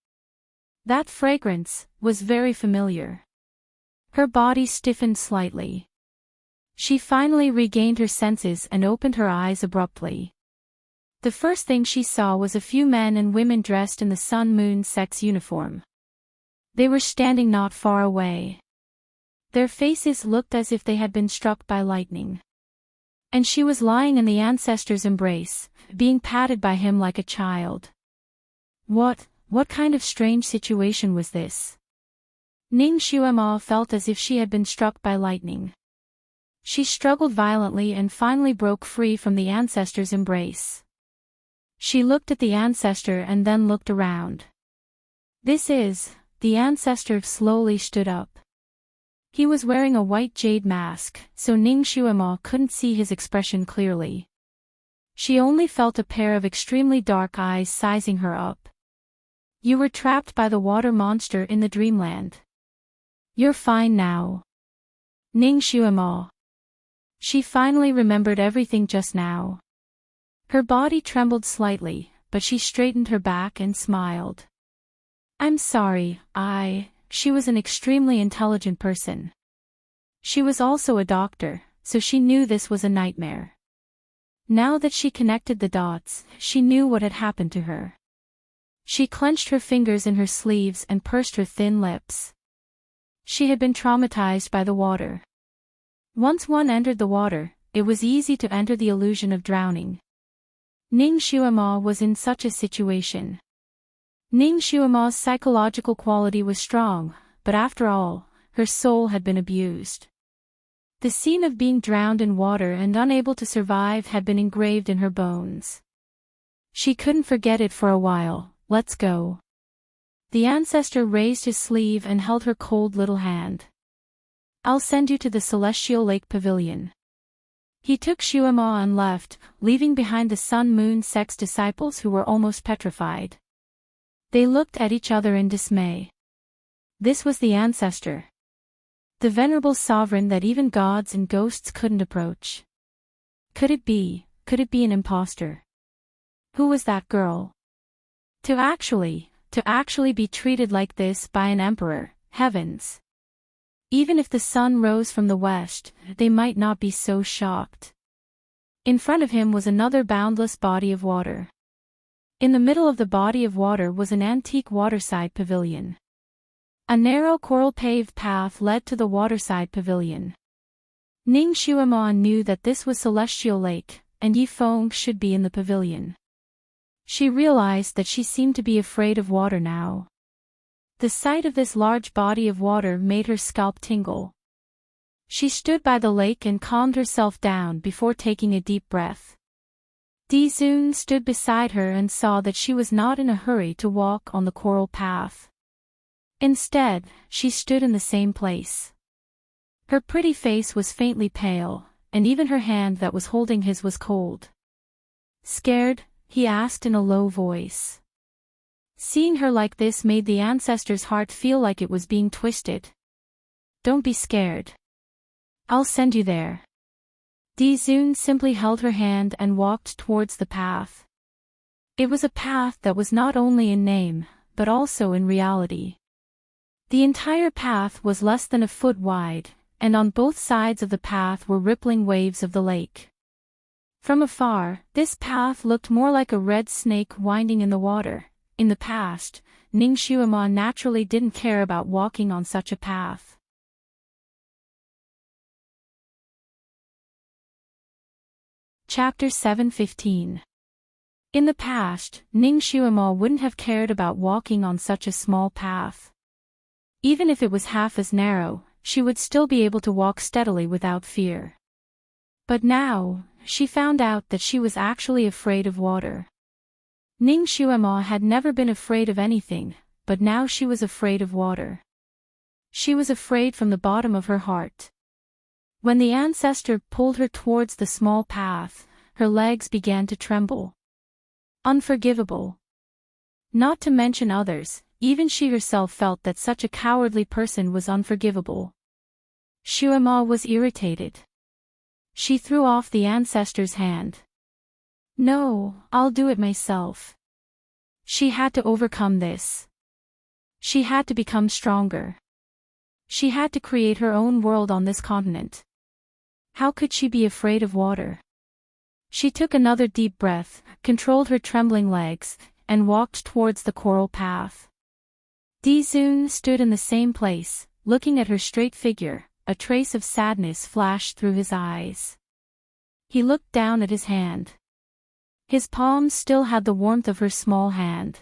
Speaker 1: That fragrance was very familiar. Her body stiffened slightly. She finally regained her senses and opened her eyes abruptly. The first thing she saw was a few men and women dressed in the Sun-Moon sex uniform. They were standing not far away. Their faces looked as if they had been struck by lightning. And she was lying in the ancestor's embrace, being patted by him like a child. What kind of strange situation was this? Ning Xuemo felt as if she had been struck by lightning. She struggled violently and finally broke free from the ancestor's embrace. She looked at the ancestor and then looked around. The ancestor slowly stood up. He was wearing a white jade mask, so Ning Xuemo couldn't see his expression clearly. She only felt a pair of extremely dark eyes sizing her up. You were trapped by the water monster in the dreamland. You're fine now. Ning Xuemo. She finally remembered everything just now. Her body trembled slightly, but she straightened her back and smiled. I'm sorry, She was an extremely intelligent person. She was also a doctor, so she knew this was a nightmare. Now that she connected the dots, she knew what had happened to her. She clenched her fingers in her sleeves and pursed her thin lips. She had been traumatized by the water. Once one entered the water, it was easy to enter the illusion of drowning. Ning Xuemo was in such a situation. Ning Xuemo's psychological quality was strong, but after all, her soul had been abused. The scene of being drowned in water and unable to survive had been engraved in her bones. She couldn't forget it for a while. Let's go. The ancestor raised his sleeve and held her cold little hand. I'll send you to the Celestial Lake Pavilion. He took Xuemo and left, leaving behind the Sun-Moon sex disciples who were almost petrified. They looked at each other in dismay. This was the ancestor. The venerable sovereign that even gods and ghosts couldn't approach. Could it be an imposter? Who was that girl? To actually be treated like this by an emperor, heavens. Even if the sun rose from the west, they might not be so shocked. In front of him was another boundless body of water. In the middle of the body of water was an antique waterside pavilion. A narrow coral-paved path led to the waterside pavilion. Ning Xuemo knew that this was Celestial Lake, and Yi Feng should be in the pavilion. She realized that she seemed to be afraid of water now. The sight of this large body of water made her scalp tingle. She stood by the lake and calmed herself down before taking a deep breath. Di Zun stood beside her and saw that she was not in a hurry to walk on the coral path. Instead, she stood in the same place. Her pretty face was faintly pale, and even her hand that was holding his was cold. Scared? He asked in a low voice. Seeing her like this made the ancestor's heart feel like it was being twisted. Don't be scared. I'll send you there. Di-Zun simply held her hand and walked towards the path. It was a path that was not only in name, but also in reality. The entire path was less than a foot wide, and on both sides of the path were rippling waves of the lake. From afar, this path looked more like a red snake winding in the water. In the past, Ning Xuema naturally didn't care about walking on such a path. Chapter 7:15. In the past, Ning Xuema wouldn't have cared about walking on such a small path. Even if it was half as narrow, she would still be able to walk steadily without fear. But now, she found out that she was actually afraid of water. Ning Xuema had never been afraid of anything, but now she was afraid of water. She was afraid from the bottom of her heart. When the ancestor pulled her towards the small path, her legs began to tremble. Unforgivable. Not to mention others, even she herself felt that such a cowardly person was unforgivable. Xuema was irritated. She threw off the ancestor's hand. No, I'll do it myself. She had to overcome this. She had to become stronger. She had to create her own world on this continent. How could she be afraid of water? She took another deep breath, controlled her trembling legs, and walked towards the coral path. Di-Zun stood in the same place, looking at her straight figure. A trace of sadness flashed through his eyes. He looked down at his hand. His palms still had the warmth of her small hand.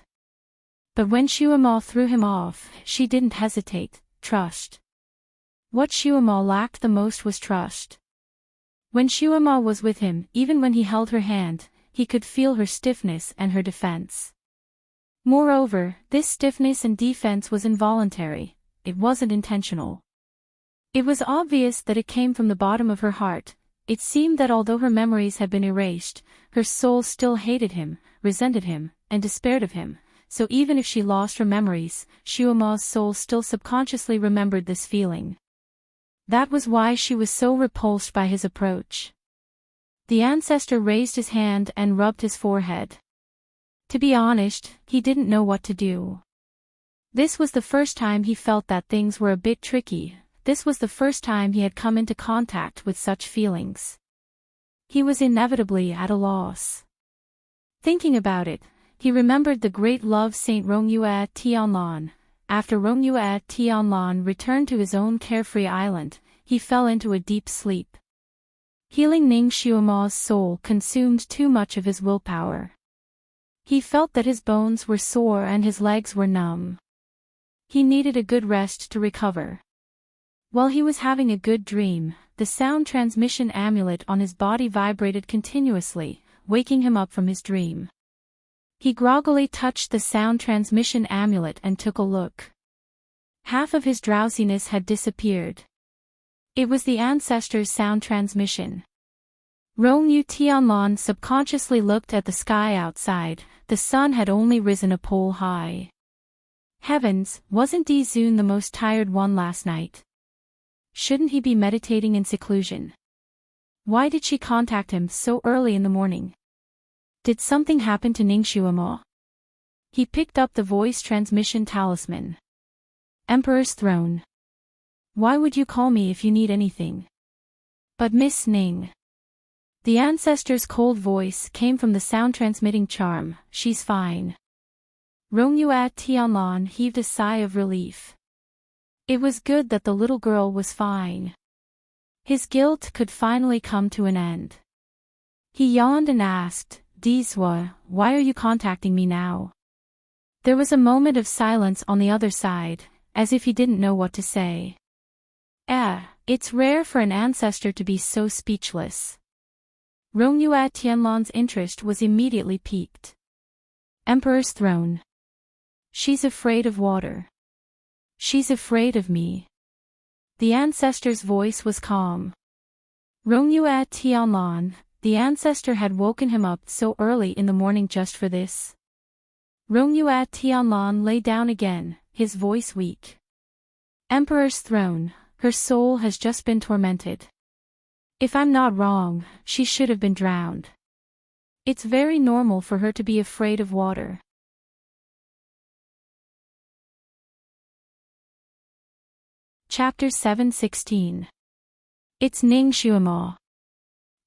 Speaker 1: But when Xuema threw him off, she didn't hesitate. Trust. What Xuema lacked the most was trust. When Xuema was with him, even when he held her hand, he could feel her stiffness and her defense. Moreover, this stiffness and defense was involuntary. It wasn't intentional. It was obvious that it came from the bottom of her heart. It seemed that although her memories had been erased, her soul still hated him, resented him, and despaired of him. So even if she lost her memories, Xuema's soul still subconsciously remembered this feeling. That was why she was so repulsed by his approach. The ancestor raised his hand and rubbed his forehead. To be honest, he didn't know what to do. This was the first time he felt that things were a bit tricky. This was the first time he had come into contact with such feelings. He was inevitably at a loss. Thinking about it, he remembered the great love Saint Rongyue Tianlan. After Rongyue Tianlan returned to his own carefree island, he fell into a deep sleep. Healing Ning Xuema's soul consumed too much of his willpower. He felt that his bones were sore and his legs were numb. He needed a good rest to recover. While he was having a good dream, the sound transmission amulet on his body vibrated continuously, waking him up from his dream. He groggily touched the sound transmission amulet and took a look. Half of his drowsiness had disappeared. It was the ancestor's sound transmission. Rongyu Tianlan subconsciously looked at the sky outside. The sun had only risen a pole high. Heavens, wasn't Di-Zun the most tired one last night? Shouldn't he be meditating in seclusion? Why did she contact him so early in the morning? Did something happen to Ning Xuema? He picked up the voice transmission talisman. Emperor's throne. Why would you call me if you need anything? But Miss Ning. The ancestor's cold voice came from the sound-transmitting charm. She's fine. Rongyue Tianlan heaved a sigh of relief. It was good that the little girl was fine. His guilt could finally come to an end. He yawned and asked, Di-Zua, why are you contacting me now? There was a moment of silence on the other side, as if he didn't know what to say. It's rare for an ancestor to be so speechless. Rongyue Tianlan's interest was immediately piqued. Emperor's throne. She's afraid of water. She's afraid of me. The ancestor's voice was calm. Rongyue Tianlan, the ancestor had woken him up so early in the morning just for this. Rongyue Tianlan lay down again, his voice weak. Emperor's throne, her soul has just been tormented. If I'm not wrong, she should have been drowned. It's very normal for her to be afraid of water. Chapter 7:16. It's Ning Xuemo.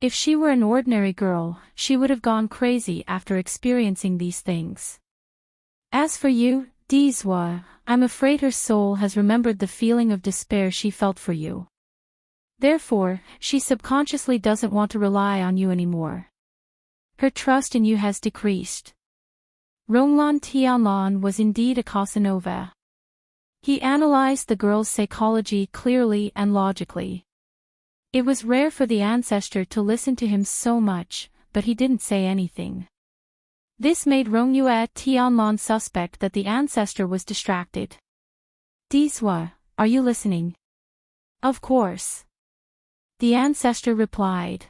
Speaker 1: If she were an ordinary girl, she would have gone crazy after experiencing these things. As for you, Dizwa, I'm afraid her soul has remembered the feeling of despair she felt for you. Therefore, she subconsciously doesn't want to rely on you anymore. Her trust in you has decreased. Ronglan Tianlan was indeed a Casanova. He analyzed the girl's psychology clearly and logically. It was rare for the ancestor to listen to him so much, but he didn't say anything. This made Rongyue Tianlan suspect that the ancestor was distracted. Dizwa, are you listening? Of course. The ancestor replied.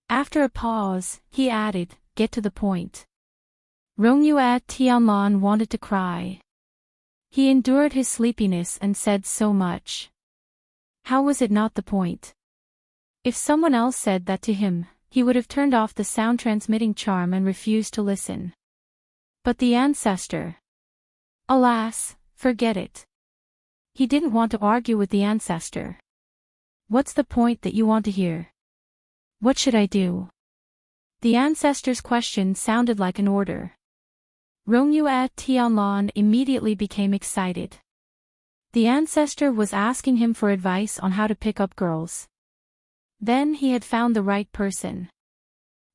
Speaker 1: After a pause, he added, get to the point. Rongyue Tianlan wanted to cry. He endured his sleepiness and said so much. How was it not the point? If someone else said that to him, he would have turned off the sound-transmitting charm and refused to listen. But the ancestor. Alas, forget it. He didn't want to argue with the ancestor. What's the point that you want to hear? What should I do? The ancestor's question sounded like an order. Rongyue Tianlan immediately became excited. The ancestor was asking him for advice on how to pick up girls. Then he had found the right person.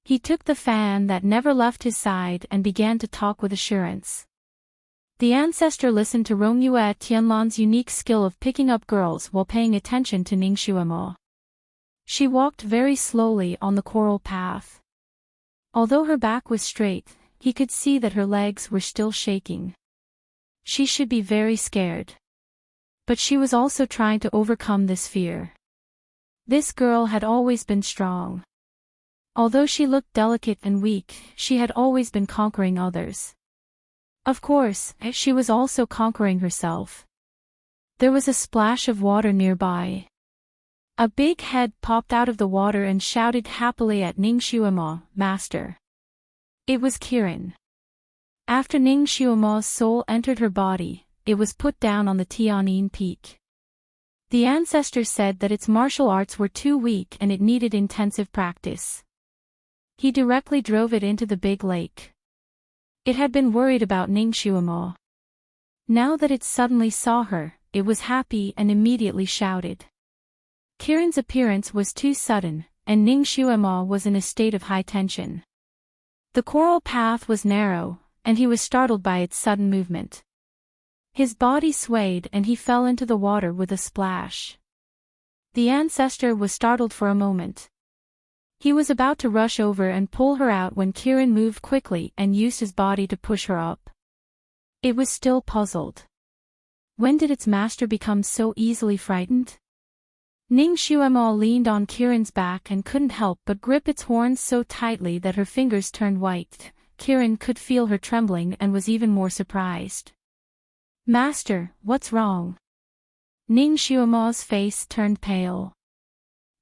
Speaker 1: He took the fan that never left his side and began to talk with assurance. The ancestor listened to Rongyue Tianlan's unique skill of picking up girls while paying attention to Ning Xuemo. She walked very slowly on the coral path. Although her back was straight, he could see that her legs were still shaking. She should be very scared. But she was also trying to overcome this fear. This girl had always been strong. Although she looked delicate and weak, she had always been conquering others. Of course, she was also conquering herself. There was a splash of water nearby. A big head popped out of the water and shouted happily at Ning Xuemo, Master. It was Kirin. After Ning Xuemo's soul entered her body, it was put down on the Tianin Peak. The ancestor said that its martial arts were too weak and it needed intensive practice. He directly drove it into the big lake. It had been worried about Ning Xuemo. Now that it suddenly saw her, it was happy and immediately shouted. Kirin's appearance was too sudden, and Ning Xuemo was in a state of high tension. The coral path was narrow, and he was startled by its sudden movement. His body swayed and he fell into the water with a splash. The ancestor was startled for a moment. He was about to rush over and pull her out when Kirin moved quickly and used his body to push her up. It was still puzzled. When did its master become so easily frightened? Ning Xuemo leaned on Kirin's back and couldn't help but grip its horns so tightly that her fingers turned white. Kirin could feel her trembling and was even more surprised. Master, what's wrong? Ning Xuemo's face turned pale.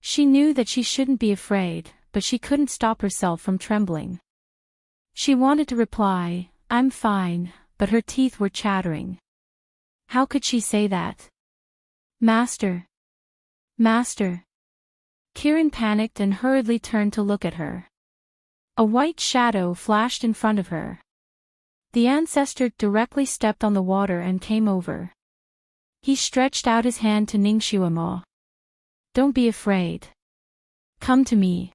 Speaker 1: She knew that she shouldn't be afraid, but she couldn't stop herself from trembling. She wanted to reply, I'm fine, but her teeth were chattering. How could she say that? Master. Master. Kirin panicked and hurriedly turned to look at her. A white shadow flashed in front of her. The ancestor directly stepped on the water and came over. He stretched out his hand to Ning Xuemo. Don't be afraid. Come to me.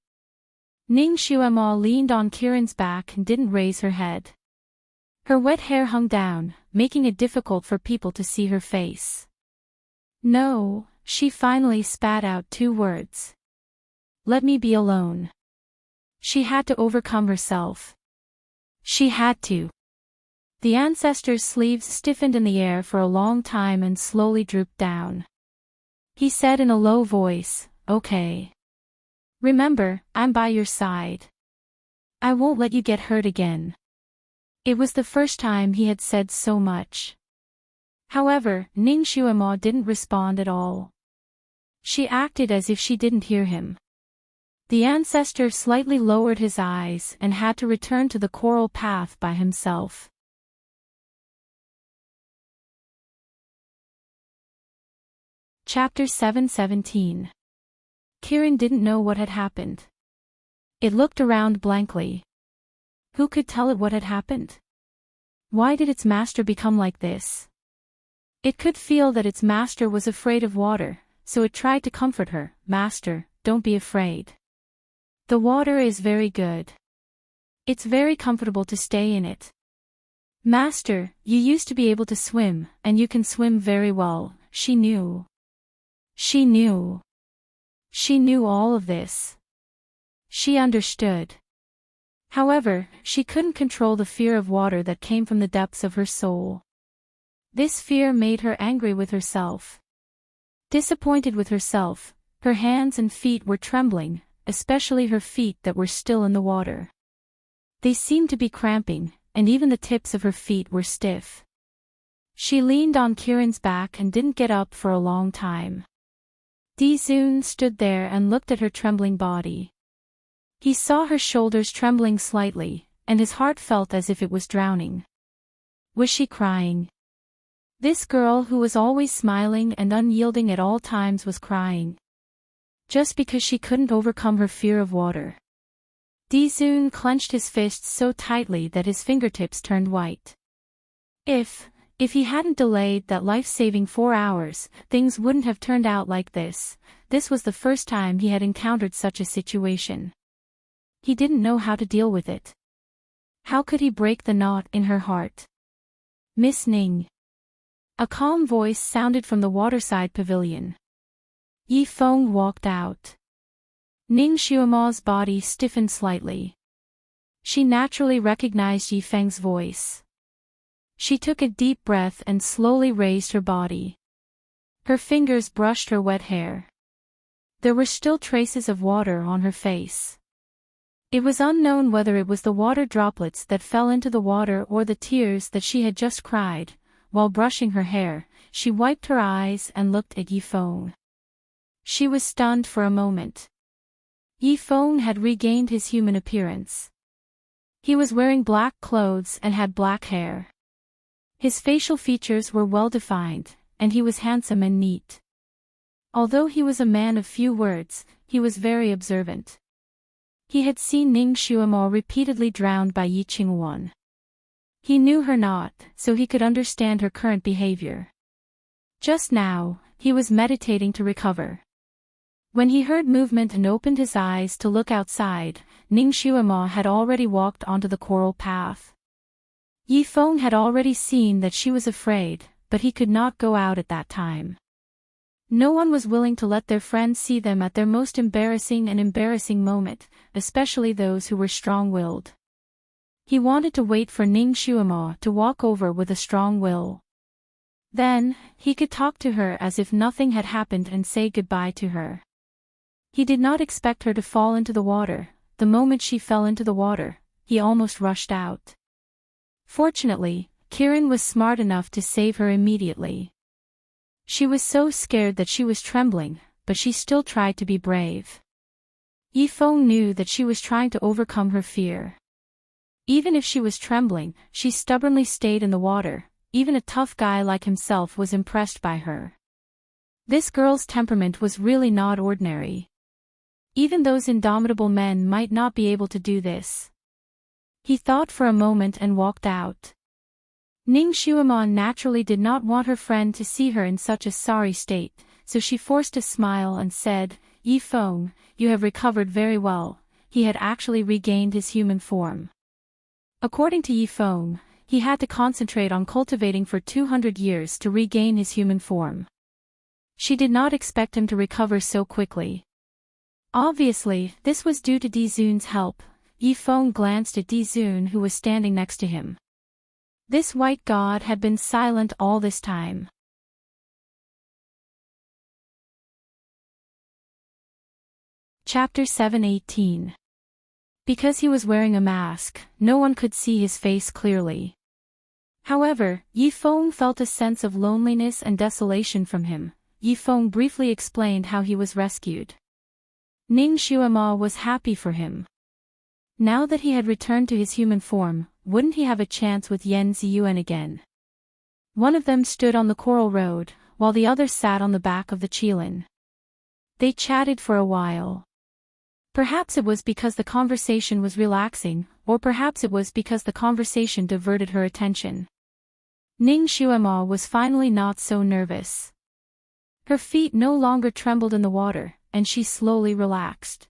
Speaker 1: Ning Xuemo leaned on Kirin's back and didn't raise her head. Her wet hair hung down, making it difficult for people to see her face. No, she finally spat out 2 words. Let me be alone. She had to overcome herself. She had to. The ancestor's sleeves stiffened in the air for a long time and slowly drooped down. He said in a low voice, Okay. Remember, I'm by your side. I won't let you get hurt again. It was the first time he had said so much. However, Ning Xuemo didn't respond at all. She acted as if she didn't hear him. The ancestor slightly lowered his eyes and had to return to the coral path by himself. Chapter 7:17. Kirin didn't know what had happened. It looked around blankly. Who could tell it what had happened? Why did its master become like this? It could feel that its master was afraid of water, so it tried to comfort her. Master, don't be afraid. The water is very good. It's very comfortable to stay in it. Master, you used to be able to swim, and you can swim very well. She knew. She knew. She knew all of this. She understood. However, she couldn't control the fear of water that came from the depths of her soul. This fear made her angry with herself. Disappointed with herself, her hands and feet were trembling, especially her feet that were still in the water. They seemed to be cramping, and even the tips of her feet were stiff. She leaned on Kirin's back and didn't get up for a long time. Dizun stood there and looked at her trembling body. He saw her shoulders trembling slightly, and his heart felt as if it was drowning. Was she crying? This girl who was always smiling and unyielding at all times was crying. Just because she couldn't overcome her fear of water. Dizun clenched his fists so tightly that his fingertips turned white. If he hadn't delayed that life-saving 4 hours, things wouldn't have turned out like this. This was the first time he had encountered such a situation. He didn't know how to deal with it. How could he break the knot in her heart? Miss Ning. A calm voice sounded from the waterside pavilion. Yi Feng walked out. Ning Xuemo's body stiffened slightly. She naturally recognized Yi Feng's voice. She took a deep breath and slowly raised her body. Her fingers brushed her wet hair. There were still traces of water on her face. It was unknown whether it was the water droplets that fell into the water or the tears that she had just cried. While brushing her hair, she wiped her eyes and looked at Yi Feng. She was stunned for a moment. Yi Feng had regained his human appearance. He was wearing black clothes and had black hair. His facial features were well defined, and he was handsome and neat. Although he was a man of few words, he was very observant. He had seen Ning Xuemo repeatedly drowned by Yi Qingwan. He knew her not, so he could understand her current behavior. Just now, he was meditating to recover. When he heard movement and opened his eyes to look outside, Ning Xuemo had already walked onto the coral path. Yi Feng had already seen that she was afraid, but he could not go out at that time. No one was willing to let their friends see them at their most embarrassing moment, especially those who were strong-willed. He wanted to wait for Ning Xuemo to walk over with a strong will. Then, he could talk to her as if nothing had happened and say goodbye to her. He did not expect her to fall into the water. The moment she fell into the water, he almost rushed out. Fortunately, Kirin was smart enough to save her immediately. She was so scared that she was trembling, but she still tried to be brave. Yi Feng knew that she was trying to overcome her fear. Even if she was trembling, she stubbornly stayed in the water. Even a tough guy like himself was impressed by her. This girl's temperament was really not ordinary. Even those indomitable men might not be able to do this. He thought for a moment and walked out. Ning Xuemo naturally did not want her friend to see her in such a sorry state, so she forced a smile and said, Yi Feng, you have recovered very well. He had actually regained his human form. According to Yi Feng, he had to concentrate on cultivating for 200 years to regain his human form. She did not expect him to recover so quickly. Obviously, this was due to Dizun's help. Yi Feng glanced at Dizun who was standing next to him. This white god had been silent all this time. Chapter 7:18. Because he was wearing a mask, no one could see his face clearly. However, Yi Feng felt a sense of loneliness and desolation from him. Yi Feng briefly explained how he was rescued. Ning Xuema was happy for him. Now that he had returned to his human form, wouldn't he have a chance with Yan Ziyuan again? One of them stood on the coral road, while the other sat on the back of the qilin. They chatted for a while. Perhaps it was because the conversation was relaxing, or perhaps it was because the conversation diverted her attention. Ning Xuema was finally not so nervous. Her feet no longer trembled in the water, and she slowly relaxed.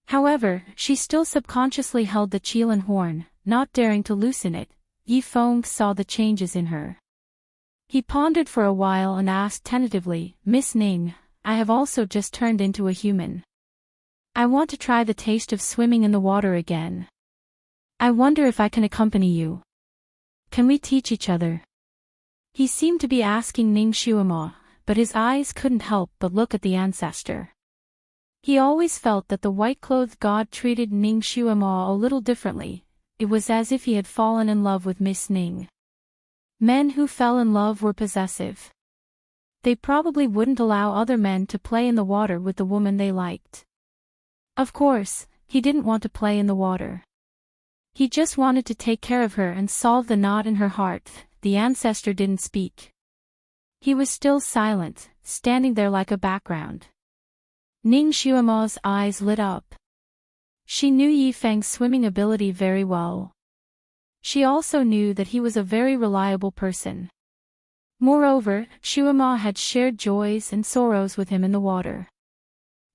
Speaker 1: However, she still subconsciously held the qilin horn, not daring to loosen it. Yi Feng saw the changes in her. He pondered for a while and asked tentatively, "Miss Ning, I have also just turned into a human. I want to try the taste of swimming in the water again. I wonder if I can accompany you. Can we teach each other?" He seemed to be asking Ning Xuema, but his eyes couldn't help but look at the ancestor. He always felt that the white-clothed god treated Ning Xuema a little differently. It was as if he had fallen in love with Miss Ning. Men who fell in love were possessive. They probably wouldn't allow other men to play in the water with the woman they liked. Of course, he didn't want to play in the water. He just wanted to take care of her and solve the knot in her heart. The ancestor didn't speak. He was still silent, standing there like a background. Ning Xuema's eyes lit up. She knew Yi Feng's swimming ability very well. She also knew that he was a very reliable person. Moreover, Xuema had shared joys and sorrows with him in the water.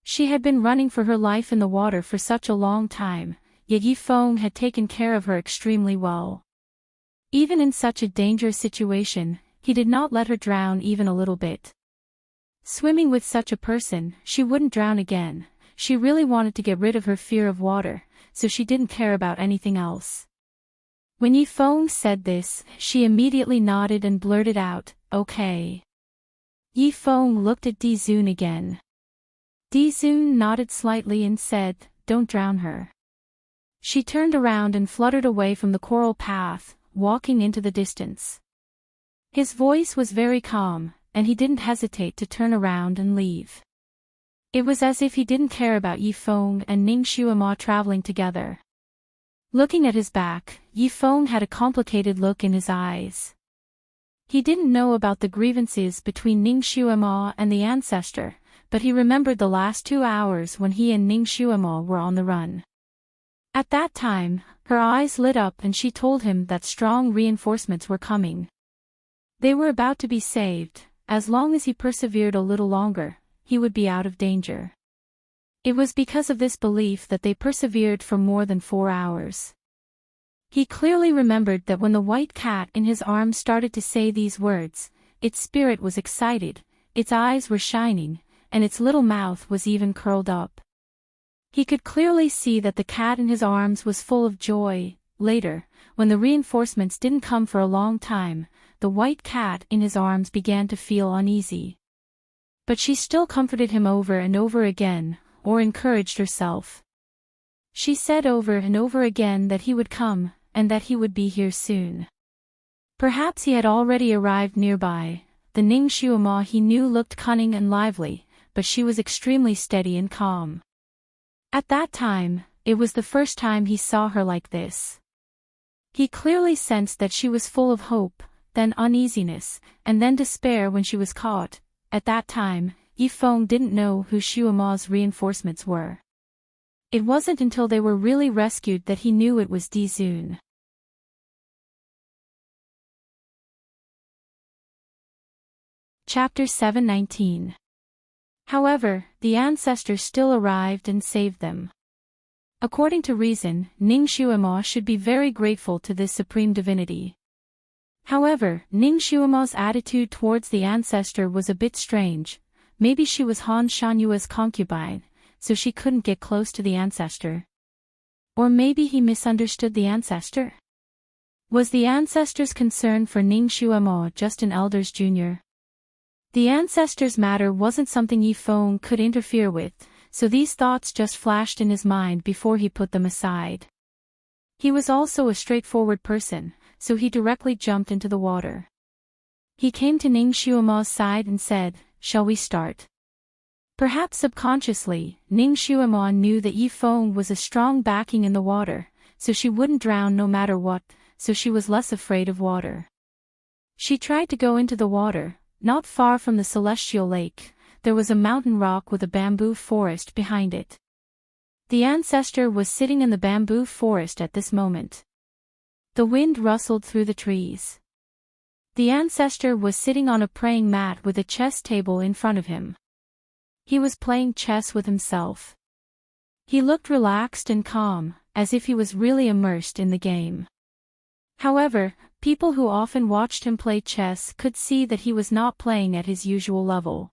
Speaker 1: She had been running for her life in the water for such a long time, yet Yi Feng had taken care of her extremely well. Even in such a dangerous situation, he did not let her drown even a little bit. Swimming with such a person, she wouldn't drown again. She really wanted to get rid of her fear of water, so she didn't care about anything else. When Yi Feng said this, she immediately nodded and blurted out, "Okay." Yi Feng looked at Di Zun again. Di Zun nodded slightly and said, "Don't drown her." She turned around and fluttered away from the coral path, walking into the distance. His voice was very calm, and he didn't hesitate to turn around and leave. It was as if he didn't care about Yi Feng and Ning Xuema traveling together. Looking at his back, Yi Feng had a complicated look in his eyes. He didn't know about the grievances between Ning Xuema and the ancestor, but he remembered the last 2 hours when he and Ning Xuema were on the run. At that time, her eyes lit up and she told him that strong reinforcements were coming. They were about to be saved. As long as he persevered a little longer, he would be out of danger. It was because of this belief that they persevered for more than 4 hours. He clearly remembered that when the white cat in his arms started to say these words, its spirit was excited, its eyes were shining, and its little mouth was even curled up. He could clearly see that the cat in his arms was full of joy. Later, when the reinforcements didn't come for a long time, the white cat in his arms began to feel uneasy. But she still comforted him over and over again, or encouraged herself. She said over and over again that he would come, and that he would be here soon. Perhaps he had already arrived nearby. The Ning Xuema he knew looked cunning and lively, but she was extremely steady and calm. At that time, it was the first time he saw her like this. He clearly sensed that she was full of hope, then uneasiness, and then despair when she was caught. At that time, Yi Feng didn't know who Xuema's reinforcements were. It wasn't until they were really rescued that he knew it was Di Zun. Chapter 719. However, the ancestors still arrived and saved them. According to reason, Ning Xuema should be very grateful to this supreme divinity. However, Ning Xuema's attitude towards the ancestor was a bit strange. Maybe she was Han Shanyue's concubine, so she couldn't get close to the ancestor. Or maybe he misunderstood the ancestor? Was the ancestor's concern for Ning Xuema just an elder's junior? The ancestor's matter wasn't something Yi Feng could interfere with, so these thoughts just flashed in his mind before he put them aside. He was also a straightforward person, so he directly jumped into the water. He came to Ning Xuema's side and said, "Shall we start?" Perhaps subconsciously, Ning Xuema knew that Yi Feng was a strong backing in the water, so she wouldn't drown no matter what, so she was less afraid of water. She tried to go into the water. Not far from the celestial lake, there was a mountain rock with a bamboo forest behind it. The ancestor was sitting in the bamboo forest at this moment. The wind rustled through the trees. The ancestor was sitting on a praying mat with a chess table in front of him. He was playing chess with himself. He looked relaxed and calm, as if he was really immersed in the game. However, people who often watched him play chess could see that he was not playing at his usual level.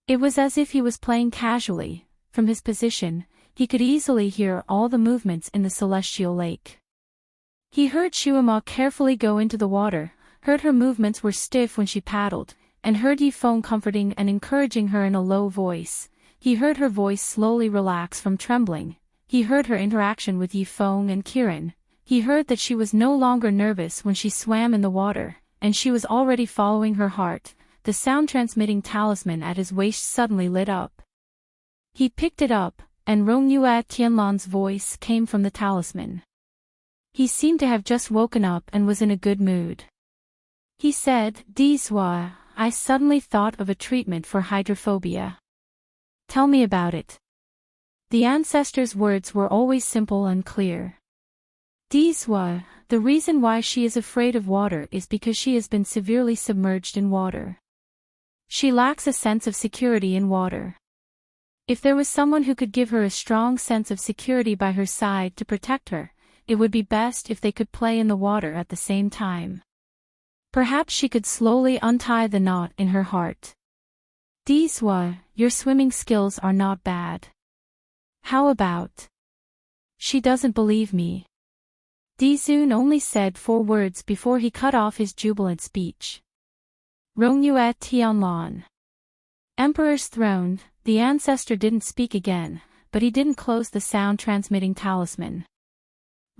Speaker 1: It was as if he was playing casually. From his position, he could easily hear all the movements in the celestial lake. He heard Xuema carefully go into the water, heard her movements were stiff when she paddled, and heard Yi Feng comforting and encouraging her in a low voice. He heard her voice slowly relax from trembling. He heard her interaction with Yi Feng and Kiran. He heard that she was no longer nervous when she swam in the water, and she was already following her heart. The sound-transmitting talisman at his waist suddenly lit up. He picked it up, and Rongyue Tianlan's voice came from the talisman. He seemed to have just woken up and was in a good mood. He said, "Diswa, I suddenly thought of a treatment for hydrophobia. Tell me about it." The ancestor's words were always simple and clear. Diswa, the reason why she is afraid of water is because she has been severely submerged in water. She lacks a sense of security in water. If there was someone who could give her a strong sense of security by her side to protect her, it would be best if they could play in the water at the same time. Perhaps she could slowly untie the knot in her heart. Diswa, your swimming skills are not bad. How about? She doesn't believe me. Dizun only said 4 words before he cut off his jubilant speech. Rongyue Tianlan. Emperor's throne, the ancestor didn't speak again, but he didn't close the sound-transmitting talisman.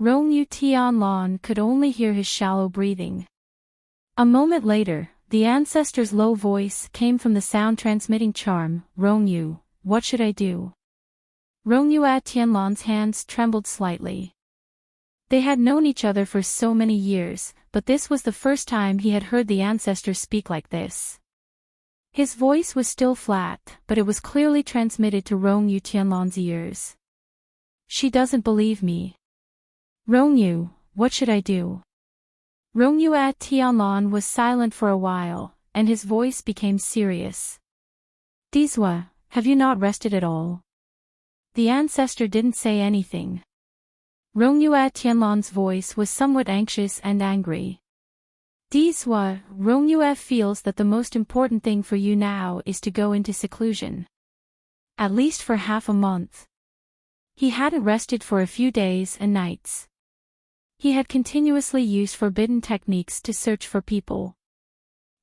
Speaker 1: Rongyue Tianlan could only hear his shallow breathing. A moment later, the ancestor's low voice came from the sound-transmitting charm. "Rongyue, what should I do?" Rongyue Tianlan's hands trembled slightly. They had known each other for so many years, but this was the first time he had heard the ancestor speak like this. His voice was still flat, but it was clearly transmitted to Rongyue Tianlan's ears. "She doesn't believe me. Rongyue, what should I do?" Rongyue Tianlan was silent for a while, and his voice became serious. "Diswa, have you not rested at all?" The ancestor didn't say anything. Rongyue Tianlan's voice was somewhat anxious and angry. Diswa, Rongyue feels that the most important thing for you now is to go into seclusion. At least for half a month. He hadn't rested for a few days and nights. He had continuously used forbidden techniques to search for people.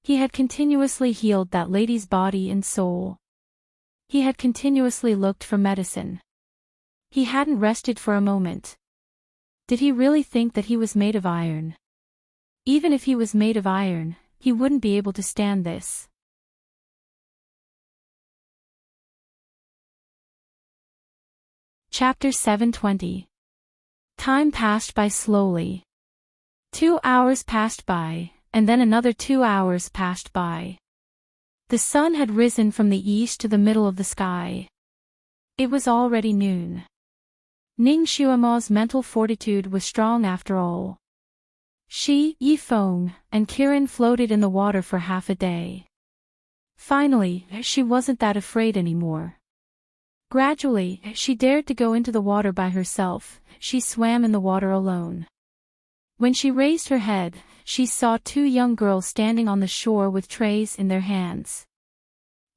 Speaker 1: He had continuously healed that lady's body and soul. He had continuously looked for medicine. He hadn't rested for a moment. Did he really think that he was made of iron? Even if he was made of iron, he wouldn't be able to stand this. Chapter 720. Time passed by slowly. 2 hours passed by, and then another 2 hours passed by. The sun had risen from the east to the middle of the sky. It was already noon. Ning Xuema's mental fortitude was strong after all. She, Yi Feng, and Kiran floated in the water for half a day. Finally, she wasn't that afraid anymore. Gradually, she dared to go into the water by herself. She swam in the water alone. When she raised her head, she saw 2 young girls standing on the shore with trays in their hands.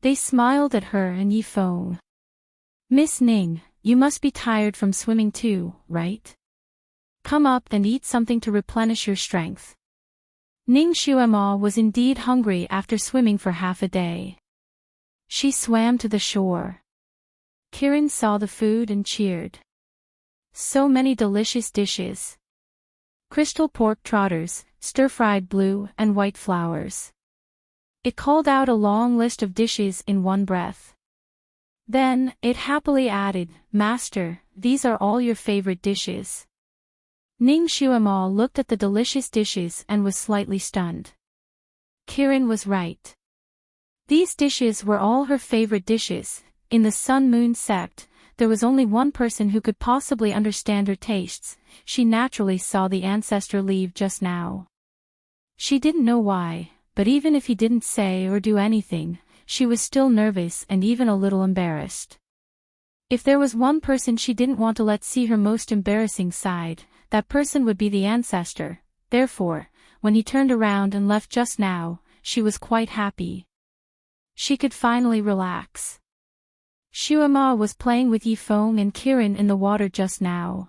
Speaker 1: They smiled at her and Yi Feng. "Miss Ning, you must be tired from swimming too, right? Come up and eat something to replenish your strength." Ning Xuema was indeed hungry after swimming for half a day. She swam to the shore. Kiran saw the food and cheered. So many delicious dishes. Crystal pork trotters, stir-fried blue and white flowers. It called out a long list of dishes in one breath. Then, it happily added, "Master, these are all your favorite dishes." Ning Xuema looked at the delicious dishes and was slightly stunned. Kiran was right. These dishes were all her favorite dishes. In the Sun-Moon sect, there was only one person who could possibly understand her tastes. She naturally saw the ancestor leave just now. She didn't know why, but even if he didn't say or do anything, she was still nervous and even a little embarrassed. If there was one person she didn't want to let see her most embarrassing side, that person would be the ancestor. Therefore, when he turned around and left just now, she was quite happy. She could finally relax. Xuema was playing with Yifeng and Kiran in the water just now.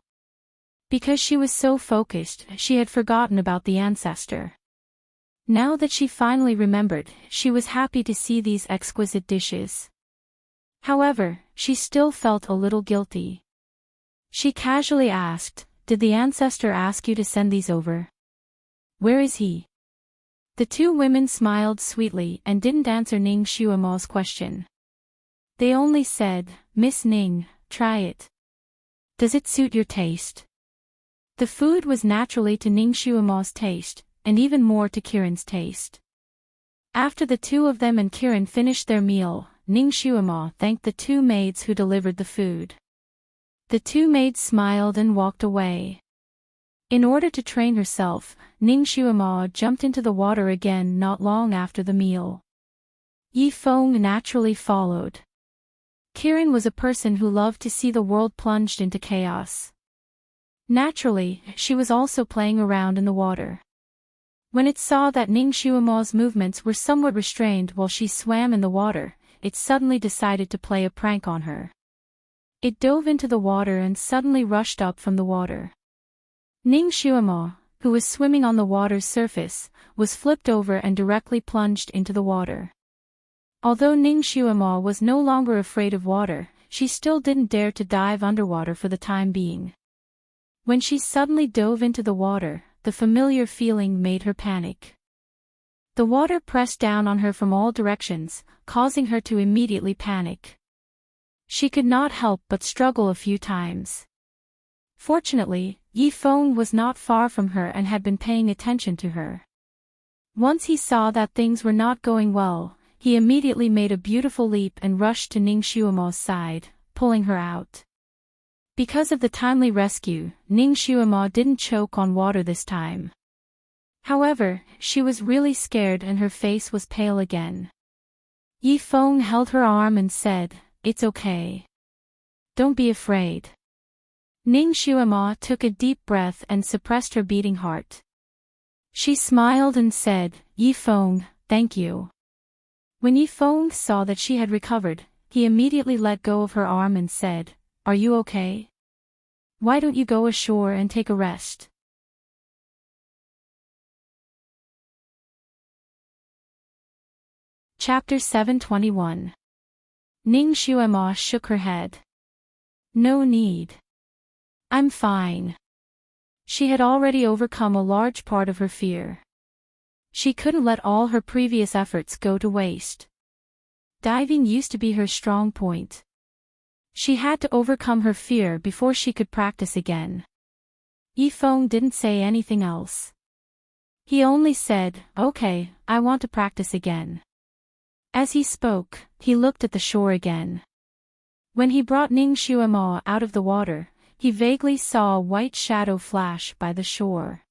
Speaker 1: Because she was so focused, she had forgotten about the ancestor. Now that she finally remembered, she was happy to see these exquisite dishes. However, she still felt a little guilty. She casually asked, "Did the ancestor ask you to send these over? Where is he?" The two women smiled sweetly and didn't answer Ning Xuema's question. They only said, "Miss Ning, try it. Does it suit your taste?" The food was naturally to Ning Xuema's taste, and even more to Kiran's taste. After the two of them and Kiran finished their meal, Ning Xuema thanked the two maids who delivered the food. The two maids smiled and walked away. In order to train herself, Ning Xuema jumped into the water again not long after the meal. Yifeng naturally followed. Kiran was a person who loved to see the world plunged into chaos. Naturally, she was also playing around in the water. When it saw that Ning Xuema's movements were somewhat restrained while she swam in the water, it suddenly decided to play a prank on her. It dove into the water and suddenly rushed up from the water. Ning Xuema, who was swimming on the water's surface, was flipped over and directly plunged into the water. Although Ning Xuema was no longer afraid of water, she still didn't dare to dive underwater for the time being. When she suddenly dove into the water, the familiar feeling made her panic. The water pressed down on her from all directions, causing her to immediately panic. She could not help but struggle a few times. Fortunately, Yifeng was not far from her and had been paying attention to her. Once he saw that things were not going well, he immediately made a beautiful leap and rushed to Ning Xuema's side, pulling her out. Because of the timely rescue, Ning Xuema didn't choke on water this time. However, she was really scared and her face was pale again. Yifeng held her arm and said, "It's okay. Don't be afraid." Ning Xuema took a deep breath and suppressed her beating heart. She smiled and said, "Yifeng, thank you." When Yifeng saw that she had recovered, he immediately let go of her arm and said, "Are you okay? Why don't you go ashore and take a rest?" Chapter 721. Ning Xuema shook her head. "No need. I'm fine." She had already overcome a large part of her fear. She couldn't let all her previous efforts go to waste. Diving used to be her strong point. She had to overcome her fear before she could practice again. Yifeng didn't say anything else. He only said, "Okay, I want to practice again." As he spoke, he looked at the shore again. When he brought Ning Xuema out of the water, he vaguely saw a white shadow flash by the shore.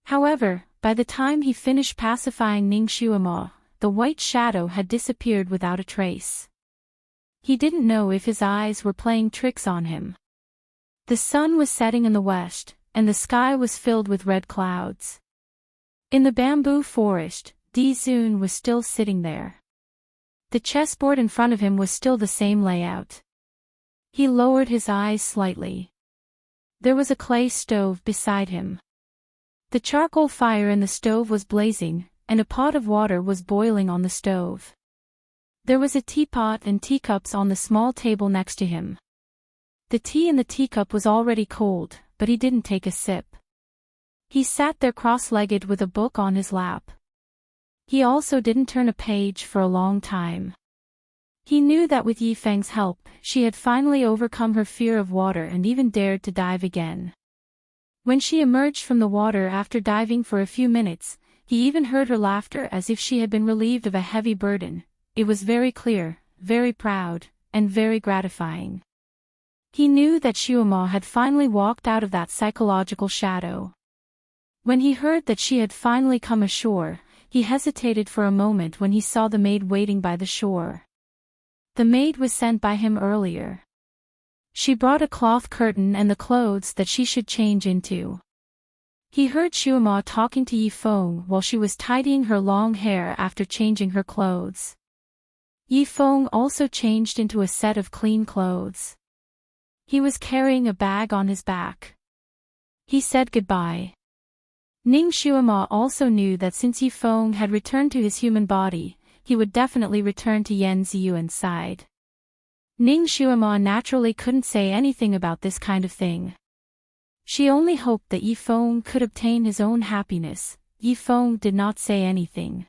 Speaker 1: However, by the time he finished pacifying Ning Xuema, the white shadow had disappeared without a trace. He didn't know if his eyes were playing tricks on him. The sun was setting in the west, and the sky was filled with red clouds. In the bamboo forest, Di Zun was still sitting there. The chessboard in front of him was still the same layout. He lowered his eyes slightly. There was a clay stove beside him. The charcoal fire in the stove was blazing, and a pot of water was boiling on the stove. There was a teapot and teacups on the small table next to him. The tea in the teacup was already cold, but he didn't take a sip. He sat there cross-legged with a book on his lap. He also didn't turn a page for a long time. He knew that with Yifeng's help, she had finally overcome her fear of water and even dared to dive again. When she emerged from the water after diving for a few minutes, he even heard her laughter as if she had been relieved of a heavy burden. It was very clear, very proud, and very gratifying. He knew that Xiaomo had finally walked out of that psychological shadow. When he heard that she had finally come ashore, he hesitated for a moment when he saw the maid waiting by the shore. The maid was sent by him earlier. She brought a cloth curtain and the clothes that she should change into. He heard Xiaomo talking to Yifeng while she was tidying her long hair after changing her clothes. Yifeng also changed into a set of clean clothes. He was carrying a bag on his back. He said goodbye. Ning Xiaomo also knew that since Yifeng had returned to his human body, he would definitely return to Yan Ziyuan's side. Ning Xiaomo naturally couldn't say anything about this kind of thing. She only hoped that Yifeng could obtain his own happiness. Yifeng did not say anything.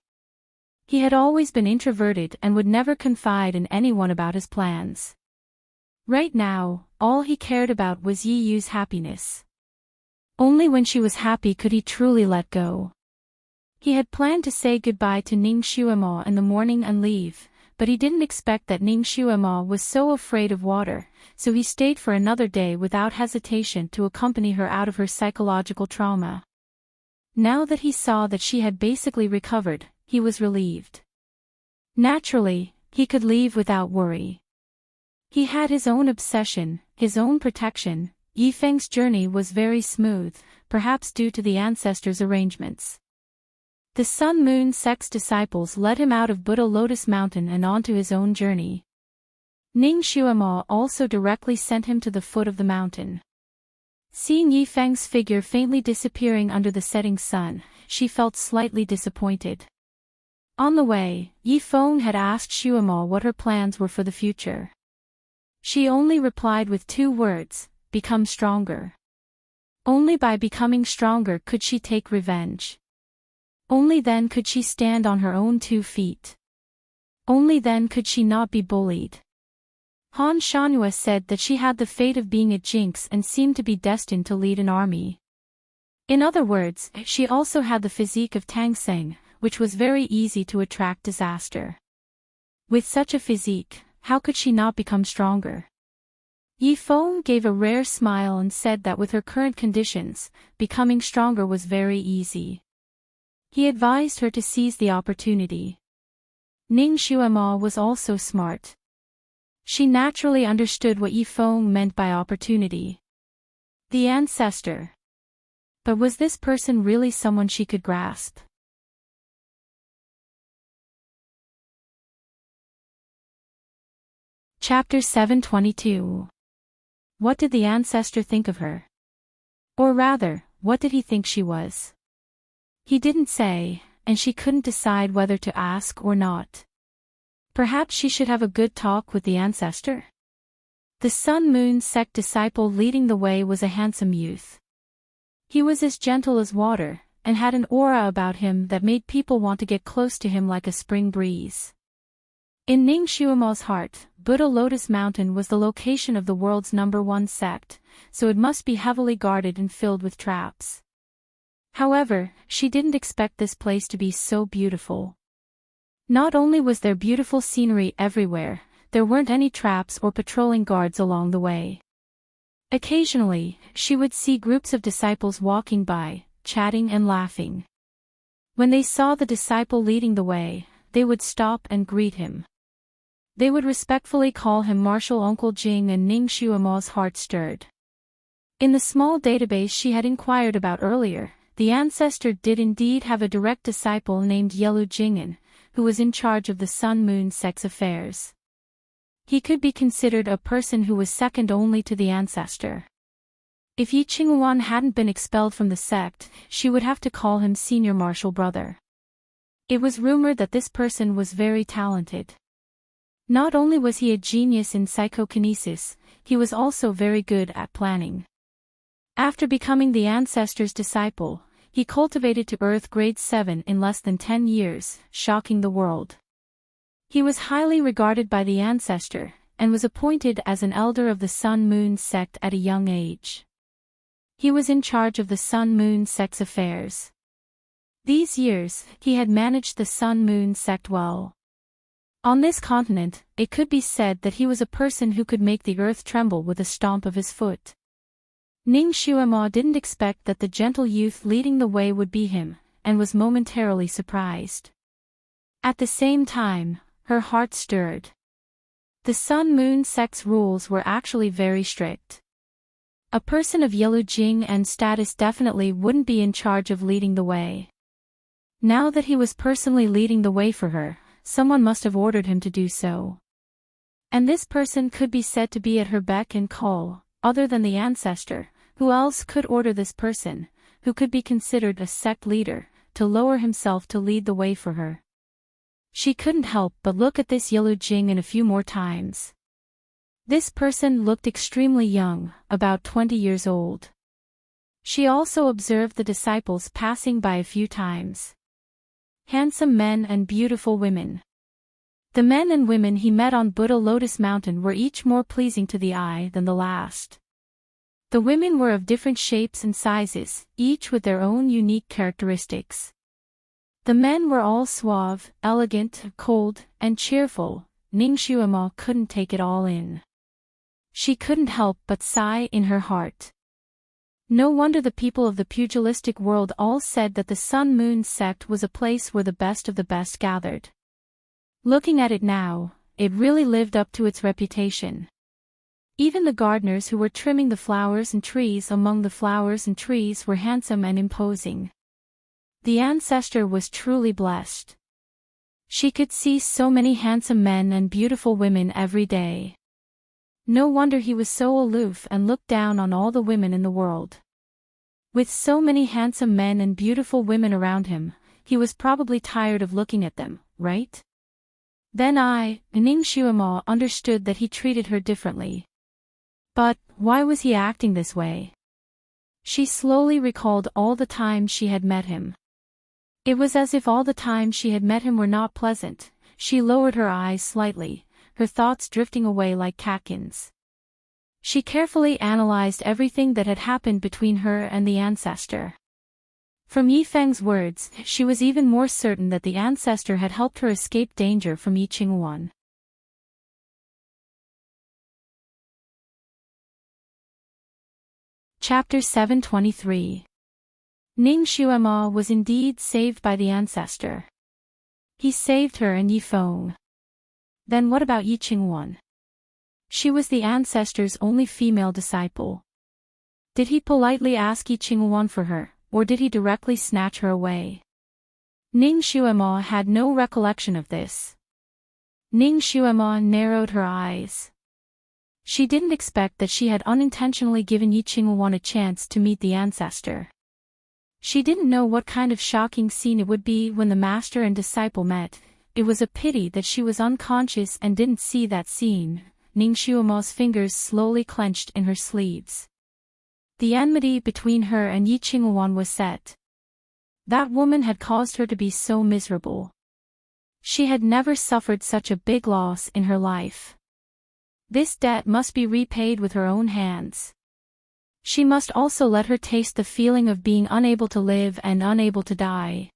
Speaker 1: He had always been introverted and would never confide in anyone about his plans. Right now, all he cared about was Yi Yu's happiness. Only when she was happy could he truly let go. He had planned to say goodbye to Ning Xiaomo in the morning and leave, but he didn't expect that Ning Xiaomo was so afraid of water, so he stayed for another day without hesitation to accompany her out of her psychological trauma. Now that he saw that she had basically recovered, he was relieved. Naturally, he could leave without worry. He had his own obsession, his own protection. Yifeng's journey was very smooth, perhaps due to the ancestors' arrangements. The Sun-Moon sect's disciples led him out of Buddha Lotus Mountain and onto his own journey. Ning Xiaomo also directly sent him to the foot of the mountain. Seeing Yifeng's figure faintly disappearing under the setting sun, she felt slightly disappointed. On the way, Yifeng had asked Xiaomo what her plans were for the future. She only replied with 2 words, become stronger. Only by becoming stronger could she take revenge. Only then could she stand on her own 2 feet. Only then could she not be bullied. Han Shanhua said that she had the fate of being a jinx and seemed to be destined to lead an army. In other words, she also had the physique of Tang Seng, which was very easy to attract disaster. With such a physique, how could she not become stronger? Yifeng gave a rare smile and said that with her current conditions, becoming stronger was very easy. He advised her to seize the opportunity. Ning Xiaomo was also smart. She naturally understood what Yifeng meant by opportunity. The ancestor. But was this person really someone she could grasp? Chapter 722. What did the ancestor think of her? Or rather, what did he think she was? He didn't say, and she couldn't decide whether to ask or not. Perhaps she should have a good talk with the ancestor? The Sun-Moon sect disciple leading the way was a handsome youth. He was as gentle as water, and had an aura about him that made people want to get close to him like a spring breeze. In Ning Xiaomo's heart, Buddha Lotus Mountain was the location of the world's #1 sect, so it must be heavily guarded and filled with traps. However, she didn't expect this place to be so beautiful. Not only was there beautiful scenery everywhere, there weren't any traps or patrolling guards along the way. Occasionally, she would see groups of disciples walking by, chatting and laughing. When they saw the disciple leading the way, they would stop and greet him. They would respectfully call him Martial Uncle Jing, and Ning Xiaomo's heart stirred. In the small database she had inquired about earlier, the ancestor did indeed have a direct disciple named Yelu Jing'an, who was in charge of the Sun-Moon sect's affairs. He could be considered a person who was second only to the ancestor. If Yi Qinghuan hadn't been expelled from the sect, she would have to call him senior martial brother. It was rumored that this person was very talented. Not only was he a genius in psychokinesis, he was also very good at planning. After becoming the ancestor's disciple, he cultivated to Earth grade 7 in less than 10 years, shocking the world. He was highly regarded by the ancestor, and was appointed as an elder of the Sun-Moon sect at a young age. He was in charge of the Sun-Moon sect's affairs. These years, he had managed the Sun-Moon sect well. On this continent, it could be said that he was a person who could make the earth tremble with a stomp of his foot. Ning Xuemo didn't expect that the gentle youth leading the way would be him, and was momentarily surprised. At the same time, her heart stirred. The Sun-Moon sect's rules were actually very strict. A person of yellow jing and status definitely wouldn't be in charge of leading the way. Now that he was personally leading the way for her, someone must have ordered him to do so. And this person could be said to be at her beck and call, other than the ancestor. Who else could order this person, who could be considered a sect leader, to lower himself to lead the way for her? She couldn't help but look at this yellow jing in a few more times. This person looked extremely young, about 20 years old. She also observed the disciples passing by a few times. Handsome men and beautiful women. The men and women he met on Buddha Lotus Mountain were each more pleasing to the eye than the last. The women were of different shapes and sizes, each with their own unique characteristics. The men were all suave, elegant, cold, and cheerful. Ning Xuemo couldn't take it all in. She couldn't help but sigh in her heart. No wonder the people of the pugilistic world all said that the Sun-Moon sect was a place where the best of the best gathered. Looking at it now, it really lived up to its reputation. Even the gardeners who were trimming the flowers and trees among the flowers and trees were handsome and imposing. The ancestor was truly blessed. She could see so many handsome men and beautiful women every day. No wonder he was so aloof and looked down on all the women in the world. With so many handsome men and beautiful women around him, he was probably tired of looking at them, right? Then Ning Xuemo, understood that he treated her differently. But, why was he acting this way? She slowly recalled all the times she had met him. It was as if all the times she had met him were not pleasant. She lowered her eyes slightly, her thoughts drifting away like catkins. She carefully analyzed everything that had happened between her and the ancestor. From Yifeng's words, she was even more certain that the ancestor had helped her escape danger from Yi Qingwan. Chapter 723. Ning Xuemo was indeed saved by the ancestor. He saved her and Yifeng. Then what about Yi Qingwan? She was the ancestor's only female disciple. Did he politely ask Yi Qingwan for her, or did he directly snatch her away? Ning Xuemo had no recollection of this. Ning Xuemo narrowed her eyes. She didn't expect that she had unintentionally given Yi Qingwan a chance to meet the ancestor. She didn't know what kind of shocking scene it would be when the master and disciple met. It was a pity that she was unconscious and didn't see that scene. Ning Xuemo's fingers slowly clenched in her sleeves. The enmity between her and Yi Qingwan was set. That woman had caused her to be so miserable. She had never suffered such a big loss in her life. This debt must be repaid with her own hands. She must also let her taste the feeling of being unable to live and unable to die.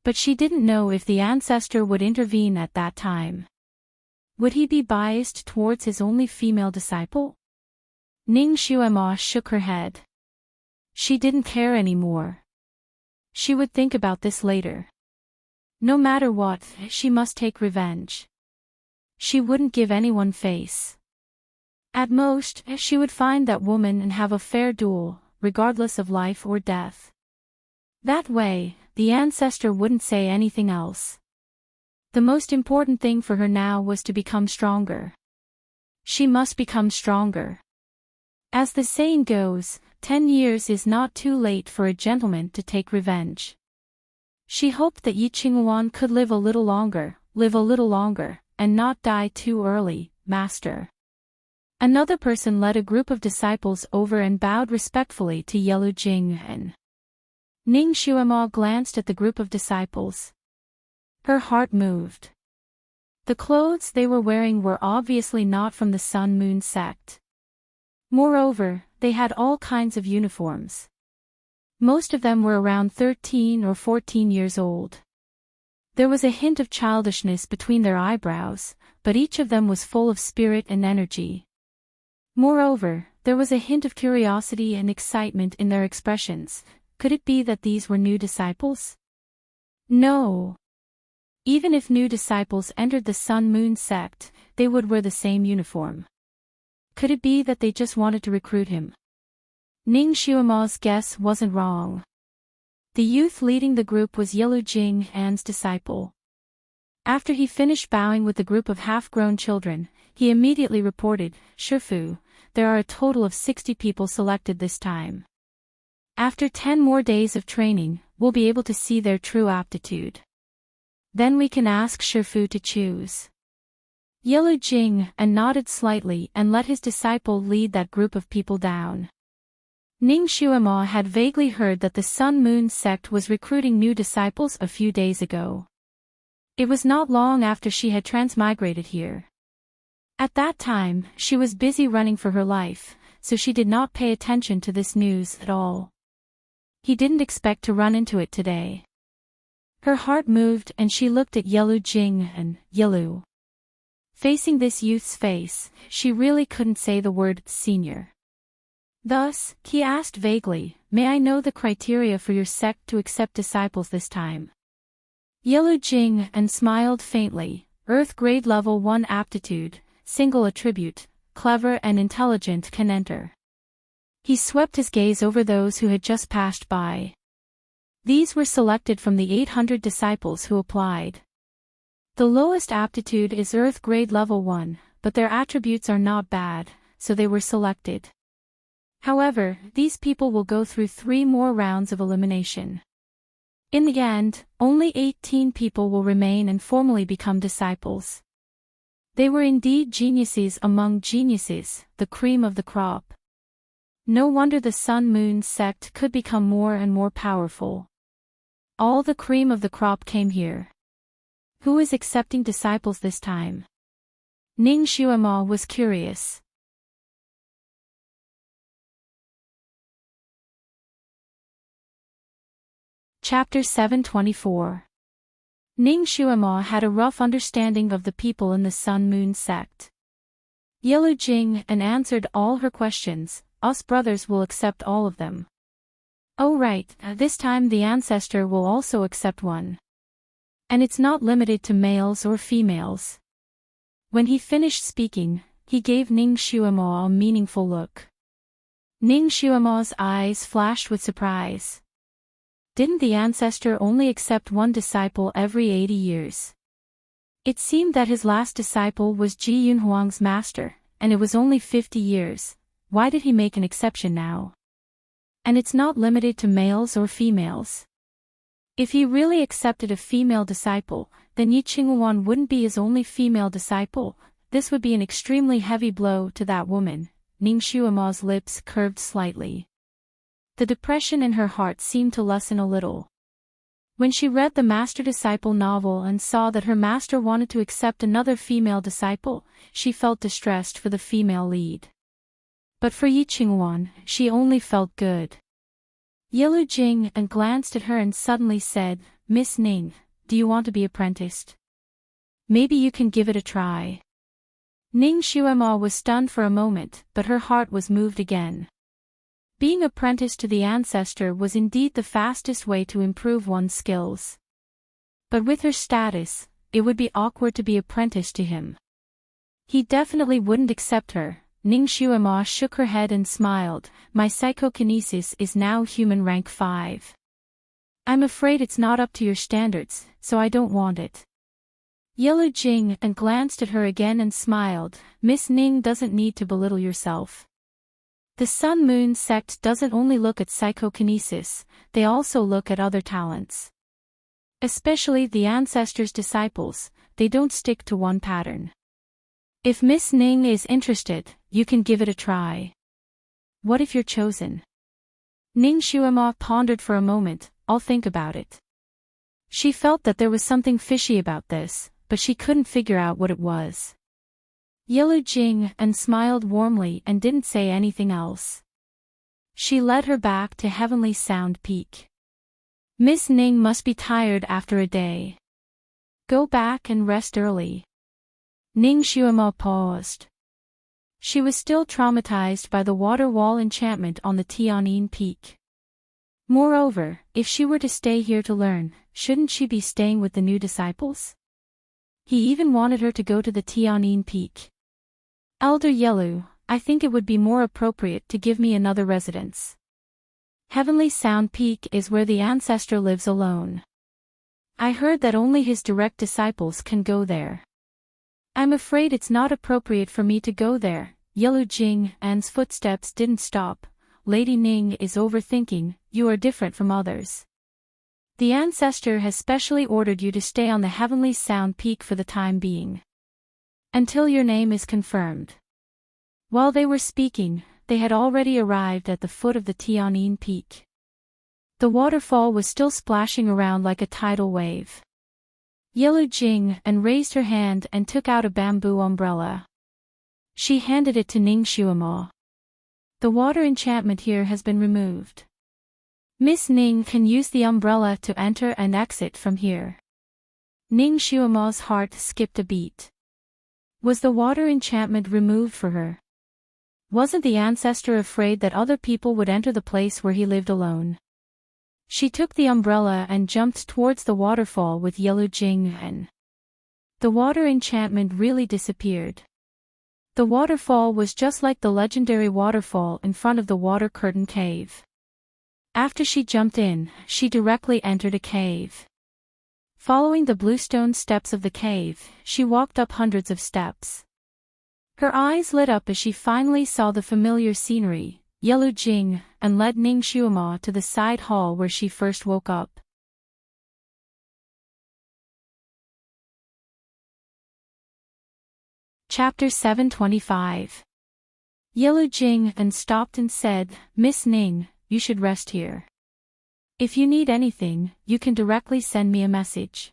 Speaker 1: But she didn't know if the ancestor would intervene at that time. Would he be biased towards his only female disciple? Ning Xuemo shook her head. She didn't care anymore. She would think about this later. No matter what, she must take revenge. She wouldn't give anyone face. At most, she would find that woman and have a fair duel, regardless of life or death. That way, the ancestor wouldn't say anything else. The most important thing for her now was to become stronger. She must become stronger. As the saying goes, 10 years is not too late for a gentleman to take revenge. She hoped that Yi Qingwan could live a little longer, and not die too early, Master." Another person led a group of disciples over and bowed respectfully to Yellow Jing and Ning Xuemo glanced at the group of disciples. Her heart moved. The clothes they were wearing were obviously not from the Sun Moon sect. Moreover, they had all kinds of uniforms. Most of them were around 13 or 14 years old. There was a hint of childishness between their eyebrows, but each of them was full of spirit and energy. Moreover, there was a hint of curiosity and excitement in their expressions. Could it be that these were new disciples? No. Even if new disciples entered the Sun Moon sect, they would wear the same uniform. Could it be that they just wanted to recruit him? Ning Xuemo's guess wasn't wrong. The youth leading the group was Yellow Jing An's disciple. After he finished bowing with the group of half-grown children, he immediately reported, "Shifu, there are a total of 60 people selected this time. After 10 more days of training, we'll be able to see their true aptitude. Then we can ask Shifu to choose." Yellow Jing An nodded slightly and let his disciple lead that group of people down. Ning Xuemo had vaguely heard that the Sun Moon sect was recruiting new disciples a few days ago. It was not long after she had transmigrated here. At that time, she was busy running for her life, so she did not pay attention to this news at all. He didn't expect to run into it today. Her heart moved and she looked at Yellow Jing and Yellow. Facing this youth's face, she really couldn't say the word senior. Thus, he asked vaguely, "May I know the criteria for your sect to accept disciples this time?" Yellow Jing An smiled faintly. Earth grade level 1 aptitude, single attribute, clever and intelligent can enter. He swept his gaze over those who had just passed by. These were selected from the 800 disciples who applied. The lowest aptitude is Earth grade level 1, but their attributes are not bad, so they were selected. However, these people will go through 3 more rounds of elimination. In the end, only 18 people will remain and formally become disciples. They were indeed geniuses among geniuses, the cream of the crop. No wonder the Sun Moon sect could become more and more powerful. All the cream of the crop came here. Who is accepting disciples this time? Ning Xuemo was curious. Chapter 724. Ning Xuemo had a rough understanding of the people in the Sun Moon sect. Yellow Jing An answered all her questions. "Us brothers will accept all of them." "Oh right, this time the ancestor will also accept one. And it's not limited to males or females." When he finished speaking, he gave Ning Xuemo a meaningful look. Ning Xuemo's eyes flashed with surprise. Didn't the ancestor only accept one disciple every 80 years? It seemed that his last disciple was Ji Yunhuang's master, and it was only 50 years. Why did he make an exception now? And it's not limited to males or females. If he really accepted a female disciple, then Yi Qinghuan wouldn't be his only female disciple. This would be an extremely heavy blow to that woman. Ning Xuemo's lips curved slightly. The depression in her heart seemed to lessen a little. When she read the master-disciple novel and saw that her master wanted to accept another female disciple, she felt distressed for the female lead. But for Yi Qinghuan, she only felt good. Yellow Jing An glanced at her and suddenly said, "Miss Ning, do you want to be apprenticed? Maybe you can give it a try." Ning Xuemo was stunned for a moment, but her heart was moved again. Being apprenticed to the ancestor was indeed the fastest way to improve one's skills. But with her status, it would be awkward to be apprenticed to him. He definitely wouldn't accept her. Ning Xuemo shook her head and smiled. "My psychokinesis is now human rank 5. I'm afraid it's not up to your standards, so I don't want it." Yellow Jing An glanced at her again and smiled. "Miss Ning doesn't need to belittle yourself. The Sun Moon sect doesn't only look at psychokinesis, they also look at other talents. Especially the ancestors' disciples, they don't stick to one pattern. If Miss Ning is interested, you can give it a try. What if you're chosen? Ning Xuema pondered for a moment. I'll think about it. She felt that there was something fishy about this, but she couldn't figure out what it was. Yellow Jing and smiled warmly and didn't say anything else. She led her back to Heavenly Sound Peak. Miss Ning must be tired after a day. Go back and rest early. Ning Xuema paused. She was still traumatized by the water wall enchantment on the Tianyin Peak. Moreover, if she were to stay here to learn, shouldn't she be staying with the new disciples? He even wanted her to go to the Tianyin Peak. Elder Yelu, I think it would be more appropriate to give me another residence. Heavenly Sound Peak is where the ancestor lives alone. I heard that only his direct disciples can go there. I'm afraid it's not appropriate for me to go there. Yellow Jing An's footsteps didn't stop. Lady Ning is overthinking, you are different from others. The ancestor has specially ordered you to stay on the Heavenly Sound Peak for the time being. Until your name is confirmed. While they were speaking, they had already arrived at the foot of the Tianyin Peak. The waterfall was still splashing around like a tidal wave. Yellow Jing An raised her hand and took out a bamboo umbrella. She handed it to Ning Xuema. The water enchantment here has been removed. Miss Ning can use the umbrella to enter and exit from here. Ning Xuema's heart skipped a beat. Was the water enchantment removed for her? Wasn't the ancestor afraid that other people would enter the place where he lived alone? She took the umbrella and jumped towards the waterfall with Yellow Jing An. The water enchantment really disappeared. The waterfall was just like the legendary waterfall in front of the water curtain cave. After she jumped in, she directly entered a cave. Following the bluestone steps of the cave, she walked up hundreds of steps. Her eyes lit up as she finally saw the familiar scenery. Yellow Jing An led Ning Xuema to the side hall where she first woke up. Chapter 725. Yellow Jing An stopped and said, Miss Ning, you should rest here. If you need anything, you can directly send me a message.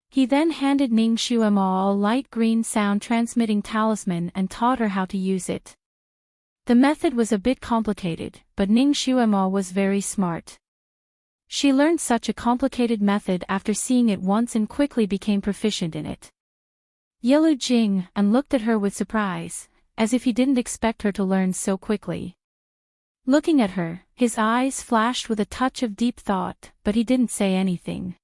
Speaker 1: He then handed Ning Xuema a light green sound-transmitting talisman and taught her how to use it. The method was a bit complicated, but Ning Xuema was very smart. She learned such a complicated method after seeing it once and quickly became proficient in it. Yellow Jing An looked at her with surprise, as if he didn't expect her to learn so quickly. Looking at her, his eyes flashed with a touch of deep thought, but he didn't say anything.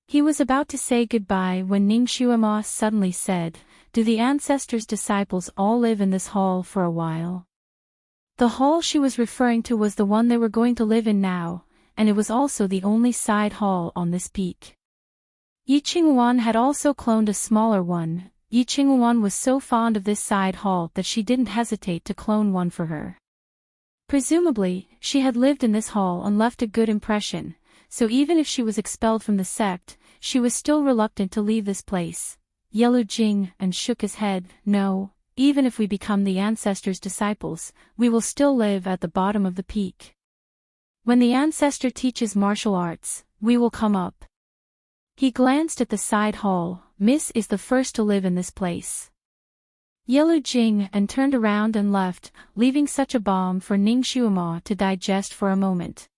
Speaker 1: He was about to say goodbye when Ning Xuema suddenly said, Do the ancestors' disciples all live in this hall for a while? The hall she was referring to was the one they were going to live in now, and it was also the only side hall on this peak. Yi Qingwan had also cloned a smaller one. Yi Qingwan was so fond of this side hall that she didn't hesitate to clone one for her. Presumably, she had lived in this hall and left a good impression, so even if she was expelled from the sect, she was still reluctant to leave this place. Yellow Jing An shook his head, No, even if we become the ancestors' disciples, we will still live at the bottom of the peak. When the ancestor teaches martial arts, we will come up. He glanced at the side hall. Miss is the first to live in this place. Yellow Jing An turned around and left, leaving such a bomb for Ning Xuema to digest for a moment.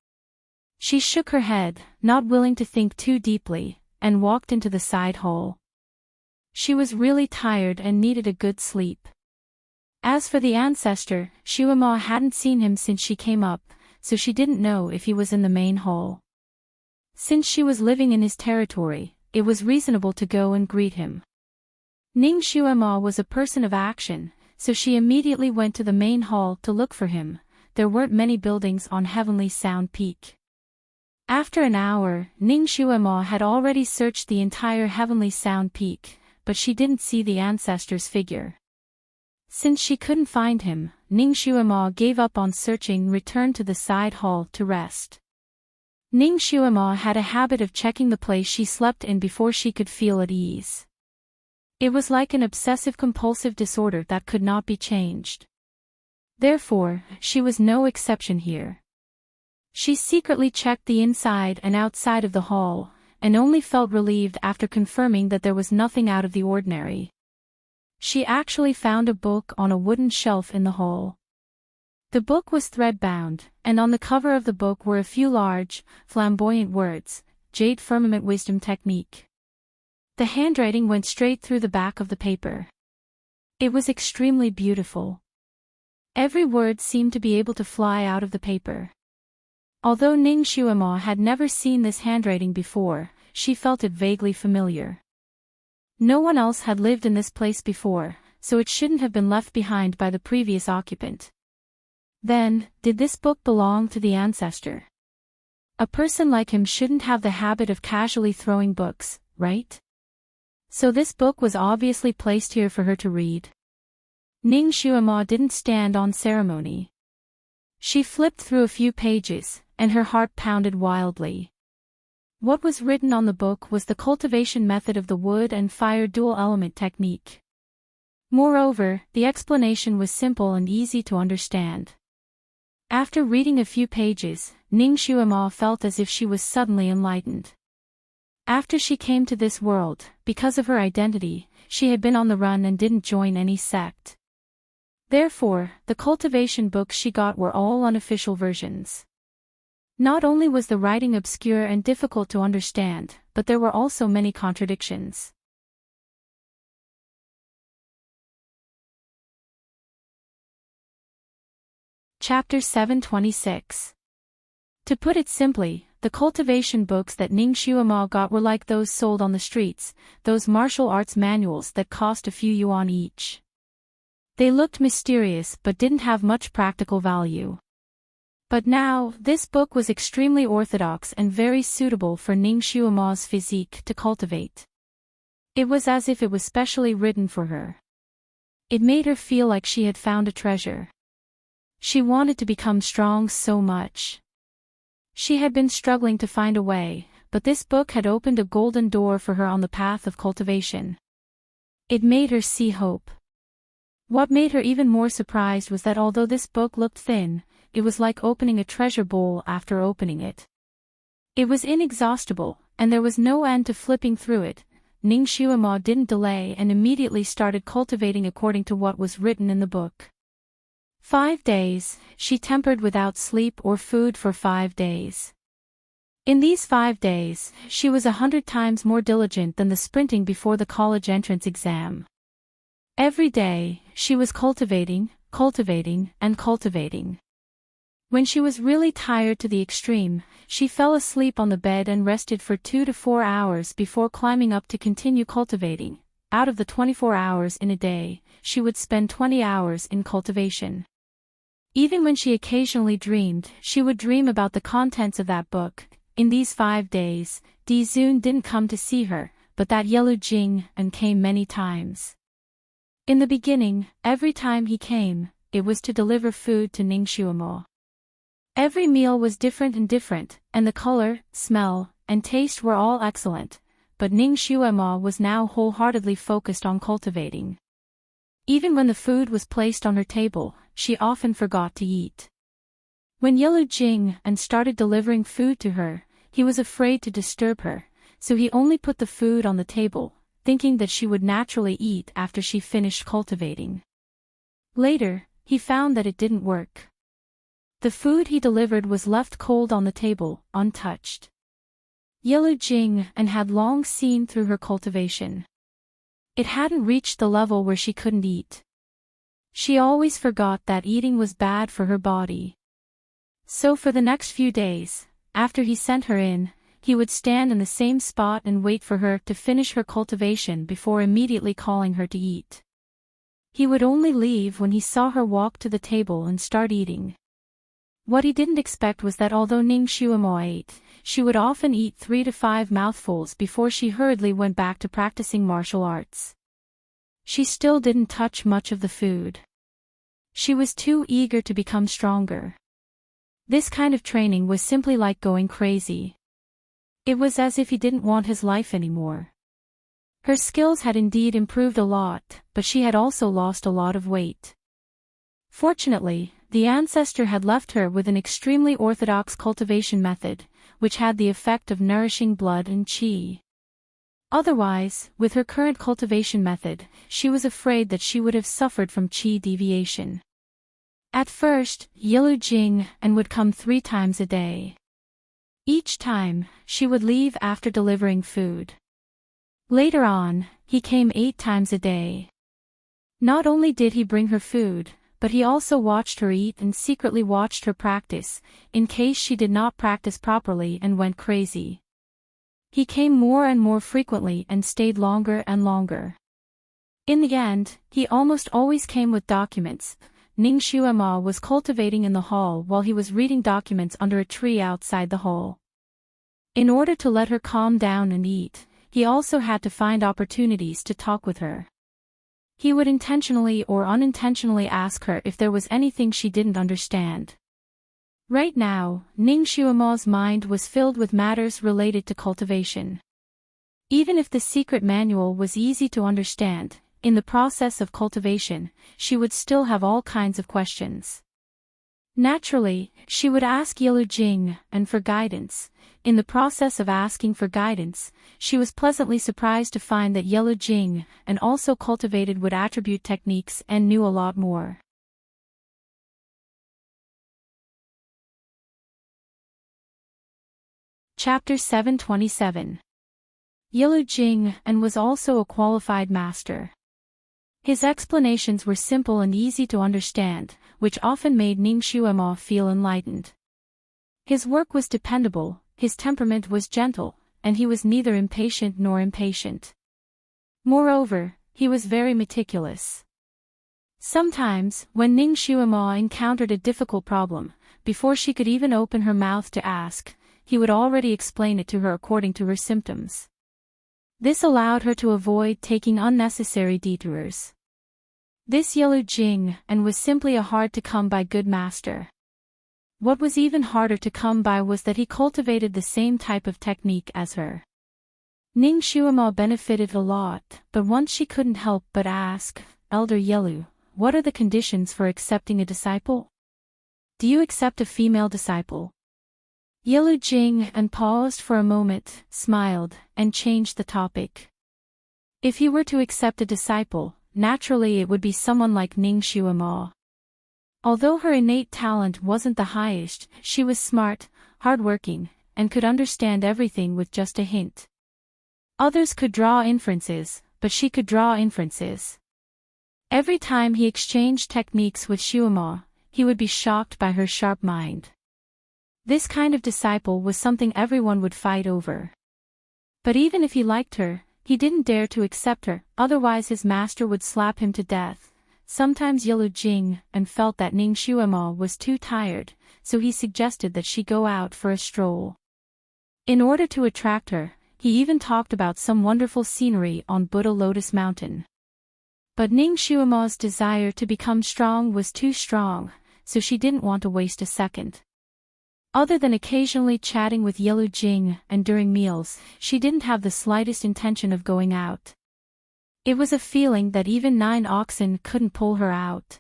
Speaker 1: She shook her head, not willing to think too deeply, and walked into the side hall. She was really tired and needed a good sleep. As for the ancestor, Xuema hadn't seen him since she came up, so she didn't know if he was in the main hall. Since she was living in his territory, it was reasonable to go and greet him. Ning Xuema was a person of action, so she immediately went to the main hall to look for him. There weren't many buildings on Heavenly Sound Peak. After an hour, Ning Xuema had already searched the entire Heavenly Sound Peak, but she didn't see the ancestor's figure. Since she couldn't find him, Ning Xuema gave up on searching and returned to the side hall to rest. Ning Xuema had a habit of checking the place she slept in before she could feel at ease. It was like an obsessive-compulsive disorder that could not be changed. Therefore, she was no exception here. She secretly checked the inside and outside of the hall, and only felt relieved after confirming that there was nothing out of the ordinary. She actually found a book on a wooden shelf in the hall. The book was thread-bound, and on the cover of the book were a few large, flamboyant words, Jade Firmament Wisdom Technique. The handwriting went straight through the back of the paper. It was extremely beautiful. Every word seemed to be able to fly out of the paper. Although Ning Xuema had never seen this handwriting before, she felt it vaguely familiar. No one else had lived in this place before, so it shouldn't have been left behind by the previous occupant. Then, did this book belong to the ancestor? A person like him shouldn't have the habit of casually throwing books, right? So this book was obviously placed here for her to read. Ning Xuema didn't stand on ceremony. She flipped through a few pages, and her heart pounded wildly. What was written on the book was the cultivation method of the wood and fire dual-element technique. Moreover, the explanation was simple and easy to understand. After reading a few pages, Ning Xuema felt as if she was suddenly enlightened. After she came to this world, because of her identity, she had been on the run and didn't join any sect. Therefore, the cultivation books she got were all unofficial versions. Not only was the writing obscure and difficult to understand, but there were also many contradictions. Chapter 726. To put it simply, the cultivation books that Ning Xuema got were like those sold on the streets, those martial arts manuals that cost a few yuan each. They looked mysterious but didn't have much practical value. But now, this book was extremely orthodox and very suitable for Ning Xuema's physique to cultivate. It was as if it was specially written for her. It made her feel like she had found a treasure. She wanted to become strong so much. She had been struggling to find a way, but this book had opened a golden door for her on the path of cultivation. It made her see hope. What made her even more surprised was that although this book looked thin, it was like opening a treasure bowl after opening it. It was inexhaustible, and there was no end to flipping through it. Ning Xuema didn't delay and immediately started cultivating according to what was written in the book. 5 days, she tempered without sleep or food for 5 days. In these 5 days, she was 100 times more diligent than the sprinting before the college entrance exam. Every day, she was cultivating, and cultivating. When she was really tired to the extreme, she fell asleep on the bed and rested for 2 to 4 hours before climbing up to continue cultivating. Out of the 24 hours in a day, she would spend 20 hours in cultivation. Even when she occasionally dreamed, she would dream about the contents of that book. In these 5 days, Di Zun didn't come to see her, but that Yellow Jing and came many times. In the beginning, every time he came, it was to deliver food to Ning Xuema. Every meal was different, and the color, smell, and taste were all excellent, but Ning Xuema was now wholeheartedly focused on cultivating. Even when the food was placed on her table, she often forgot to eat. When Yellow Jing and started delivering food to her, he was afraid to disturb her, so he only put the food on the table, thinking that she would naturally eat after she finished cultivating. Later, he found that it didn't work. The food he delivered was left cold on the table, untouched. Yellow Jing and had long seen through her cultivation. It hadn't reached the level where she couldn't eat. She always forgot that eating was bad for her body. So for the next few days, after he sent her in, he would stand in the same spot and wait for her to finish her cultivation before immediately calling her to eat. He would only leave when he saw her walk to the table and start eating. What he didn't expect was that although Ning Xuema ate, she would often eat 3 to 5 mouthfuls before she hurriedly went back to practicing martial arts. She still didn't touch much of the food. She was too eager to become stronger. This kind of training was simply like going crazy. It was as if he didn't want his life anymore. Her skills had indeed improved a lot, but she had also lost a lot of weight. Fortunately, the ancestor had left her with an extremely orthodox cultivation method, which had the effect of nourishing blood and qi. Otherwise, with her current cultivation method, she was afraid that she would have suffered from qi deviation. At first, Yilu Jing and would come 3 times a day. Each time, she would leave after delivering food. Later on, he came 8 times a day. Not only did he bring her food, but he also watched her eat and secretly watched her practice, in case she did not practice properly and went crazy. He came more and more frequently and stayed longer and longer. In the end, he almost always came with documents. Ning Xuema was cultivating in the hall while he was reading documents under a tree outside the hall. In order to let her calm down and eat, he also had to find opportunities to talk with her. He would intentionally or unintentionally ask her if there was anything she didn't understand. Right now, Ning Xuema's mind was filled with matters related to cultivation. Even if the secret manual was easy to understand, in the process of cultivation, she would still have all kinds of questions. Naturally, she would ask Yilu Jing and for guidance. In the process of asking for guidance, she was pleasantly surprised to find that Yilu Jing and also cultivated wood attribute techniques and knew a lot more. Chapter 727. Yilu Jing and was also a qualified master. His explanations were simple and easy to understand, which often made Ning Xuema feel enlightened. His work was dependable, his temperament was gentle, and he was neither impatient nor impatient. Moreover, he was very meticulous. Sometimes, when Ning Xuema encountered a difficult problem, before she could even open her mouth to ask, he would already explain it to her according to her symptoms. This allowed her to avoid taking unnecessary detours. This Yilu Jing and was simply a hard-to-come-by good master. What was even harder to come by was that he cultivated the same type of technique as her. Ning Xuema benefited a lot, but once she couldn't help but ask, "Elder Yilu, what are the conditions for accepting a disciple? Do you accept a female disciple?" Yilu Jing and paused for a moment, smiled, and changed the topic. If he were to accept a disciple, naturally it would be someone like Ning Xuema. Although her innate talent wasn't the highest, she was smart, hardworking, and could understand everything with just a hint. Others could draw inferences, but she could draw inferences. Every time he exchanged techniques with Xuema, he would be shocked by her sharp mind. This kind of disciple was something everyone would fight over. But even if he liked her, he didn't dare to accept her, otherwise his master would slap him to death. Sometimes Yilu Jing and felt that Ning Xuema was too tired, so he suggested that she go out for a stroll. In order to attract her, he even talked about some wonderful scenery on Buddha Lotus Mountain. But Ning Xuema's desire to become strong was too strong, so she didn't want to waste a second. Other than occasionally chatting with Yilu Jing and during meals, she didn't have the slightest intention of going out. It was a feeling that even 9 oxen couldn't pull her out.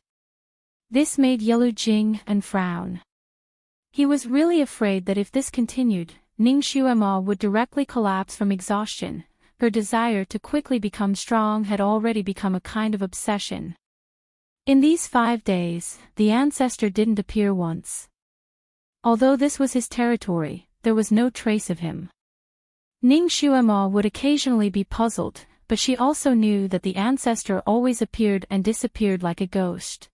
Speaker 1: This made Yilu Jing and frown. He was really afraid that if this continued, Ning Xuema would directly collapse from exhaustion. Her desire to quickly become strong had already become a kind of obsession. In these 5 days, the ancestor didn't appear once. Although this was his territory, there was no trace of him. Ning Xuema would occasionally be puzzled, but she also knew that the ancestor always appeared and disappeared like a ghost.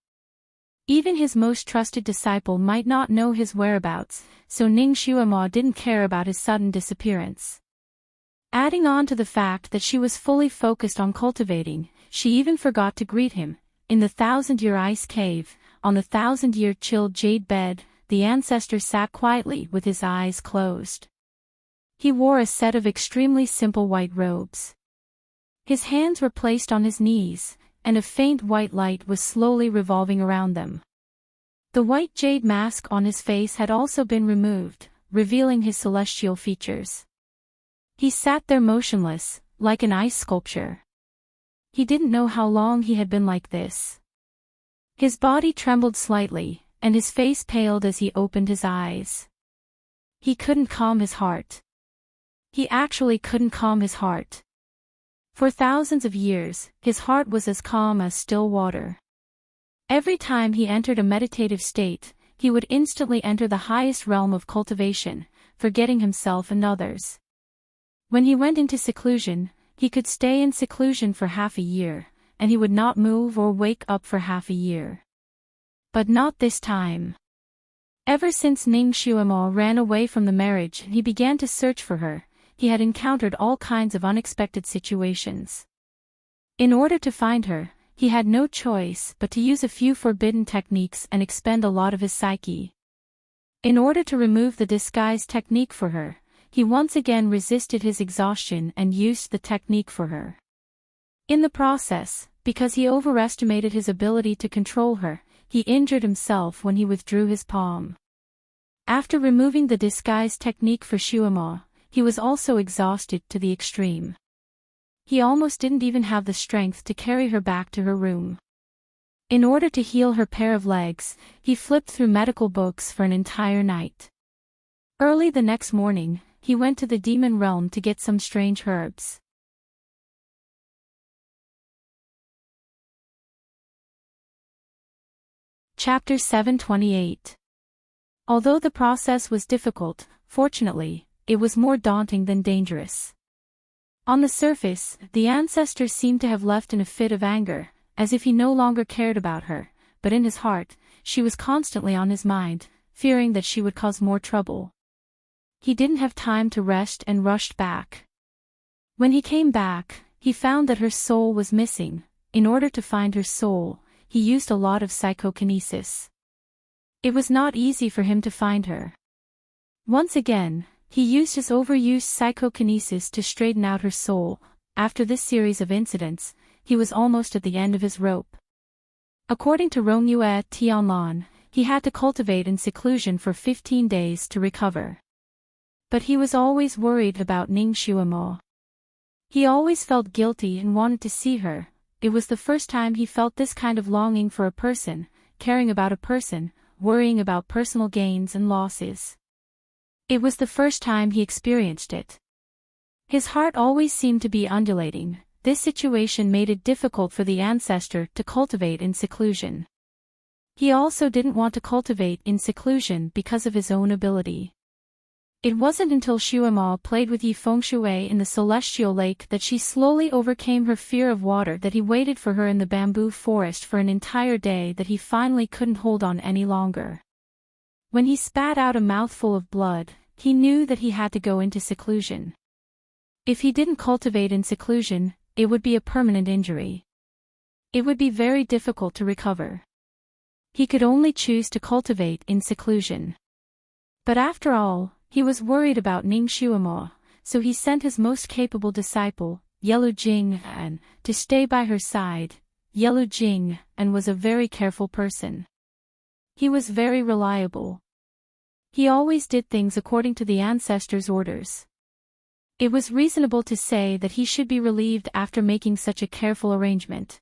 Speaker 1: Even his most trusted disciple might not know his whereabouts, so Ning Xuema didn't care about his sudden disappearance. Adding on to the fact that she was fully focused on cultivating, she even forgot to greet him. In the 1,000-year ice cave, on the 1,000-year chilled jade bed, the ancestor sat quietly with his eyes closed. He wore a set of extremely simple white robes. His hands were placed on his knees, and a faint white light was slowly revolving around them. The white jade mask on his face had also been removed, revealing his celestial features. He sat there motionless, like an ice sculpture. He didn't know how long he had been like this. His body trembled slightly, and his face paled as he opened his eyes. He couldn't calm his heart. He actually couldn't calm his heart. For thousands of years, his heart was as calm as still water. Every time he entered a meditative state, he would instantly enter the highest realm of cultivation, forgetting himself and others. When he went into seclusion, he could stay in seclusion for half a year, and he would not move or wake up for half a year. But not this time. Ever since Ning Xuemo ran away from the marriage and he began to search for her, he had encountered all kinds of unexpected situations. In order to find her, he had no choice but to use a few forbidden techniques and expend a lot of his psyche. In order to remove the disguise technique for her, he once again resisted his exhaustion and used the technique for her. In the process, because he overestimated his ability to control her, he injured himself when he withdrew his palm. After removing the disguise technique for Xuemo, he was also exhausted to the extreme. He almost didn't even have the strength to carry her back to her room. In order to heal her pair of legs, he flipped through medical books for an entire night. Early the next morning, he went to the demon realm to get some strange herbs. Chapter 728. Although the process was difficult, fortunately, it was more daunting than dangerous. On the surface, the ancestors seemed to have left in a fit of anger, as if he no longer cared about her, but in his heart, she was constantly on his mind, fearing that she would cause more trouble. He didn't have time to rest and rushed back. When he came back, he found that her soul was missing. In order to find her soul, he used a lot of psychokinesis. It was not easy for him to find her. Once again, he used his overused psychokinesis to straighten out her soul. After this series of incidents, he was almost at the end of his rope. According to Rongyue Tianlan, he had to cultivate in seclusion for 15 days to recover. But he was always worried about Ning Xuemo. He always felt guilty and wanted to see her. It was the first time he felt this kind of longing for a person, caring about a person, worrying about personal gains and losses. It was the first time he experienced it. His heart always seemed to be undulating. This situation made it difficult for the ancestor to cultivate in seclusion. He also didn't want to cultivate in seclusion because of his own ability. It wasn't until Xuemo played with Yi Fengshui in the celestial lake that she slowly overcame her fear of water, that he waited for her in the bamboo forest for an entire day, that he finally couldn't hold on any longer. When he spat out a mouthful of blood, he knew that he had to go into seclusion. If he didn't cultivate in seclusion, it would be a permanent injury. It would be very difficult to recover. He could only choose to cultivate in seclusion. But after all, he was worried about Ning Xuemo, so he sent his most capable disciple, Yelu Jing, to stay by her side. Yelu Jing was a very careful person. He was very reliable. He always did things according to the ancestors' orders. It was reasonable to say that he should be relieved after making such a careful arrangement.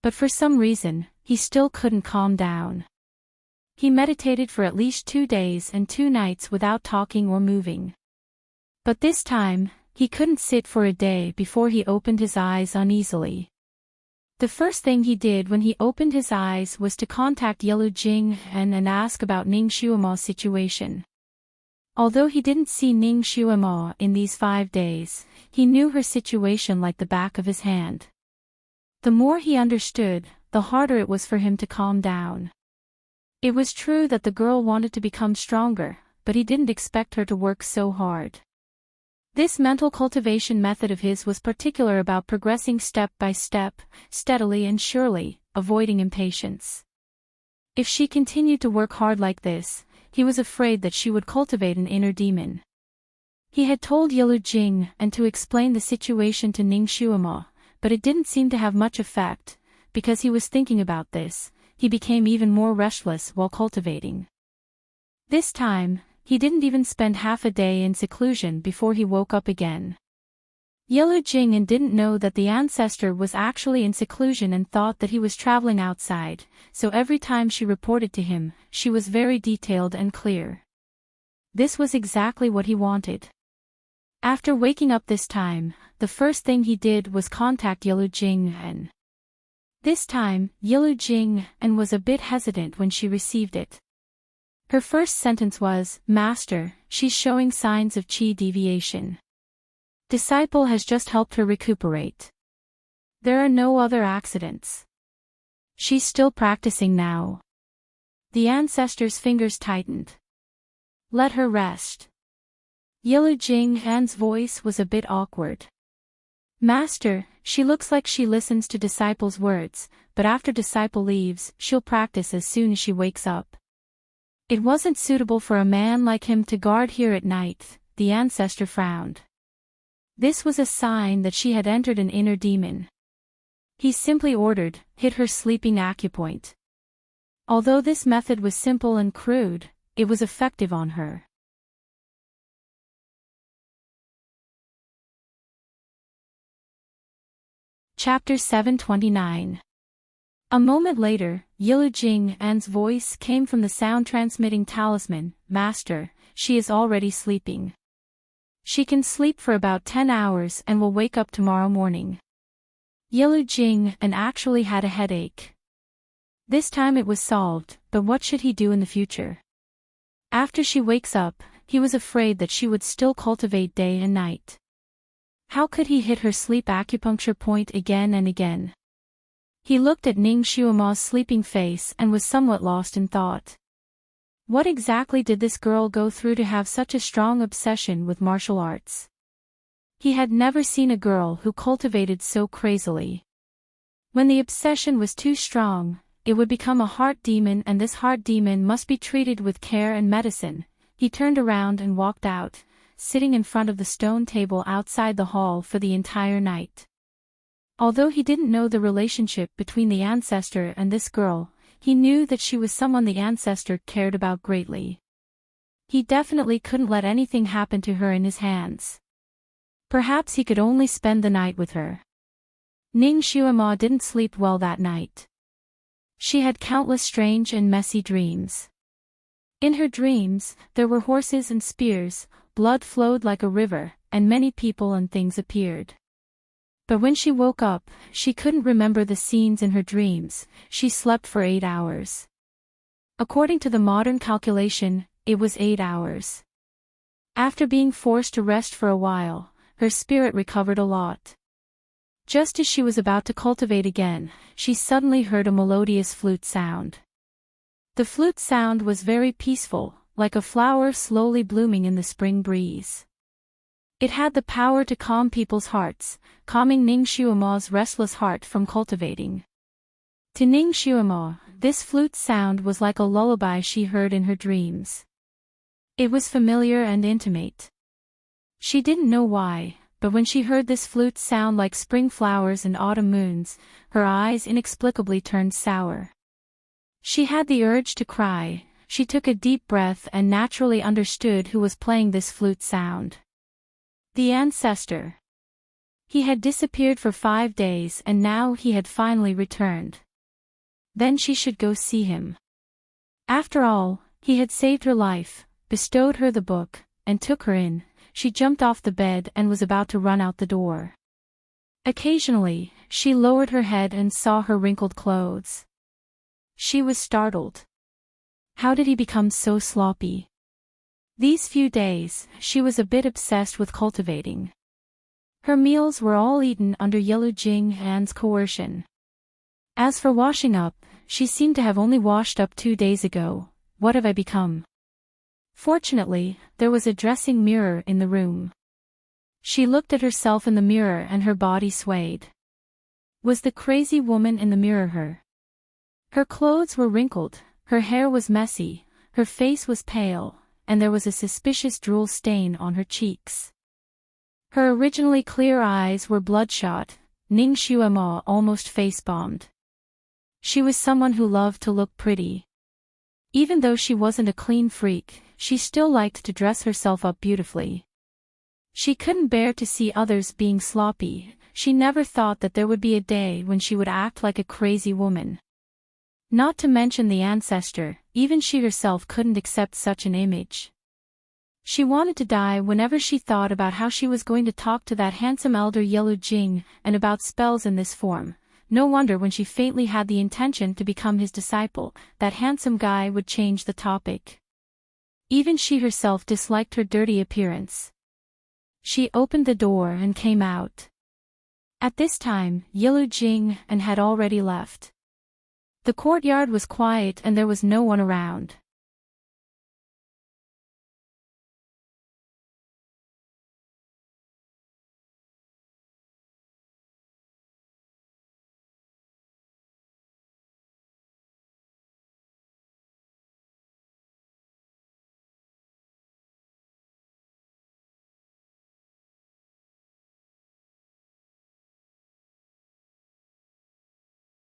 Speaker 1: But for some reason, he still couldn't calm down. He meditated for at least 2 days and 2 nights without talking or moving. But this time, he couldn't sit for a day before he opened his eyes uneasily. The first thing he did when he opened his eyes was to contact Yelu Jing and ask about Ning Xuemo's situation. Although he didn't see Ning Xuemo in these 5 days, he knew her situation like the back of his hand. The more he understood, the harder it was for him to calm down. It was true that the girl wanted to become stronger, but he didn't expect her to work so hard. This mental cultivation method of his was particular about progressing step by step, steadily and surely, avoiding impatience. If she continued to work hard like this, he was afraid that she would cultivate an inner demon. He had told Yelu Jing to explain the situation to Ning Xuemo, but it didn't seem to have much effect. Because he was thinking about this, he became even more restless while cultivating. This time, he didn't even spend half a day in seclusion before he woke up again. Yellow Jing'an didn't know that the ancestor was actually in seclusion and thought that he was traveling outside, so every time she reported to him, she was very detailed and clear. This was exactly what he wanted. After waking up this time, the first thing he did was contact Yellow Jing'an. This time, Yellow Jing'an was a bit hesitant when she received it. Her first sentence was, "Master, she's showing signs of qi deviation. Disciple has just helped her recuperate. There are no other accidents. She's still practicing now." The ancestor's fingers tightened. "Let her rest." Yellow Jing'an's voice was a bit awkward. "Master, she looks like she listens to Disciple's words, but after Disciple leaves, she'll practice as soon as she wakes up. It wasn't suitable for a man like him to guard here at night," the ancestor frowned. This was a sign that she had entered an inner demon. He simply ordered, "Hit her sleeping acupoint." Although this method was simple and crude, it was effective on her. Chapter 729. A moment later, Yellow Jing'an's voice came from the sound-transmitting talisman, "Master, she is already sleeping. She can sleep for about 10 hours and will wake up tomorrow morning." Yellow Jing'an actually had a headache. This time it was solved, but what should he do in the future? After she wakes up, he was afraid that she would still cultivate day and night. How could he hit her sleep acupuncture point again and again? He looked at Ning Xuema's sleeping face and was somewhat lost in thought. What exactly did this girl go through to have such a strong obsession with martial arts? He had never seen a girl who cultivated so crazily. When the obsession was too strong, it would become a heart demon, and this heart demon must be treated with care and medicine. He turned around and walked out, sitting in front of the stone table outside the hall for the entire night. Although he didn't know the relationship between the ancestor and this girl, he knew that she was someone the ancestor cared about greatly. He definitely couldn't let anything happen to her in his hands. Perhaps he could only spend the night with her. Ning Xuema didn't sleep well that night. She had countless strange and messy dreams. In her dreams, there were horses and spears, blood flowed like a river, and many people and things appeared. But when she woke up, she couldn't remember the scenes in her dreams. She slept for 8 hours. According to the modern calculation, it was 8 hours. After being forced to rest for a while, her spirit recovered a lot. Just as she was about to cultivate again, she suddenly heard a melodious flute sound. The flute sound was very peaceful, like a flower slowly blooming in the spring breeze. It had the power to calm people's hearts, calming Ning Xuema's restless heart from cultivating. To Ning Xuema, this flute sound was like a lullaby she heard in her dreams. It was familiar and intimate. She didn't know why, but when she heard this flute sound like spring flowers and autumn moons, her eyes inexplicably turned sour. She had the urge to cry. She took a deep breath and naturally understood who was playing this flute sound. The ancestor. He had disappeared for 5 days and now he had finally returned. Then she should go see him. After all, he had saved her life, bestowed her the book, and took her in. She jumped off the bed and was about to run out the door. Occasionally, she lowered her head and saw her wrinkled clothes. She was startled. How did he become so sloppy? These few days, she was a bit obsessed with cultivating. Her meals were all eaten under Yellow Jing'an's coercion. As for washing up, she seemed to have only washed up 2 days ago. What have I become? Fortunately, there was a dressing mirror in the room. She looked at herself in the mirror and her body swayed. Was the crazy woman in the mirror her? Her clothes were wrinkled, her hair was messy, her face was pale, and there was a suspicious drool stain on her cheeks. Her originally clear eyes were bloodshot. Ning Xuema almost face-bombed. She was someone who loved to look pretty. Even though she wasn't a clean freak, she still liked to dress herself up beautifully. She couldn't bear to see others being sloppy. She never thought that there would be a day when she would act like a crazy woman. Not to mention the ancestor, even she herself couldn't accept such an image. She wanted to die whenever she thought about how she was going to talk to that handsome elder Yellow Jing, and about spells in this form. No wonder when she faintly had the intention to become his disciple, that handsome guy would change the topic. Even she herself disliked her dirty appearance. She opened the door and came out. At this time, Yellow Jing had already left. The courtyard was quiet and there was no one around.